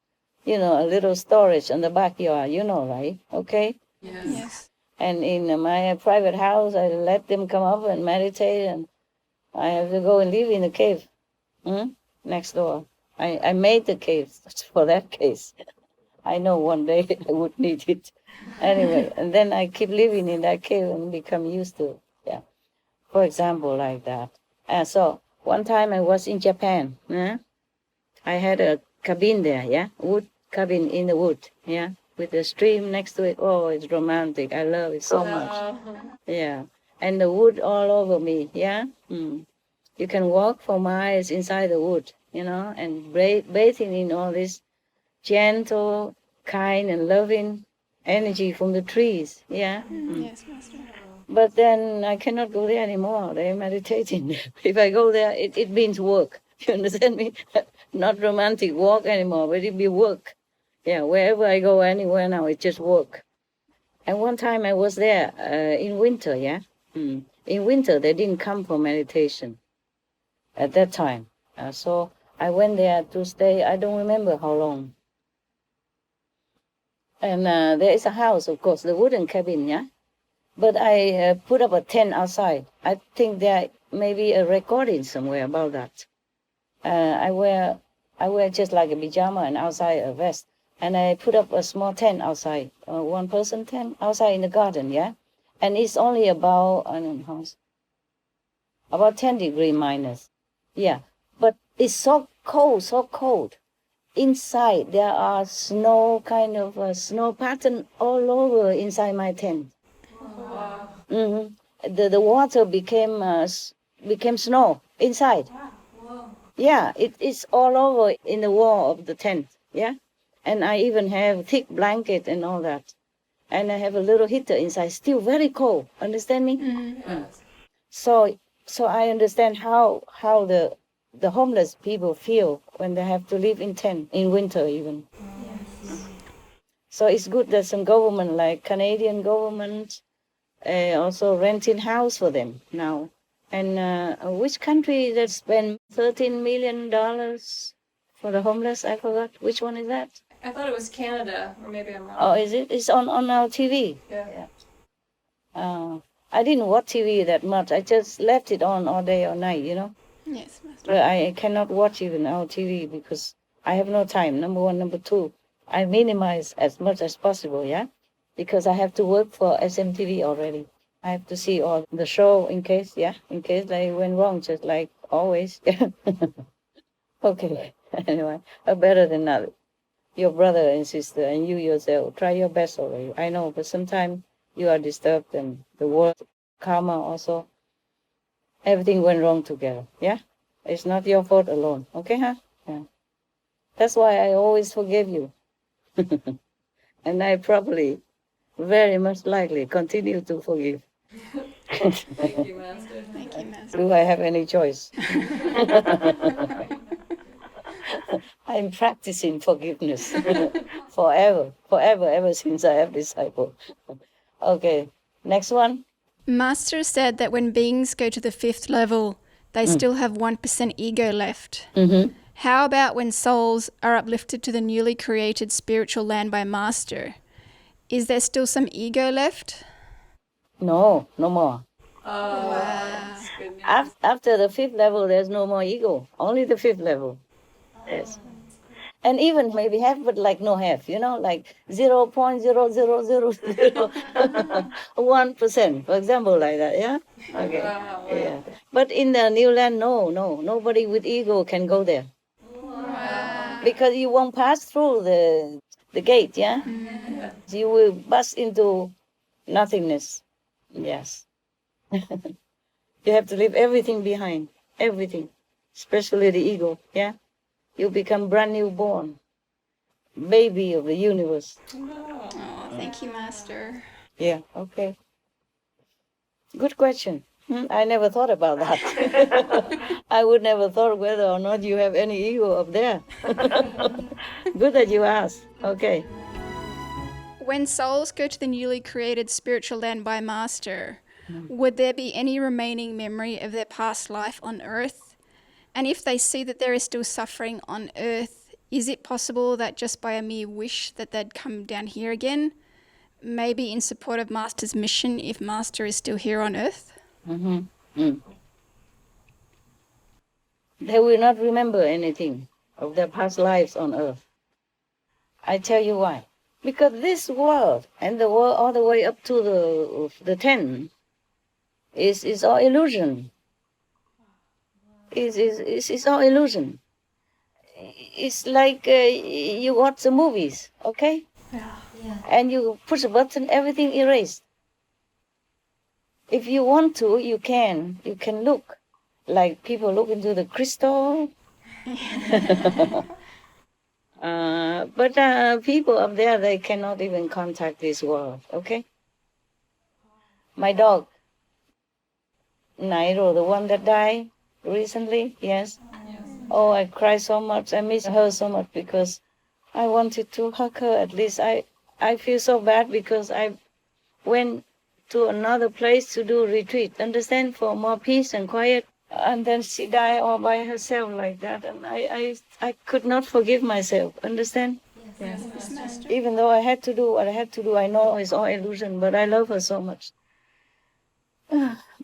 a little storage in the backyard, right? Okay? Yes. And in my private house, I let them come up and meditate, and I have to go and live in the cave next door. I made the cave for that case. I know one day I would need it. Anyway, and then I keep living in that cave and become used to it. Yeah. For example, like that. And so one time I was in Japan. I had a cabin there, yeah? Wood cabin in the wood, yeah? With a stream next to it. Oh, it's romantic. I love it so much. Yeah. And the wood all over me, yeah? You can walk for miles inside the wood, and bathing in all this gentle, kind, and loving energy from the trees, yeah? Yes, Master. But then I cannot go there anymore. They're meditating. If I go there, it means work. You understand me? Not romantic walk anymore, but it be work. Yeah, wherever I go, anywhere now, it's just work. And one time I was there in winter, yeah? In winter, they didn't come for meditation at that time. So I went there to stay, I don't remember how long. And there is a house, of course, the wooden cabin, yeah? But I put up a tent outside. I think there may be a recording somewhere about that. I wear just like a pajama and outside a vest. And I put up a small tent outside, a one-person tent outside in the garden, yeah? And it's only about, I don't know, about 10 degrees minus. Yeah, but it's so cold. Inside, there are snow, kind of a snow pattern all over inside my tent. Wow. The water became snow inside. Wow. Yeah, it's all over in the wall of the tent, yeah? And I even have thick blanket and all that. And I have a little heater inside, still very cold, understand me? Yes. So I understand how the homeless people feel when they have to live in tent, in winter even. Yes. So it's good that some government, like Canadian government, also renting house for them now. And which country that spent $13 million for the homeless? I forgot. Which one is that? I thought it was Canada, or maybe I'm wrong. Oh, is it? It's on our TV. Yeah. I didn't watch TV that much. I just left it on all day or night, Yes, Master. But I cannot watch even our TV because I have no time, number one. Number two, I minimize as much as possible, yeah? Because I have to work for SMTV already. I have to see all the show in case they went wrong, just like always. Okay, anyway, better than that. Your brother and sister and you yourself, try your best already. I know, but sometimes you are disturbed and the world, karma also. Everything went wrong together, yeah? It's not your fault alone, okay, huh? Yeah. That's why I always forgive you. And I probably, very much likely, continue to forgive. Thank you, Master. Thank you, Master. Do I have any choice? I'm practicing forgiveness forever, ever since I have disciple. Okay, next one. Master said that when beings go to the 5th level, they still have 1% ego left. How about when souls are uplifted to the newly created spiritual land by Master? Is there still some ego left? No more. Oh, wow. After the 5th level, there's no more ego. Only the 5th level. Yes. And even maybe half, but like no half, like 0.00001%, for example, like that, yeah? Okay. Wow. Yeah. But in the new land, no, nobody with ego can go there. Wow. Because you won't pass through the gate, yeah? You will bust into nothingness. Yes. You have to leave everything behind, everything, especially the ego, yeah? You become brand new born, baby of the universe. Oh, thank you, Master. Yeah, okay. Good question. I never thought about that. I would never thought whether or not you have any ego up there. Good that you asked. Okay. When souls go to the newly created spiritual land by Master, would there be any remaining memory of their past life on Earth? And if they see that there is still suffering on Earth, is it possible that just by a mere wish that they'd come down here again? Maybe in support of Master's mission if Master is still here on Earth? They will not remember anything of their past lives on Earth. I tell you why. Because this world and the world all the way up to the 10 is all illusion. It's all illusion. It's like you watch the movies, okay? Yeah. And you push a button, everything erased. If you want to, you can. You can look like people look into the crystal. But people up there, they cannot even contact this world, okay? My dog, Nairo, the one that died recently, yes. Oh, I cry so much. I miss her so much because I wanted to hug her. At least I feel so bad because I went to another place to do retreat, understand, for more peace and quiet. And then she died all by herself like that. And I could not forgive myself, understand? Yes, Master. Even though I had to do what I had to do, I know it's all illusion, but I love her so much.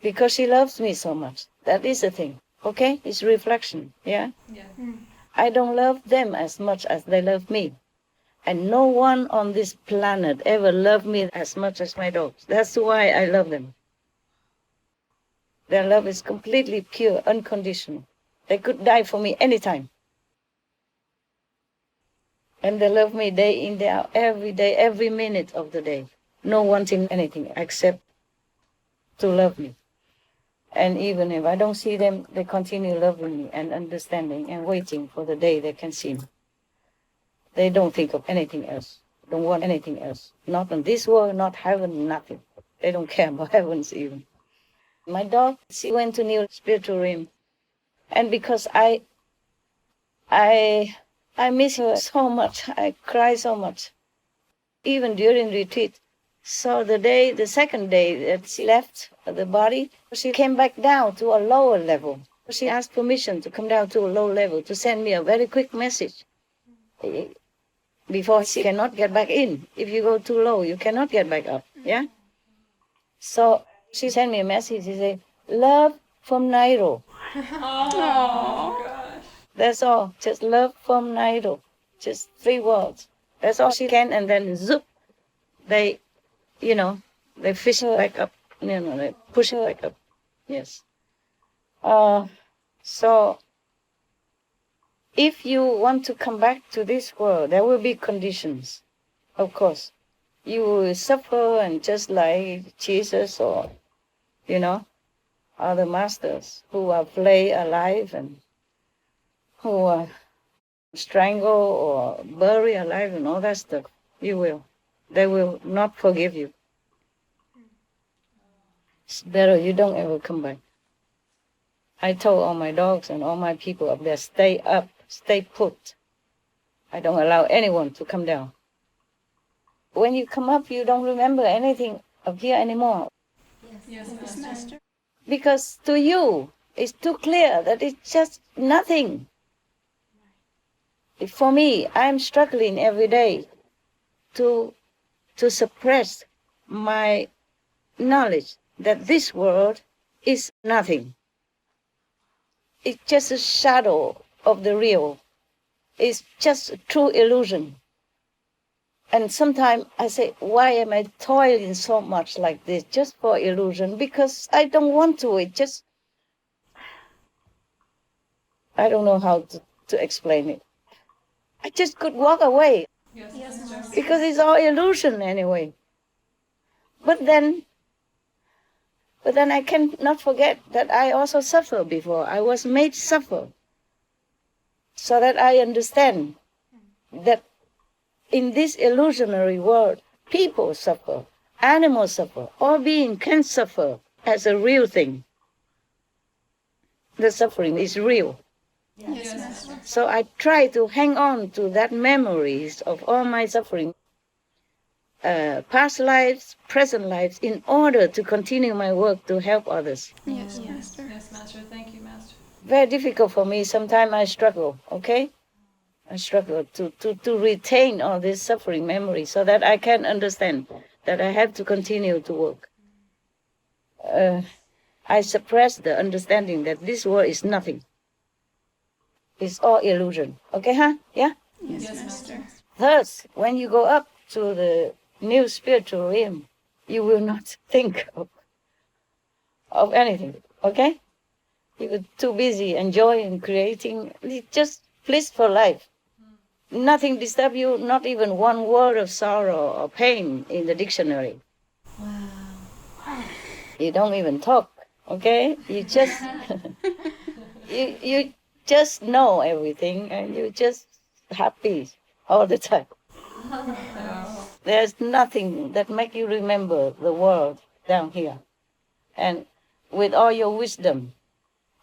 Because she loves me so much. That is the thing, okay? It's reflection, yeah? I don't love them as much as they love me. And no one on this planet ever loved me as much as my dogs. That's why I love them. Their love is completely pure, unconditional. They could die for me anytime. And they love me day in, day out, every day, every minute of the day. No wanting anything except to love me. And even if I don't see them, they continue loving me and understanding and waiting for the day they can see me. They don't think of anything else. Don't want anything else. Not in this world, not heaven, nothing. They don't care about heavens even. My dog, she went to new spiritual realm. And because I miss her so much, I cry so much. Even during retreat. So the second day that she left the body, she came back down to a lower level. She asked permission to come down to a low level to send me a very quick message. Before she cannot get back in. If you go too low, you cannot get back up, yeah? So she sent me a message. She said, love from Nairo. Oh, gosh. That's all. Just love from Nairo. Just 3 words. That's all she can. And then zoop, they fish her back up. They push her back up. Yes. So if you want to come back to this world, there will be conditions, of course. You will suffer, and just like Jesus or, other masters who are flayed alive and who are strangled or buried alive and all that stuff, you will. They will not forgive you. It's better you don't ever come back. I told all my dogs and all my people up there, stay up, stay put. I don't allow anyone to come down. When you come up, you don't remember anything up here anymore. Yes, Master. Because to you, it's too clear that it's just nothing. For me, I'm struggling every day to suppress my knowledge that this world is nothing. It's just a shadow of the real. It's just a true illusion. And sometimes I say, why am I toiling so much like this just for illusion? Because I don't want to. I don't know how to explain it. I just could walk away. Yes, Master. Because it's all illusion anyway. But then I cannot forget that I also suffered before. I was made suffer. So that I understand that in this illusionary world, people suffer, animals suffer, all beings can suffer as a real thing. The suffering is real. Yes, Master. So I try to hang on to that memories of all my suffering, past lives, present lives, in order to continue my work to help others. Yes, Master. Yes, Master. Thank you, Master. Very difficult for me. Sometimes I struggle, okay? I struggle to retain all this suffering memory so that I can understand that I have to continue to work. I suppress the understanding that this world is nothing. It's all illusion. Okay, huh? Yeah? Yes, Master. Thus, when you go up to the new spiritual realm, you will not think of anything, okay? You're too busy enjoying, creating, just blissful life. Nothing disturb you, not even one word of sorrow or pain in the dictionary. Wow. You don't even talk, okay? You just you just know everything and you're just happy all the time. There's nothing that make you remember the world down here. And with all your wisdom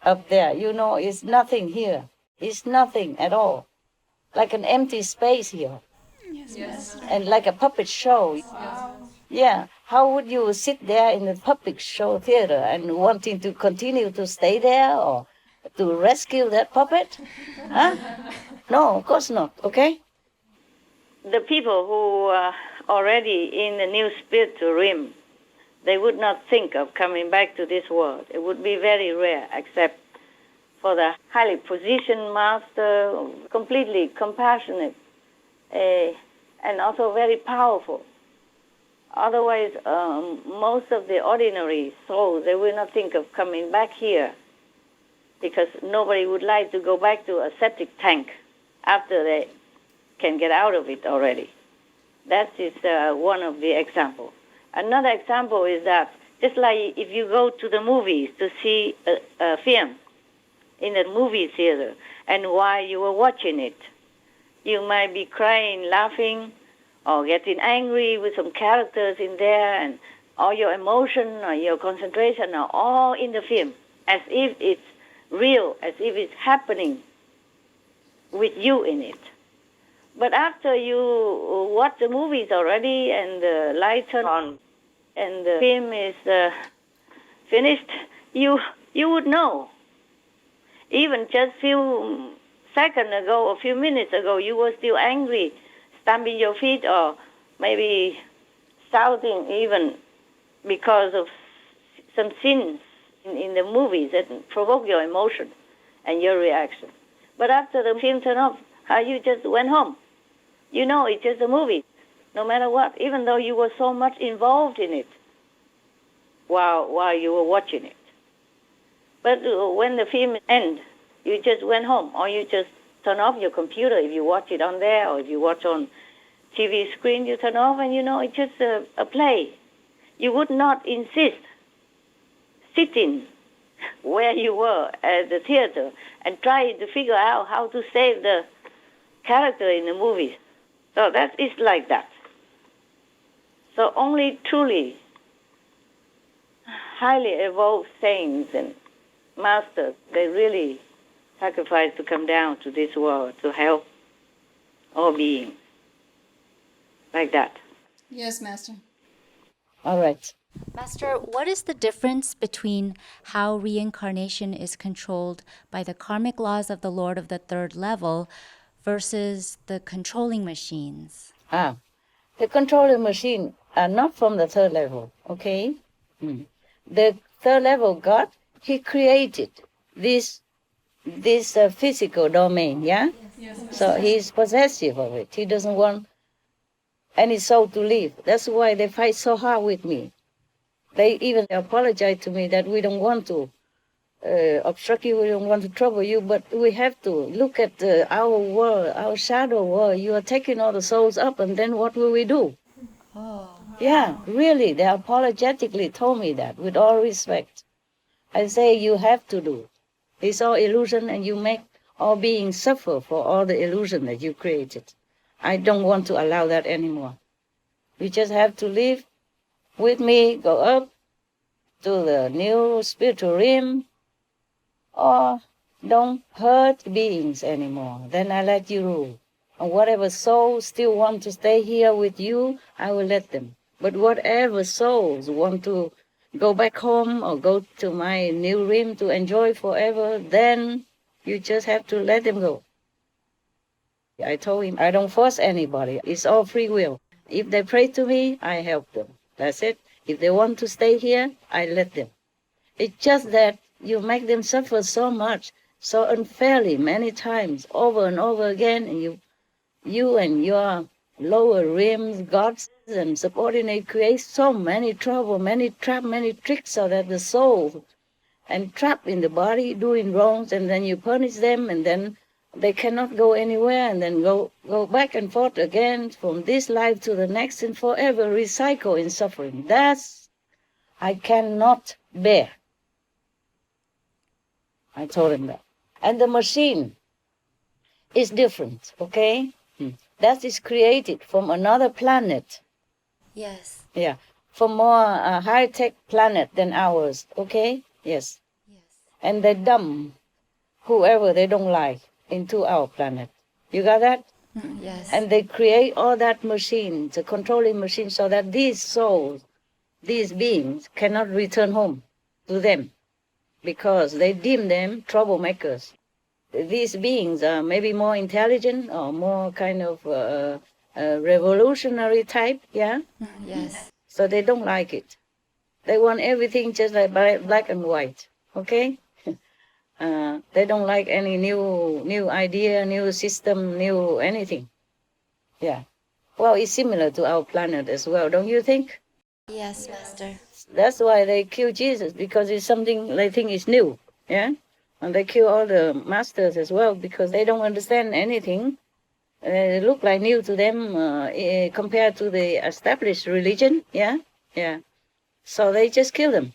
up there, you know it's nothing here. It's nothing at all. Like an empty space here. Yes. And like a puppet show. Wow. Yeah. How would you sit there in the puppet show theater and wanting to continue to stay there or to rescue that puppet? Huh? No, of course not, okay? The people who are already in the new spiritual realm, they would not think of coming back to this world. It would be very rare, except for the highly positioned master, completely compassionate, and also very powerful. Otherwise, most of the ordinary souls, they will not think of coming back here because nobody would like to go back to a septic tank after they can get out of it already. That is one of the examples. Another example is that just like if you go to the movies to see a film in the movie theater, and while you were watching it, you might be crying, laughing, or getting angry with some characters in there, and all your emotion or your concentration are all in the film, as if it's real, as if it's happening with you in it. But after you watch the movies already and the lights turn on and the film is finished, you would know. Even just few seconds ago or few minutes ago, you were still angry, stamping your feet or maybe shouting even because of some scenes in the movies that provoke your emotion and your reaction. But after the film turned off, you just went home. You know, it's just a movie, no matter what, even though you were so much involved in it while you were watching it. But when the film ends, you just went home, or you just turn off your computer if you watch it on there, or if you watch on TV screen, you turn off, and you know, it's just a play. You would not insist sitting where you were at the theater and trying to figure out how to save the character in the movies. So that is like that. So only truly highly evolved saints and masters, they really sacrifice to come down to this world to help all beings. Like that. Yes, Master. All right. Master, what is the difference between how reincarnation is controlled by the karmic laws of the Lord of the third level versus the controlling machines? The controlling machine are not from the third level, okay? The third level God, He created this physical domain, yeah? Yes. So He's possessive of it. He doesn't want any soul to live. That's why they fight so hard with me. They even apologize to me that we don't want to obstruct you, we don't want to trouble you, but we have to. Look at our world, our shadow world. You are taking all the souls up, and then what will we do? Oh. Yeah, really, they apologetically told me that, with all respect. I say, you have to do. It's all illusion, and you make all beings suffer for all the illusion that you created. I don't want to allow that anymore. You just have to live with me, go up to the new spiritual realm, or don't hurt beings anymore. Then I let you rule. And whatever souls still want to stay here with you, I will let them. But whatever souls want to go back home or go to my new realm to enjoy forever, then you just have to let them go. I told him, I don't force anybody. It's all free will. If they pray to me, I help them. That's it. If they want to stay here, I let them. It's just that you make them suffer so much, so unfairly, many times, over and over again, and you you and your lower rims, gods and subordinate create so many trouble, many trap, many tricks, so that the soul and trapped in the body doing wrongs, and then you punish them, and then they cannot go anywhere, and then go back and forth again from this life to the next, and forever recycle in suffering. That's I cannot bear. I told him that. And the machine is different, okay? That is created from another planet. Yes. Yeah, from more high-tech planet than ours, okay? Yes. And they dump whoever they don't like into our planet. You got that? Yes. And they create all that machine, the controlling machine, so that these souls, these beings, cannot return home to them because they deem them troublemakers. These beings are maybe more intelligent or more kind of revolutionary type, yeah? Yes. So they don't like it. They want everything just like black and white, okay? They don't like any new idea, new system, new anything. Yeah. Well, it's similar to our planet as well, don't you think? Yes, Master. That's why they kill Jesus, because it's something they think is new, yeah? And they kill all the masters as well because they don't understand anything. It look like new to them compared to the established religion, yeah? Yeah. So they just kill them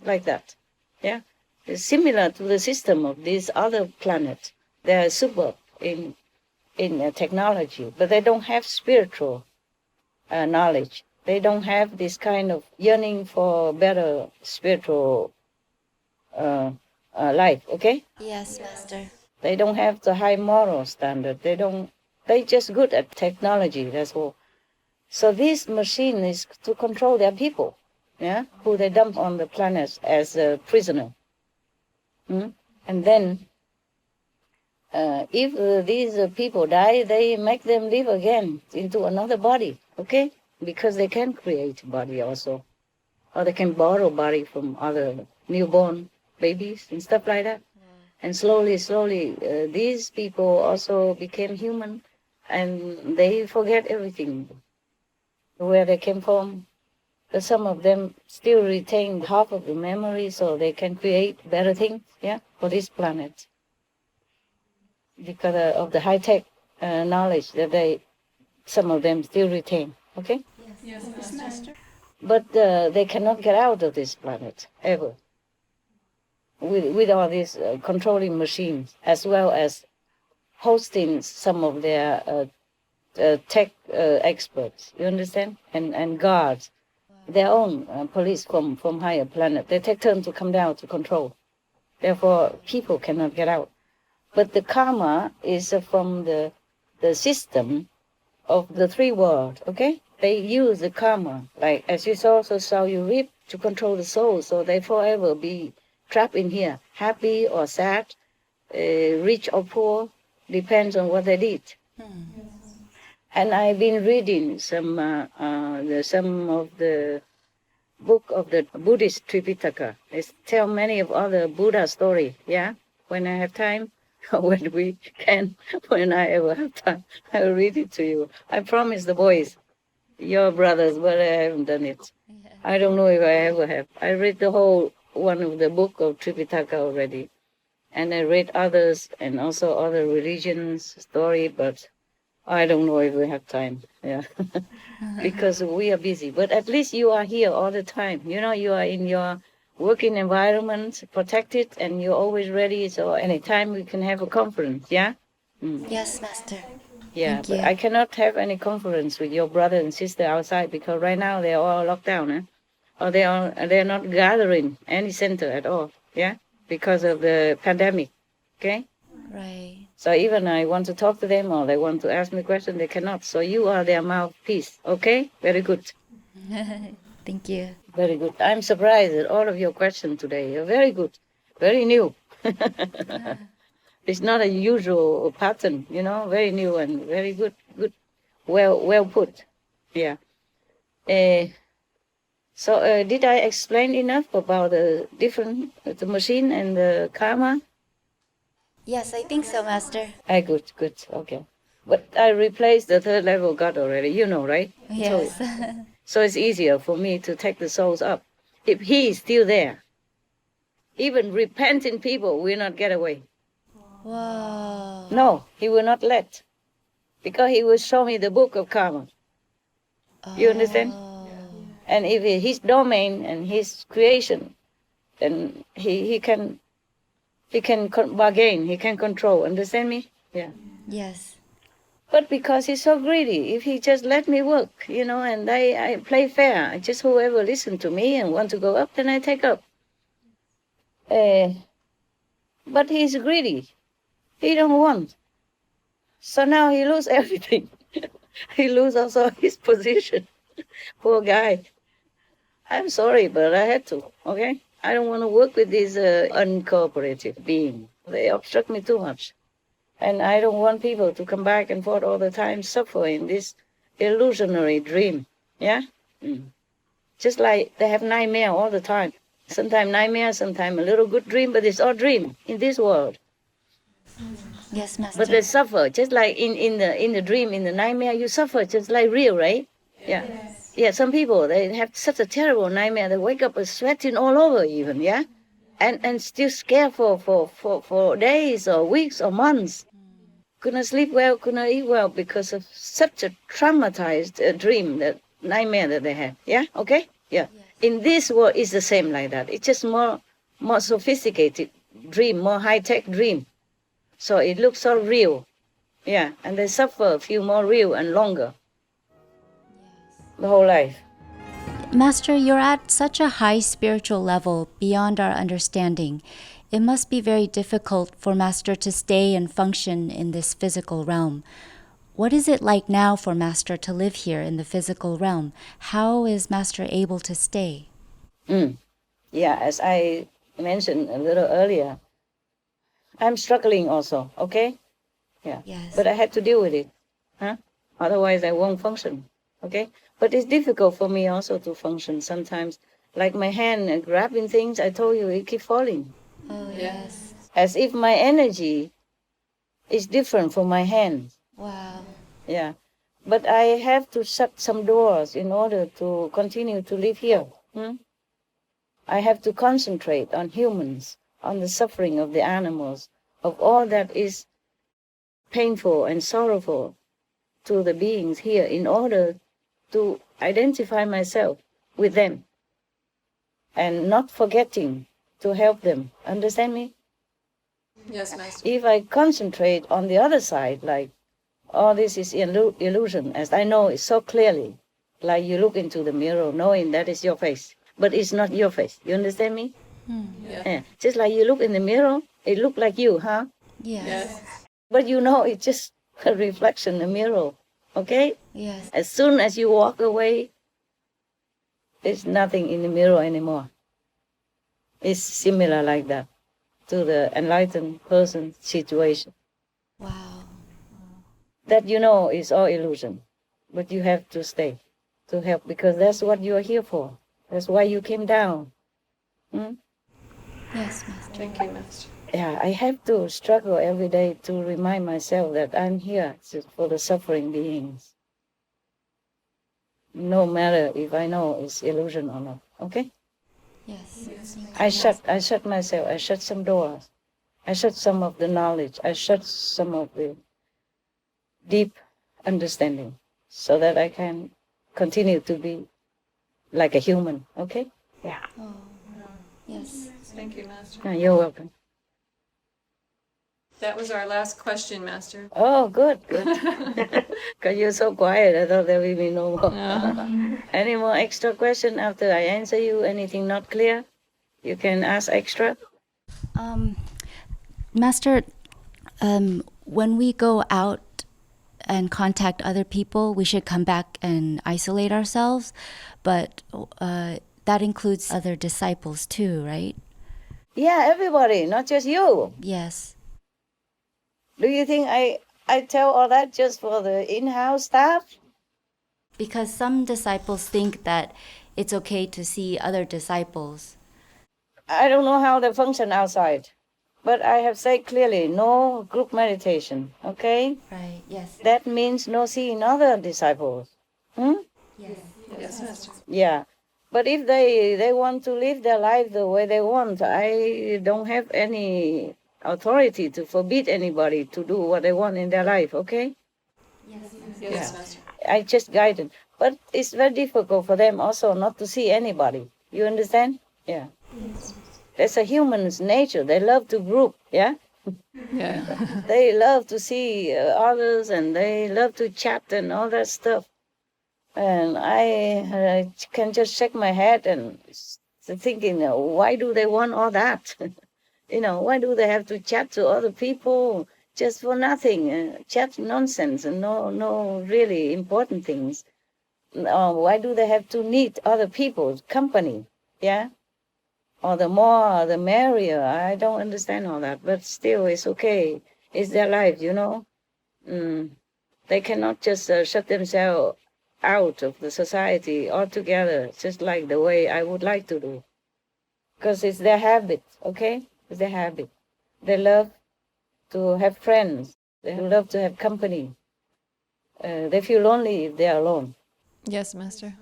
like that, yeah? It's similar to the system of these other planets. They are super in technology, but they don't have spiritual knowledge. They don't have this kind of yearning for better spiritual life, okay? Yes, Master. They don't have the high moral standard. They just good at technology, that's all. So this machine is to control their people, yeah, who they dump on the planet as a prisoner. And then if these people die, they make them live again into another body, okay? Because they can create body also. Or they can borrow body from other newborn babies and stuff like that. And slowly, these people also became human, and they forget everything, where they came from. But some of them still retain half of the memory, so they can create better things, yeah, for this planet. Because of the high-tech knowledge that some of them still retain, okay? Yes, Master. But they cannot get out of this planet, ever. With all these controlling machines, as well as hosting some of their tech experts, you understand? And guards, their own police from higher planet. They take turn to come down to control. Therefore, people cannot get out. But the karma is from the system of the three worlds, okay? They use the karma, like as you saw you reap to control the soul, so they forever be trapped in here, happy or sad, rich or poor, depends on what they did. And I've been reading some of the book of the Buddhist Tripitaka. They tell many of other Buddha story, yeah? When I have time, when I ever have time, I'll read it to you. I promise the boys, your brothers, but I haven't done it. I don't know if I ever have. I read the whole one of the book of Tripitaka already. And I read others and also other religions story, but I don't know if we have time, yeah. Because we are busy. But at least you are here all the time. You know, you are in your working environment, protected, and you're always ready. So anytime we can have a conference, yeah? Yes, Master. Yeah, Thank but you. I cannot have any conference with your brother and sister outside because right now they're all locked down, eh? Or they're not gathering any center at all, yeah? Because of the pandemic, okay? Right. So even I want to talk to them or they want to ask me a question, they cannot. So you are their mouthpiece, okay? Very good. Thank you. Very good. I'm surprised at all of your questions today. You're very good. Very new. It's not a usual pattern, you know, very new and very good. Good. Well put. Yeah. So did I explain enough about the machine and the karma? Yes, I think so, Master. Good. Okay. But I replaced the third level God already, you know, right? Yes. So it's easier for me to take the souls up. If he is still there, even repenting people will not get away. Whoa. No, he will not let. Because he will show me the book of karma. You understand? And if it's his domain and his creation, then he can bargain, he can control. Understand me? Yeah. Yes. But because he's so greedy, if he just let me work, you know, and I play fair, just whoever listen to me and want to go up, then I take up. But he's greedy. He don't want. So now he lose everything. He lose also his position. Poor guy. I'm sorry, but I had to, okay? I don't want to work with these uncooperative beings. They obstruct me too much. And I don't want people to come back and forth all the time, suffer in this illusionary dream, yeah? Just like they have nightmare all the time. Sometimes nightmare, sometimes a little good dream, but it's all dream in this world. Yes, Master. But they suffer, just like in the dream, in the nightmare, you suffer just like real, right? Yeah. Yes. Yeah, some people, they have such a terrible nightmare, they wake up sweating all over even, yeah? And still scared for days or weeks or months. Couldn't sleep well, couldn't eat well because of such a traumatized dream, that nightmare that they had. Yeah, okay? Yeah. Yes. In this world, it's the same like that. It's just more sophisticated dream, more high-tech dream. So it looks so real. Yeah, and they suffer a few more real and longer. Yes. The whole life. Master, you're at such a high spiritual level beyond our understanding. It must be very difficult for Master to stay and function in this physical realm. What is it like now for Master to live here in the physical realm? How is Master able to stay? Yeah, as I mentioned a little earlier, I'm struggling also, okay? Yeah. Yes. But I had to deal with it. Huh? Otherwise I won't function. Okay? But it's difficult for me also to function sometimes. Like my hand grabbing things, I told you, it keeps falling. Oh, yes. As if my energy is different from my hand. Wow. Yeah. But I have to shut some doors in order to continue to live here. I have to concentrate on humans, on the suffering of the animals, of all that is painful and sorrowful to the beings here in order to identify myself with them and not forgetting to help them. Understand me? Yes, Master. If I concentrate on the other side, like, oh, this is illusion, as I know it so clearly, like you look into the mirror knowing that is your face, but it's not your face. You understand me? Yeah. Just like you look in the mirror, it look like you, huh? Yes. But you know it's just a reflection in the mirror, okay? Yes. As soon as you walk away, there's nothing in the mirror anymore. It's similar like that to the enlightened person situation. Wow. That you know is all illusion, but you have to stay to help because that's what you are here for. That's why you came down. Yes, Master. Thank you, Master. Yeah, I have to struggle every day to remind myself that I'm here for the suffering beings. No matter if I know it's illusion or not. Okay? Yes. I shut myself. I shut some doors. I shut some of the knowledge. I shut some of the deep understanding so that I can continue to be like a human. Okay? Yeah. Oh. Yes. Thank you, Master. You're welcome. That was our last question, Master. Oh, good. Because you're so quiet, I thought there will be no more. Any more extra question after I answer you? Anything not clear? You can ask extra. Master, when we go out and contact other people, we should come back and isolate ourselves. But that includes other disciples too, right? Yeah, everybody, not just you. Yes. Do you think I tell all that just for the in-house staff? Because some disciples think that it's okay to see other disciples. I don't know how they function outside. But I have said clearly, no group meditation, okay? Right, yes. That means no seeing other disciples. Yes. Yes, Master. Yeah. But if they want to live their life the way they want, I don't have any authority to forbid anybody to do what they want in their life, okay? Yes, Master. I just guide them. But it's very difficult for them also not to see anybody. You understand? Yeah. That's a human's nature. They love to group, yeah? Yeah. They love to see others and they love to chat and all that stuff. And I can just shake my head and thinking, why do they want all that? Why do they have to chat to other people just for nothing? Chat nonsense and no really important things. Why do they have to need other people's company? Yeah? Or the more, the merrier. I don't understand all that, but still it's okay. It's their life, They cannot just shut themselves out of the society altogether, just like the way I would like to do. Because it's their habit, okay? It's their habit. They love to have friends. They love to have company. They feel lonely if they are alone. Yes, Master.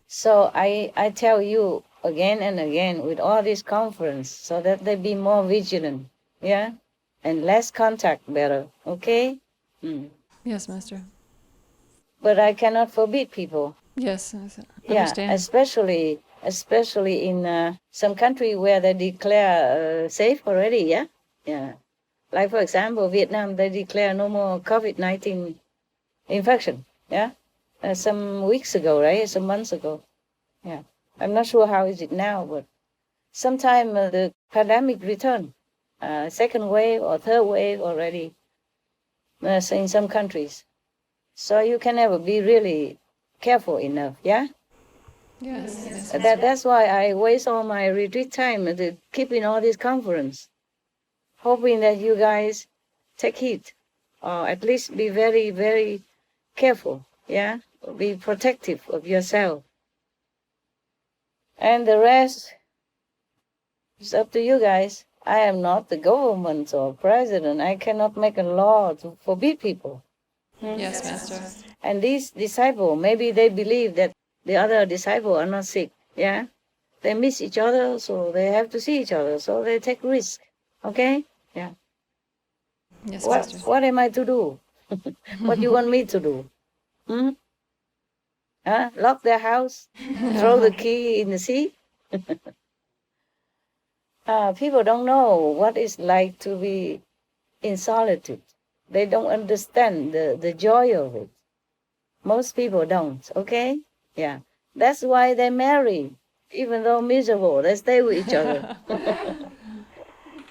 So I tell you again and again with all this conference so that they be more vigilant, yeah? And less contact better, okay? Yes, Master. But I cannot forbid people. Yes, I Yeah, understand. especially in some country where they declare safe already, yeah? Yeah. Like, for example, Vietnam, they declare no more COVID-19 infection, yeah? Some weeks ago, right? Some months ago. Yeah. I'm not sure how is it now, but sometime the pandemic returned. Second wave or third wave already in some countries. So you can never be really careful enough, yeah? Yes. That's why I waste all my retreat time to keeping all this conference, hoping that you guys take heed, or at least be very, very careful, yeah? Be protective of yourself. And the rest is up to you guys. I am not the government or president. I cannot make a law to forbid people. Yes, Master. And these disciples, maybe they believe that the other disciples are not sick, yeah? They miss each other, so they have to see each other, so they take risk, okay? Yeah. Yes, Master. What am I to do? What do you want me to do? Lock their house? Throw the key in the sea? People don't know what it's like to be in solitude. They don't understand the joy of it. Most people don't, okay? Yeah. That's why they marry. Even though miserable, they stay with each other.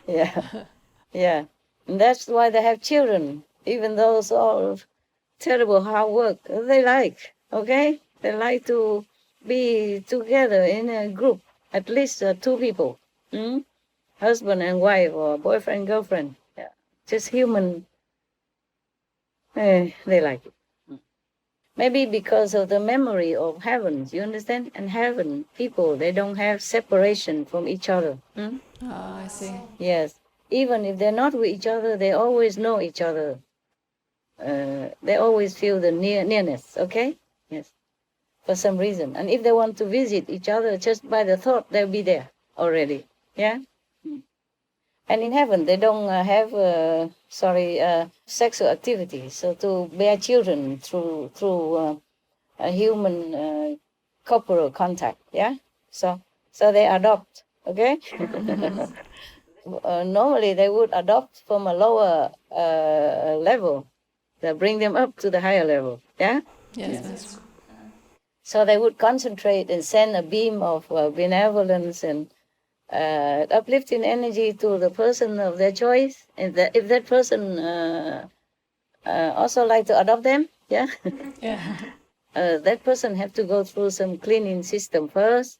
Yeah. Yeah. And that's why they have children. Even though it's all terrible hard work, they like, okay? They like to be together in a group, at least two people. Husband and wife or boyfriend, girlfriend. Yeah. Just human. They like it. Maybe because of the memory of heaven, you understand? And heaven, people, they don't have separation from each other. I see. Yes. Even if they're not with each other, they always know each other. They always feel the nearness, okay? Yes. For some reason. And if they want to visit each other, just by the thought, they'll be there already. Yeah? And in heaven, they don't have, sexual activity. So to bear children through a human corporal contact, yeah? So they adopt, okay? Normally, they would adopt from a lower level. They bring them up to the higher level, yeah? Yes. So they would concentrate and send a beam of benevolence and uplifting energy to the person of their choice, and if that person also like to adopt them, yeah, that person have to go through some cleaning system first,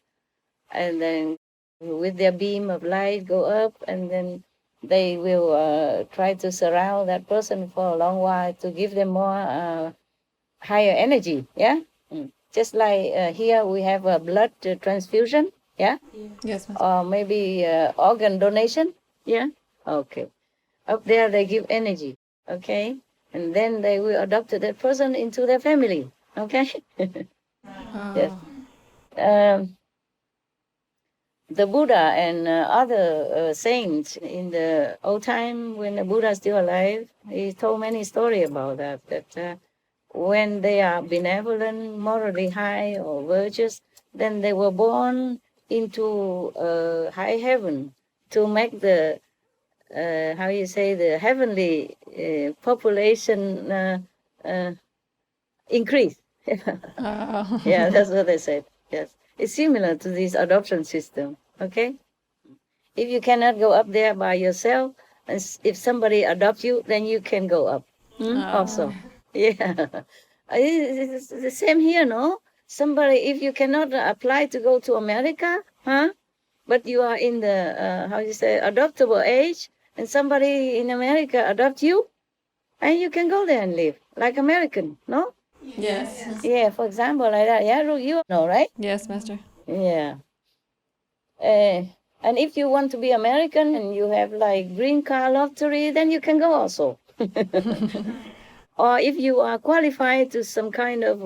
and then with their beam of light go up, and then they will try to surround that person for a long while to give them more higher energy, yeah. Just like here we have a blood transfusion, yeah? Yes, or maybe organ donation, yeah? Okay. Up there they give energy, okay? And then they will adopt that person into their family, okay? Yes. The Buddha and other saints in the old time when the Buddha is still alive, he told many stories about that when they are benevolent, morally high or virtuous, then they were born into high heaven to make the the heavenly population increase. Oh. Yeah, that's what they said. Yes, it's similar to this adoption system. Okay, if you cannot go up there by yourself, and if somebody adopts you, then you can go up. Also, yeah, it's the same here, no? Somebody, if you cannot apply to go to America, but you are in the adoptable age, and somebody in America adopt you, and you can go there and live like American, no? Yes. Yeah, for example, like that. Yeah, you know, right? Yes, Master. Yeah. And if you want to be American and you have like green card lottery, then you can go also. Or if you are qualified to some kind of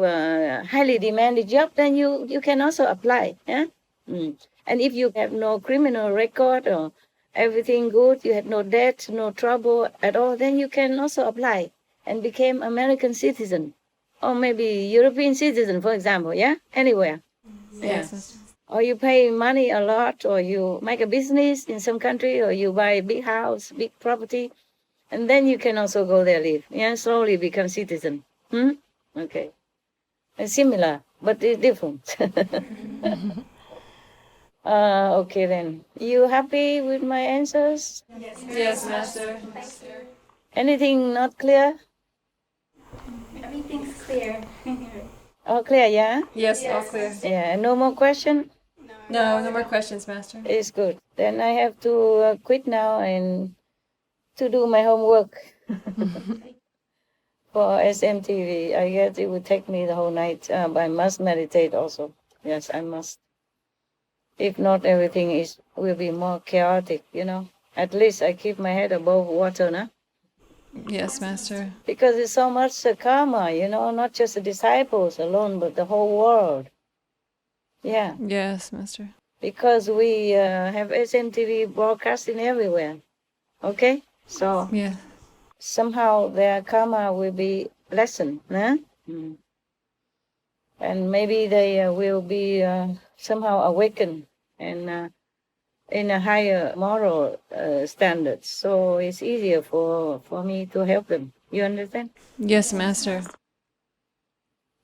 highly demanded job, then you can also apply. Yeah. And if you have no criminal record or everything good, you have no debt, no trouble at all, then you can also apply and become American citizen. Or maybe European citizen, for example, yeah? Anywhere. Yes. Yeah. Or you pay money a lot, or you make a business in some country, or you buy a big house, big property, and then you can also go there live. Yeah, slowly become citizen. Okay. It's similar, but it's different. Okay then. You happy with my answers? Yes, Master. Anything not clear? Everything's clear. All clear, yeah? Yes, all clear. Yeah, no more question? No, no more questions, Master. It's good. Then I have to quit now and to do my homework for SMTV. I guess it would take me the whole night, but I must meditate also. Yes, I must. If not, everything will be more chaotic, you know. At least I keep my head above water, no? Yes, Master. Because it's so much karma, you know, not just the disciples alone, but the whole world. Yeah. Yes, Master. Because we have SMTV broadcasting everywhere. Okay? So Yeah. somehow their karma will be lessened. Huh? And maybe they will be somehow awakened and in a higher moral standards. So it's easier for me to help them. You understand? Yes, Master.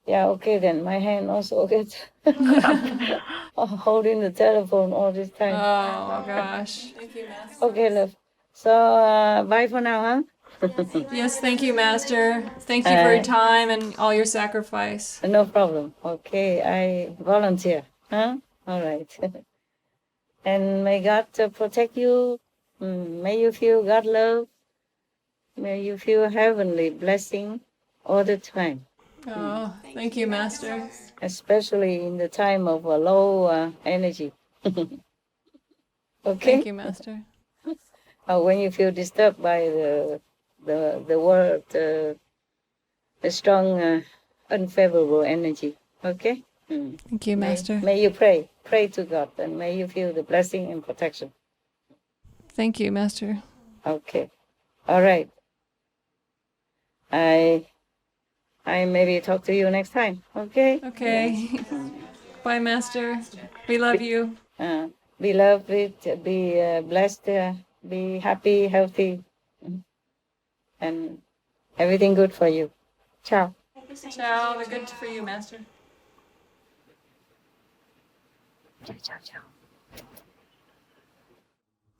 Yeah, okay then. My hand also gets holding the telephone all this time. Oh, gosh. Thank you, Master. Okay, love. So, bye for now, huh? Yes, thank you, Master. Thank you for your time and all your sacrifice. No problem. Okay, I volunteer. Huh? All right. And may God protect you. May you feel God love. May you feel heavenly blessing all the time. Oh, thank you, Master. Especially in the time of a low energy. Okay? Thank you, Master. When you feel disturbed by the word, a strong unfavorable energy. Okay? Thank you, Master. May you pray. Pray to God, and may you feel the blessing and protection. Thank you, Master. Okay. All right. I maybe talk to you next time. Okay? Okay. Bye, Master. We love you. Be loved, be blessed, be happy, healthy, and everything good for you. Ciao. Ciao. The good for you, Master. Ciao, ciao.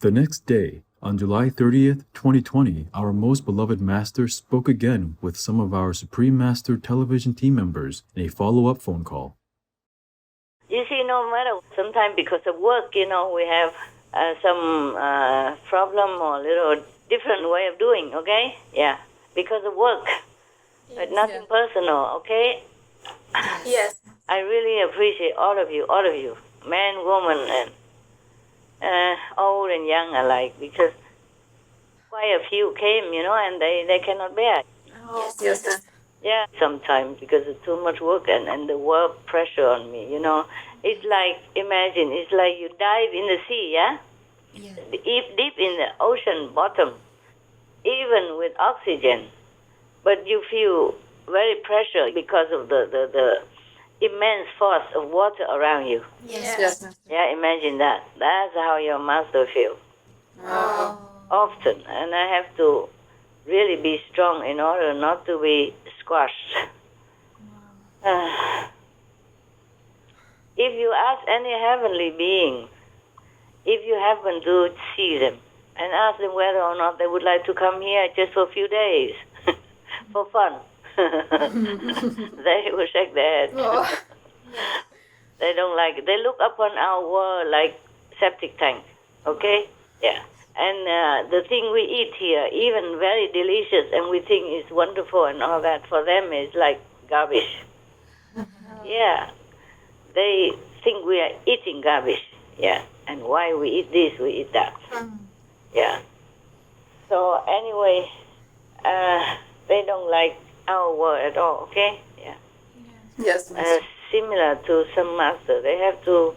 The next day, on July 30th, 2020, our most beloved Master spoke again with some of our Supreme Master television team members in a follow-up phone call. You see, no matter, sometimes because of work, you know, we have some problem or a little different way of doing, okay? Yeah, because of work, but nothing personal, okay? Yes. I really appreciate all of you, men, women, and old and young alike, because quite a few came, and they cannot bear. Yes. Yeah, sometimes because it's too much work and the work pressure on me, It's like, imagine, it's like you dive in the sea, yeah? Deep in the ocean bottom, even with oxygen, but you feel very pressure because of the immense force of water around you. Yes. Yeah, imagine that. That's how your master feels. Often, and I have to really be strong in order not to be squashed. If you ask any heavenly being, if you happen to see them, and ask them whether or not they would like to come here just for a few days, for fun, they will shake their head. They don't like it. They look upon our world like septic tank, okay? Yeah. And the thing we eat here, even very delicious, and we think is wonderful and all that, for them is like garbage. Yeah. They think we are eating garbage. Yeah. And why we eat this, we eat that. Yeah. So anyway, they don't like our world at all, okay? Yeah. Yes. Similar to some master, they have to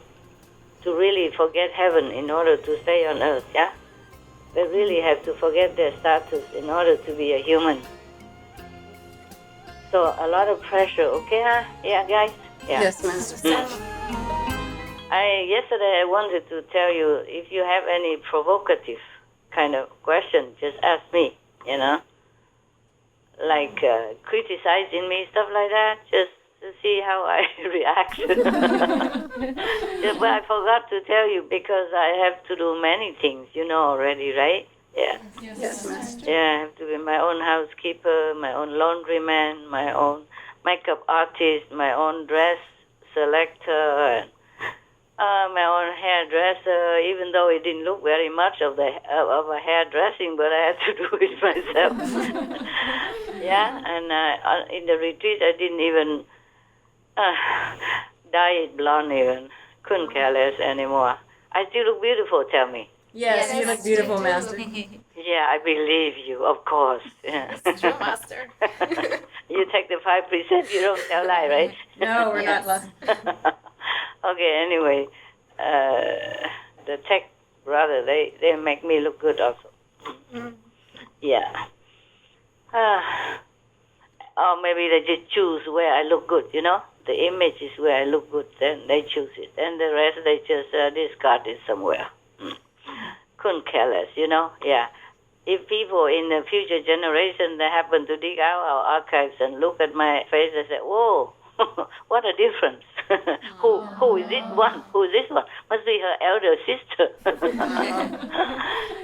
really forget heaven in order to stay on earth, yeah? They really have to forget their status in order to be a human. So a lot of pressure, okay, huh? Yeah, guys? Yeah. Yes, Master. Yesterday I wanted to tell you, if you have any provocative kind of question, just ask me, like criticizing me, stuff like that, just to see how I react. But I forgot to tell you because I have to do many things, already, right? Yeah. Yes, Master. Yeah, I have to be my own housekeeper, my own laundryman, my own makeup artist, my own dress selector, and my own hairdresser, even though it didn't look very much of a hairdressing, but I had to do it myself. Yeah, and in the retreat I didn't even dye it blonde even. Couldn't care less anymore. I still look beautiful, tell me. Yes, you look beautiful, Master. Yeah, I believe you, of course. Yeah. True, Master. You take the 5%, you don't tell lie, right? No, we're not lying. Okay, anyway, the tech brother, they make me look good also. Yeah. Or maybe they just choose where I look good, The image is where I look good, then they choose it. And the rest they just discard it somewhere. Couldn't care less, Yeah. If people in the future generation, they happen to dig out our archives and look at my face, they say, whoa, what a difference. Who is this one? Who is this one? Must be her elder sister.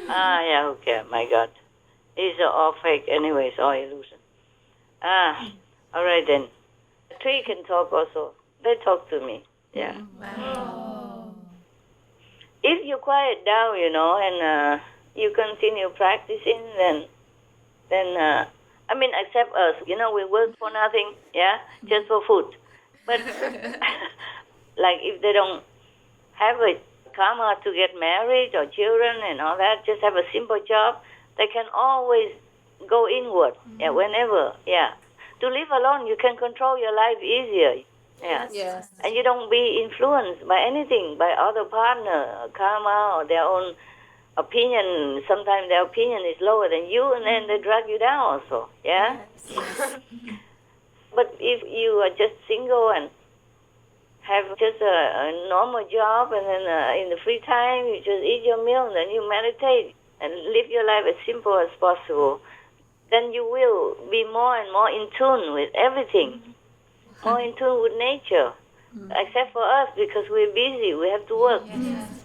Yeah, okay, my God. It's all fake anyway, it's all illusion. All right then. The tree can talk also. They talk to me. Yeah. Wow. If you quiet down, and you continue practicing, then except us, we work for nothing, yeah, just for food. But like if they don't have a karma to get married or children and all that, just have a simple job, they can always go inward, yeah, whenever, yeah. To live alone, you can control your life easier, yeah. Yes. And you don't be influenced by anything, by other partner, karma, or their own opinion. Sometimes their opinion is lower than you, and then they drag you down also, yeah? Yes. But if you are just single and have just a normal job, and then in the free time you just eat your meal, and then you meditate and live your life as simple as possible, then you will be more and more in tune with everything, more in tune with nature. Except for us, because we're busy, we have to work.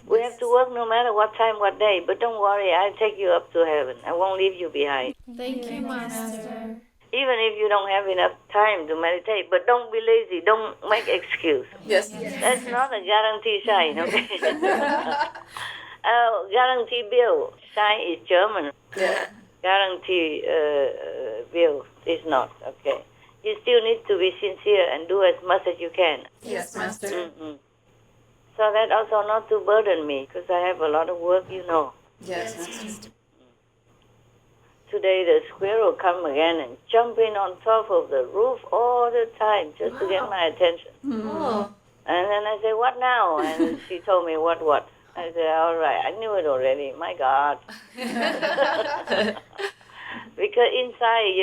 We have to work no matter what time, what day. But don't worry, I'll take you up to heaven. I won't leave you behind. Thank you, Master. Even if you don't have enough time to meditate, but don't be lazy. Don't make excuse. Yes. That's not a guarantee sign, okay? Guarantee bill sign is German. Yeah. Guarantee bill is not, okay? You still need to be sincere and do as much as you can. Yes, Master. Mm-hmm. So that also not to burden me, because I have a lot of work, Yes, Master. today the squirrel come again and jumping on top of the roof all the time just to get my attention. Oh. And then I say, what now? And she told me, what? I said, all right, I knew it already. My God. Because inside,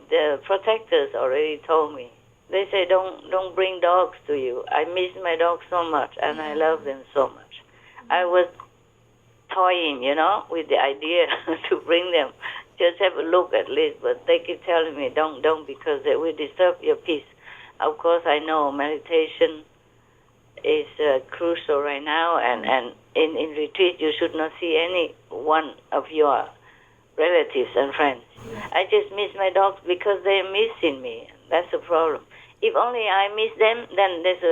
the protectors already told me. They say, don't bring dogs to you. I miss my dogs so much, and I love them so much. I was toying, with the idea to bring them. Just have a look at least, but they keep telling me, don't, because they will disturb your peace. Of course, I know meditation is crucial right now, and in retreat, you should not see any one of your relatives and friends. I just miss my dogs because they're missing me. That's the problem. If only I miss them, then that's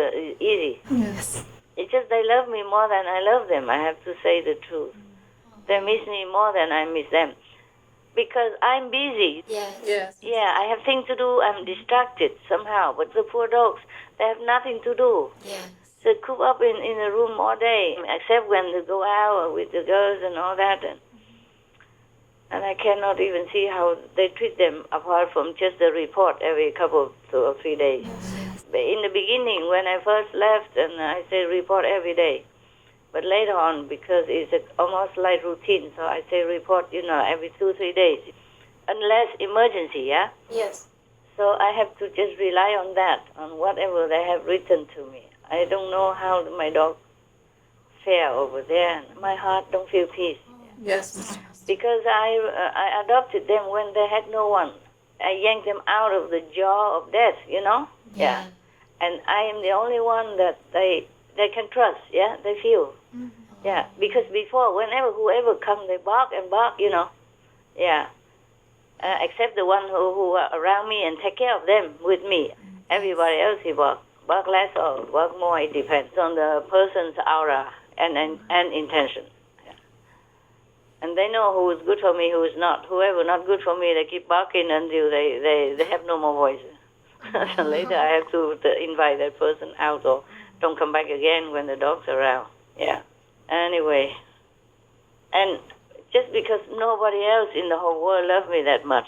easy. Yes. It's just they love me more than I love them. I have to say the truth. They miss me more than I miss them. Because I'm busy. Yes. Yeah, I have things to do. I'm distracted somehow. But the poor dogs, they have nothing to do. Yes. They coop up in a room all day, except when they go out with the girls and all that. And I cannot even see how they treat them apart from just a report every couple of 3 days. In the beginning, when I first left, and I say report every day. But later on, because it's almost like routine, so I say report, every 2-3 days. Unless emergency, yeah? Yes. So I have to just rely on that, on whatever they have written to me. I don't know how my dog fare over there. My heart don't feel peace. Yes. Because I adopted them when they had no one. I yanked them out of the jaw of death, Yeah. And I am the only one that they can trust, yeah? They feel. Mm-hmm. Yeah. Because before, whoever comes, they bark and bark, Yeah. Except the one who are around me and take care of them with me. Everybody else, he bark. Bark less or bark more, it depends on the person's aura and intention. And they know who is good for me, who is not. Whoever not good for me, they keep barking until they have no more voice. So later I have to invite that person out or don't come back again when the dog's around. Yeah. Anyway. And just because nobody else in the whole world loves me that much.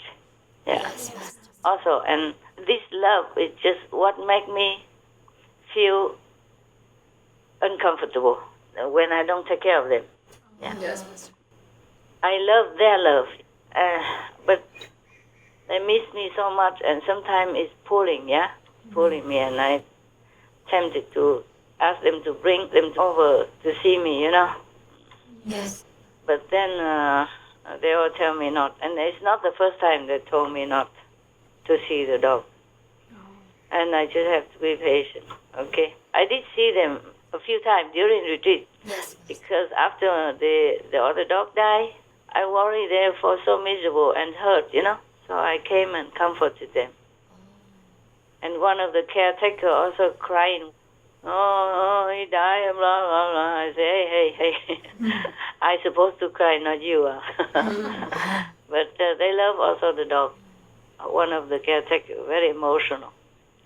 Yeah. Also, and this love is just what makes me feel uncomfortable when I don't take care of them. Yeah. Yes. I love their love, but they miss me so much, and sometimes it's pulling me, and I'm tempted to ask them to bring them over to see me, Yes. But then they all tell me not, and it's not the first time they told me not to see the dog. And I just have to be patient, okay? I did see them a few times during retreat. Yes. Because after the other dog died, I worried they were so miserable and hurt, So I came and comforted them. And one of the caretaker also crying, oh, he died, blah, blah, blah. I say, hey. I supposed to cry, not you. But they love also the dog. One of the caretakers, very emotional.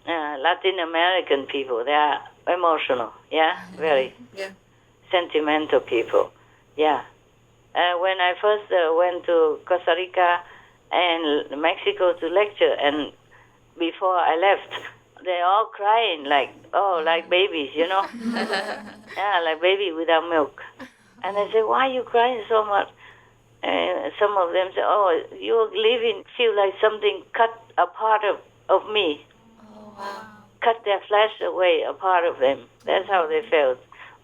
Latin American people, they are emotional, very sentimental people, When I first went to Costa Rica and Mexico to lecture, and before I left, they all crying like babies, like baby without milk. And I said, why are you crying so much? And some of them say, oh, you're living, feel like something cut a part of me. Cut their flesh away, a part of them. That's how they felt.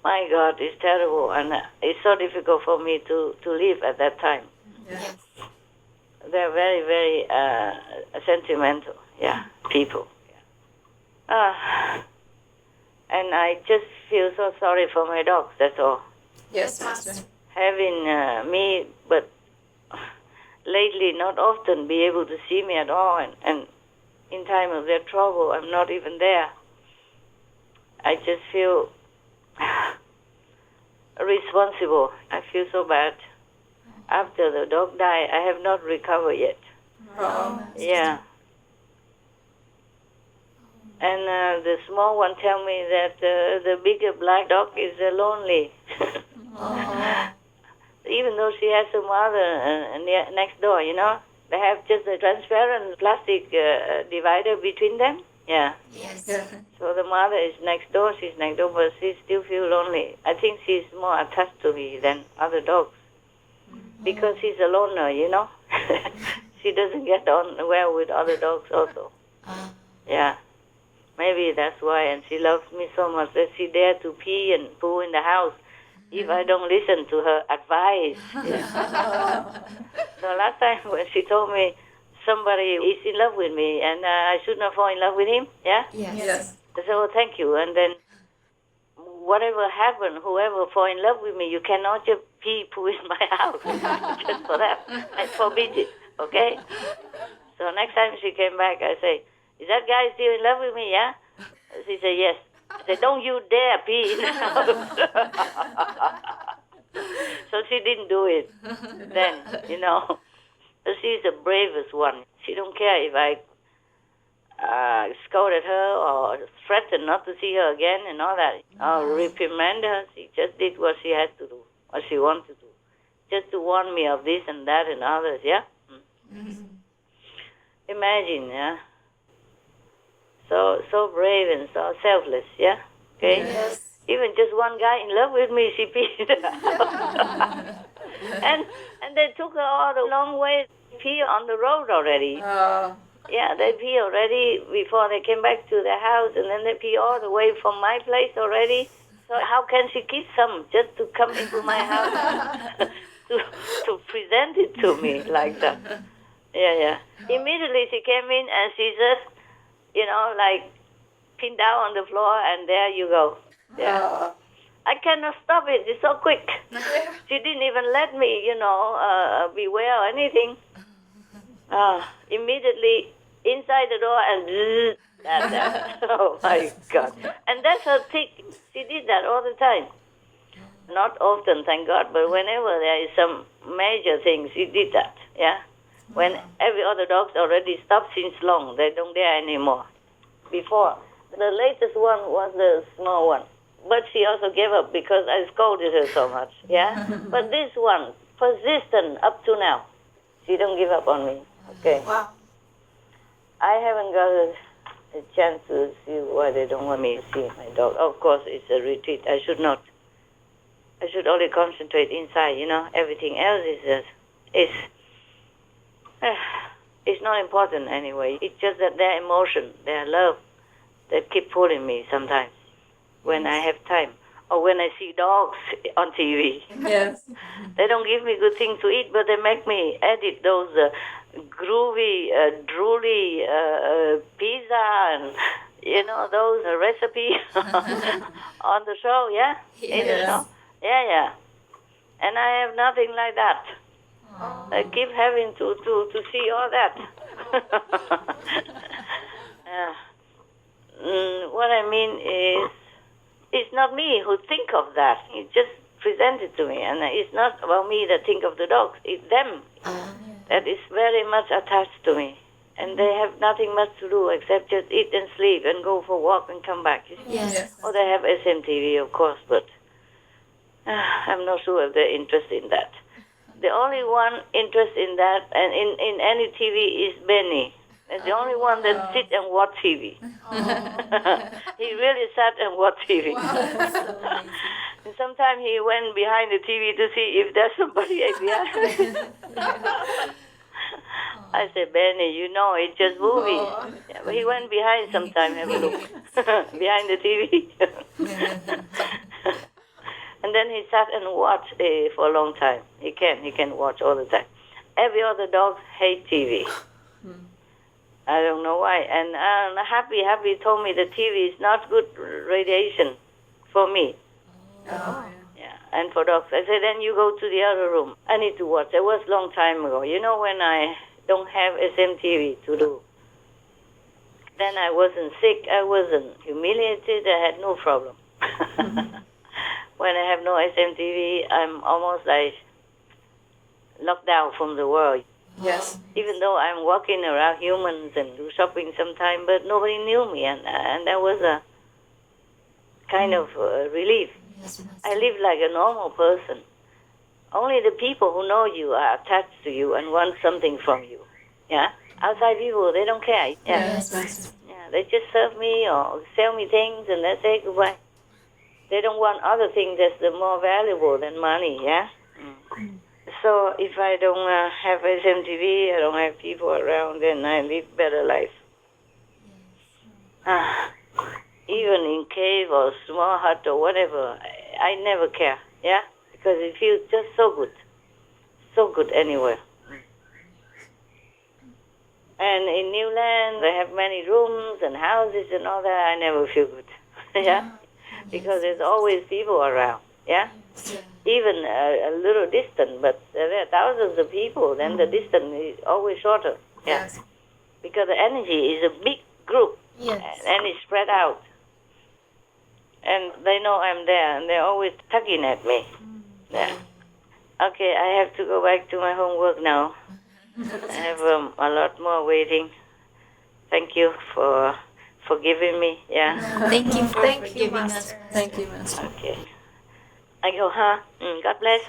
My God, it's terrible, and it's so difficult for me to live at that time. Yes. They're very, very sentimental, people. And I just feel so sorry for my dogs, that's all. Yes, Master. Having me, but lately not often be able to see me at all, and in time of their trouble, I'm not even there. I just feel responsible. I feel so bad. After the dog died, I have not recovered yet. Oh. Yeah. And the small one tell me that the bigger black dog is lonely. Oh. even though she has a mother next door, you know, they have just a transparent plastic divider between them. Yeah. Yes. So the mother is next door, she's next door, but she still feels lonely. I think she's more attached to me than other dogs because she's a loner, you know. She doesn't get on well with other dogs also. Yeah. Maybe that's why, and she loves me so much that she dare to pee and poo in the house if I don't listen to her advice. Yeah. So last time when she told me somebody is in love with me and I should not fall in love with him, yeah? Yes. I said, oh, thank you. And then whatever happened, whoever fall in love with me, you cannot just pee, poo in my house just for that. I forbid it, okay? So next time she came back, I say, is that guy still in love with me, yeah? She said, yes. I said, don't you dare pee in the house. So she didn't do it then, you know. So she's the bravest one. She don't care if I scolded her or threatened not to see her again and all that. Or reprimand her. She just did what she had to do, what she wanted to do. Just to warn me of this and that and others, yeah? Imagine, yeah? So brave and so selfless, yeah? Okay? Yes. Even just one guy in love with me, she peed. and they took her all the long way, pee on the road already. Yeah, they pee already before they came back to the house, and then they pee all the way from my place already. So how can she keep some just to come into my house to present it to me like that? Yeah. Immediately she came in and she just, you know, like pinned down on the floor, and there you go. Yeah. I cannot stop it. It's so quick. She didn't even let me, you know, beware or anything. Immediately inside the door and that. Oh my God. And that's her trick. She did that all the time. Not often, thank God, but whenever there is some major thing, she did that. Yeah. When every other dog's already stopped since long, they don't dare anymore. Before, the latest one was the small one. But she also gave up because I scolded her so much, yeah? But this one, persistent up to now. She don't give up on me, okay? Wow. I haven't got a chance to see why they don't want me to see my dog. Of course, it's a retreat. I should not. I should only concentrate inside, you know? Everything else it's not important anyway. It's just that their emotion, their love, they keep pulling me sometimes when I have time. Or when I see dogs on TV. Yes. They don't give me good things to eat, but they make me edit those groovy, drooly pizza and, you know, those recipes on the show, yeah? Yes. In the show. Yeah. And I have nothing like that. I keep having to see all that. What I mean is, it's not me who think of that. It just presented to me, and it's not about me that think of the dogs. It's them that is very much attached to me, and they have nothing much to do except just eat and sleep and go for a walk and come back. Yes. Or they have SMTV, of course, but I'm not sure if they're interested in that. The only one interested in that and in any TV is Benny. It's the only one that sit and watch TV. He really sat and watched TV. Wow. And sometimes he went behind the TV to see if there's somebody behind. I said, Benny, you know, it's just movie. Yeah, but he went behind sometime, have a look. Behind the TV. And then he sat and watched for a long time. He can watch all the time. Every other dog hates TV. I don't know why. And Happy told me the TV is not good radiation for me. Oh. Yeah, and for dogs. I said, then you go to the other room. I need to watch. It was a long time ago. You know, when I don't have SMTV to do. Then I wasn't sick. I wasn't humiliated. I had no problem. When I have no SMTV, I'm almost like locked out from the world. Yes. Even though I'm walking around humans and do shopping sometime, but nobody knew me, and that was a kind of relief. Yes, I live like a normal person. Only the people who know you are attached to you and want something from you. Yeah? Outside people, they don't care. Yeah. Yes. Yeah, they just serve me or sell me things and they say goodbye. They don't want other things that's more valuable than money, yeah? So if I don't have SMTV, I don't have people around, then I live better life. Even in cave or small hut or whatever, I never care, yeah? Because it feels just so good anywhere. And in New Land, they have many rooms and houses and all that. I never feel good, yeah? Because there's always people around, yeah? Even a little distant, but there are thousands of people, then the distance is always shorter, yeah? Because the energy is a big group, and it's spread out. And they know I'm there, and they're always tugging at me. Yeah. Okay, I have to go back to my homework now. I have a lot more waiting. Thank you for forgiving me. Yeah. Thank you for Thank you, forgiving us. Master. Thank you, Master. Okay. I go, huh? God bless.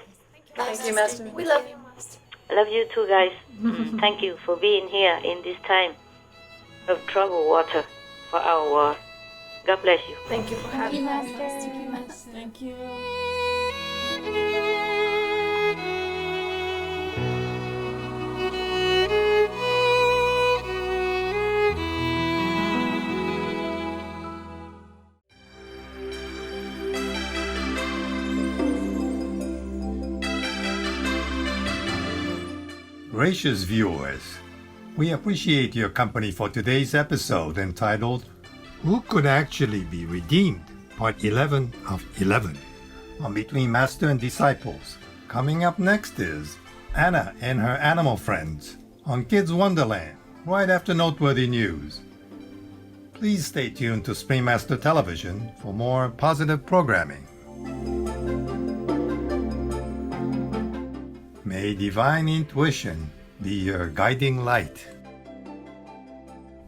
Thank you, Master. We love you, Master. I love you too, guys. Thank you for being here in this time of troubled water for our war. God bless you. Thank you for having us. Thank you. Gracious viewers, we appreciate your company for today's episode entitled Who Could Actually Be Redeemed? Part 11 of 11 on Between Master and Disciples. Coming up next is Anna and her animal friends on Kids Wonderland, right after noteworthy news. Please stay tuned to Spring Master Television for more positive programming. May divine intuition be your guiding light.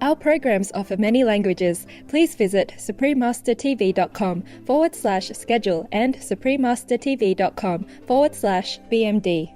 Our programs offer many languages. Please visit suprememastertv.com/schedule and suprememastertv.com/BMD.